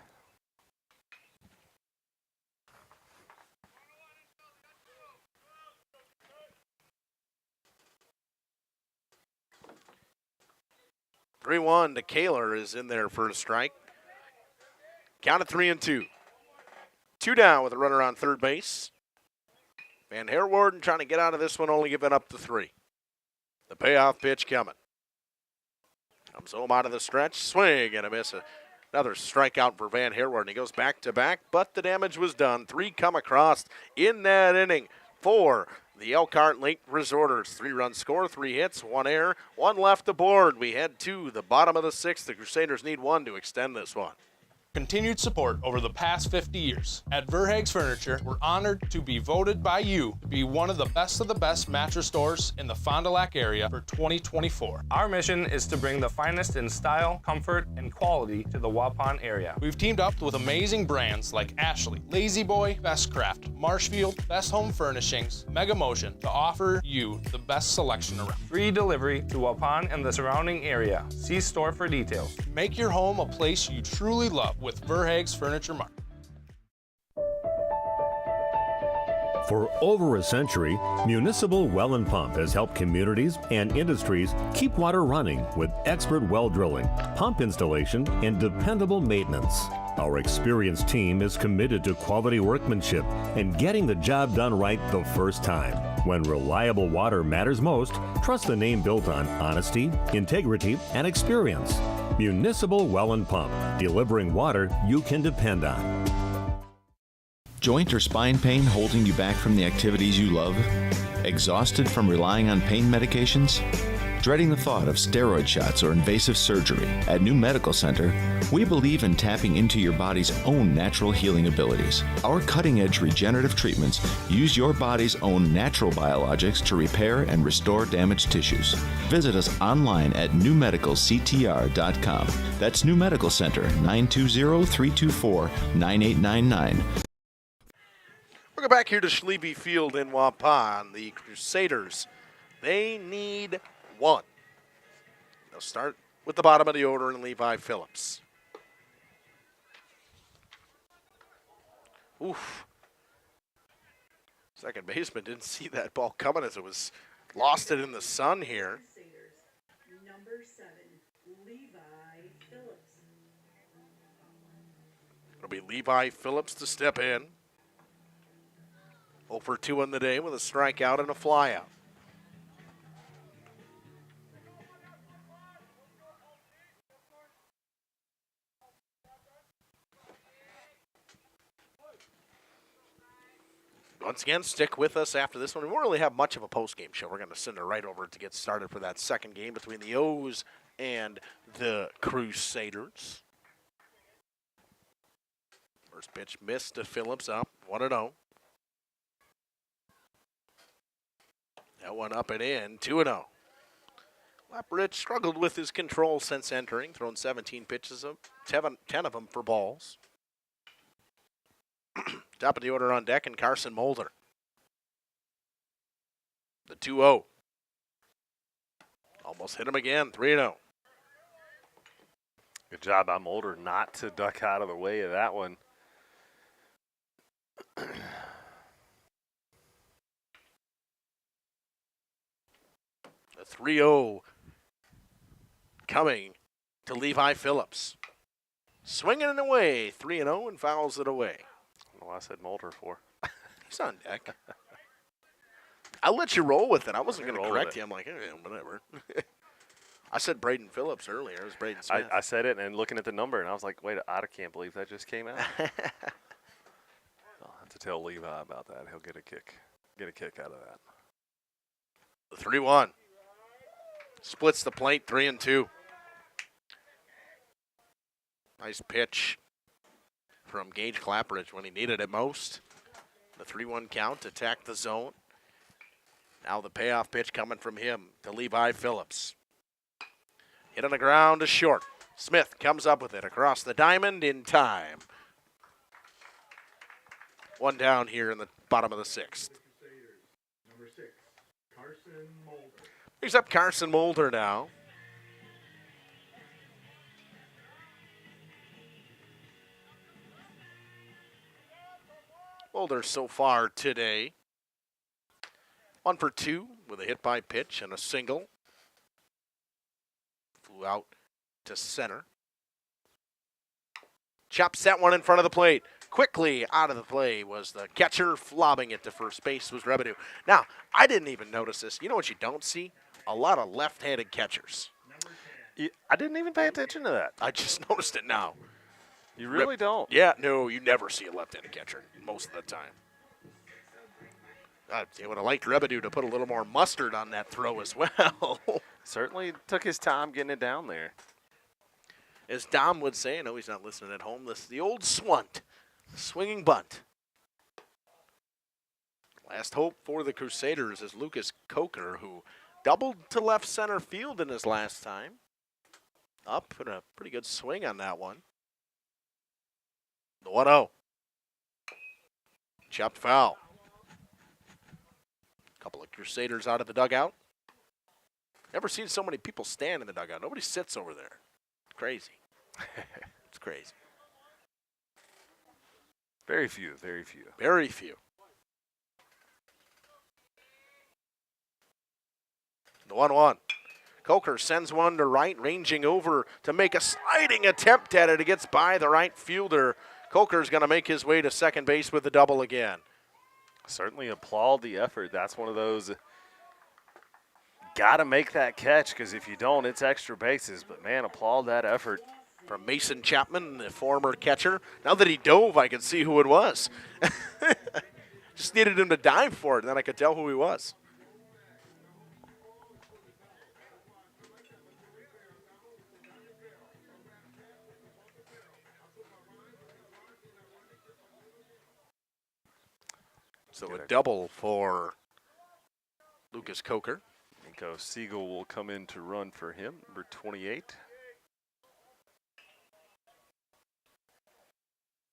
(3-1) to Kaler is in there for a strike. Count of 3-2. 2 down with a runner on third base. Van Herwarden trying to get out of this one, only giving up the 3. The payoff pitch coming. Comes home out of the stretch. Swing and a miss. Another strikeout for Van Herwarden. He goes back to back, but the damage was done. 3 come across in that inning for the Elkhart Lake Resorters. 3-run score, 3 hits, 1 error, 1 left aboard. We head to the bottom of the 6th. The Crusaders need 1 to extend this one. Continued support over the past 50 years. At Verhaeg's Furniture, we're honored to be voted by you to be one of the best mattress stores in the Fond du Lac area for 2024. Our mission is to bring the finest in style, comfort, and quality to the Waupun area. We've teamed up with amazing brands like Ashley, Lazy Boy, Bestcraft, Marshfield, Best Home Furnishings, Mega Motion to offer you the best selection around. Free delivery to Waupun and the surrounding area. See store for details. Make your home a place you truly love with Verhaeg's Furniture Mart. For over a century, Municipal Well and Pump has helped communities and industries keep water running with expert well drilling, pump installation, and dependable maintenance. Our experienced team is committed to quality workmanship and getting the job done right the first time. When reliable water matters most, trust the name built on honesty, integrity, and experience. Municipal Well and Pump, delivering water you can depend on. Joint or spine pain holding you back from the activities you love? Exhausted from relying on pain medications? Dreading the thought of steroid shots or invasive surgery? At New Medical Center, we believe in tapping into your body's own natural healing abilities. Our cutting-edge regenerative treatments use your body's own natural biologics to repair and restore damaged tissues. Visit us online at newmedicalctr.com. That's New Medical Center, 920-324-9899. We'll go back here to Schleby Field in Waupun. The Crusaders, they need one. They'll start with the bottom of the order and Levi Phillips. Oof. Second baseman didn't see that ball coming as it was lost it in the sun here. Number 7, Levi Phillips. It'll be Levi Phillips to step in. 0 for 2 in the day with a strikeout and a flyout. Once again, stick with us after this one. We won't really have much of a post-game show. We're going to send it right over to get started for that second game between the O's and the Crusaders. First pitch missed to Phillips, up 1-0. That one up and in, 2-0. Leprich struggled with his control since entering, thrown 17 pitches, 10 of them for balls. Top of the order on deck, and Carson Mulder. The 2-0. Almost hit him again, 3-0. Good job by Mulder not to duck out of the way of that one. The 3-0 coming to Levi Phillips. Swinging it away, 3-0, and fouls it away. I don't know what I said Mulder for. He's on deck. I'll let you roll with it. I wasn't going to correct it. you. I'm like, whatever. I said Braden Phillips earlier. It was Braden Smith. I said it, and looking at the number, and I was like, wait, I can't believe that just came out. I'll have to tell Levi about that. He'll get a kick out of that. The 3-1. Splits the plate, 3-2. Nice pitch from Gage Clapperidge when he needed it most. The 3-1 count, attack the zone. Now the payoff pitch coming from him to Levi Phillips. Hit on the ground to short. Smith comes up with it across the diamond in time. One down here in the bottom of the 6th. Number 6, Carson Mulder. Brings up Carson Mulder now. Mulder so far today. 1 for 2 with a hit by pitch and a single. Flew out to center. Chops that one in front of the plate. Quickly out of the play was the catcher. Flobbing it to first base was Revenue. Now, I didn't even notice this. You know what you don't see? A lot of left-handed catchers. I didn't even pay attention to that. I just noticed it now. You really don't? Yeah, no, you never see a left-handed catcher most of the time. I would have liked Revenue to put a little more mustard on that throw as well. Certainly took his time getting it down there. As Dom would say, I know he's not listening at home, this is the old swunt, swinging bunt. Last hope for the Crusaders is Lucas Coker, who doubled to left center field in his last time. Up and a pretty good swing on that one. The 1-0. Chopped foul. Couple of Crusaders out of the dugout. Never seen so many people stand in the dugout. Nobody sits over there. Crazy. It's crazy. Very few, very few. Very few. The 1-1. Coker sends one to right, ranging over to make a sliding attempt at it. It gets by the right fielder. Coker's going to make his way to second base with the double again. Certainly applaud the effort. That's one of those, got to make that catch, because if you don't, it's extra bases. But, man, applaud that effort. From Mason Chapman, the former catcher. Now that he dove, I could see who it was. Just needed him to dive for it, and then I could tell who he was. So a double for Lucas Coker. Nico Siegel will come in to run for him, number 28.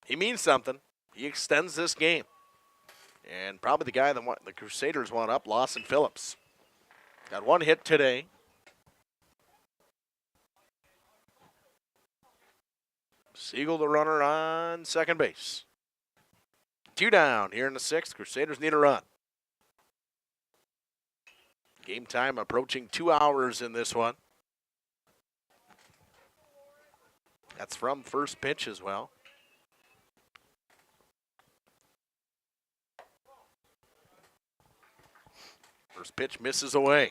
He means something. He extends this game. And probably the guy that the Crusaders want up, Lawson Phillips. Got one hit today. Siegel, the runner on second base. 2 down here in the 6th. Crusaders need a run. Game time approaching 2 hours in this one. That's from first pitch as well. First pitch misses away.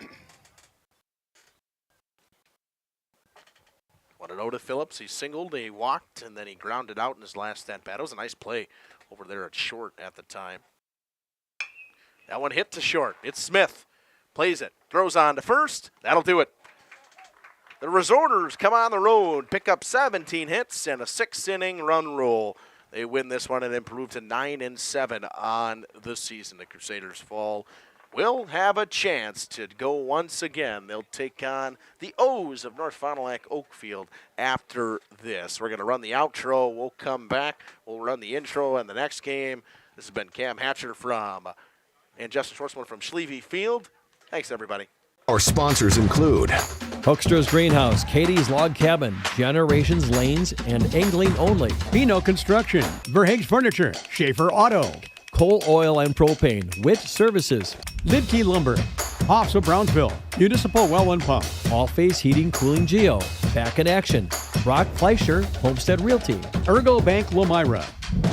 1-0 to Phillips. He singled, he walked, and then he grounded out in his last at-bat. It was a nice play over there at short at the time. That one hit to short. It's Smith. Plays it. Throws on to first. That'll do it. The Resorters come on the road, pick up 17 hits and a 6-inning run rule. They win this one and improve to 9-7 on the season. The Crusaders fall. Will have a chance to go once again. They'll take on the O's of North Fond du Lac Oakfield after this. We're going to run the outro. We'll come back. We'll run the intro and the next game. This has been Cam Hatcher and Justin Schwartzman from Schlevy Field. Thanks, everybody. Our sponsors include Hoekstra's Greenhouse, Katie's Log Cabin, Generations Lanes, and Angling Only. Pino Construction, Verhaeg's Furniture, Schaefer Auto, Coal Oil and Propane, Witt Services, Lidkey Lumber, Hoffs of Brownsville, Municipal Well and Pump, All Face Heating, Cooling Geo, Back in Action, Brock Fleischer, Homestead Realty, Ergo Bank Lomira,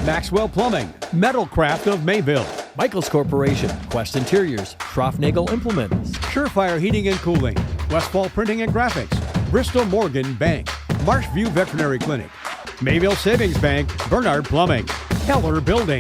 Maxwell Plumbing, Metal Craft of Mayville, Michaels Corporation, Quest Interiors, Schroffnagel Implements, Surefire Heating and Cooling, Westfall Printing and Graphics, Bristol Morgan Bank, Marshview Veterinary Clinic, Mayville Savings Bank, Bernard Plumbing, Keller Building.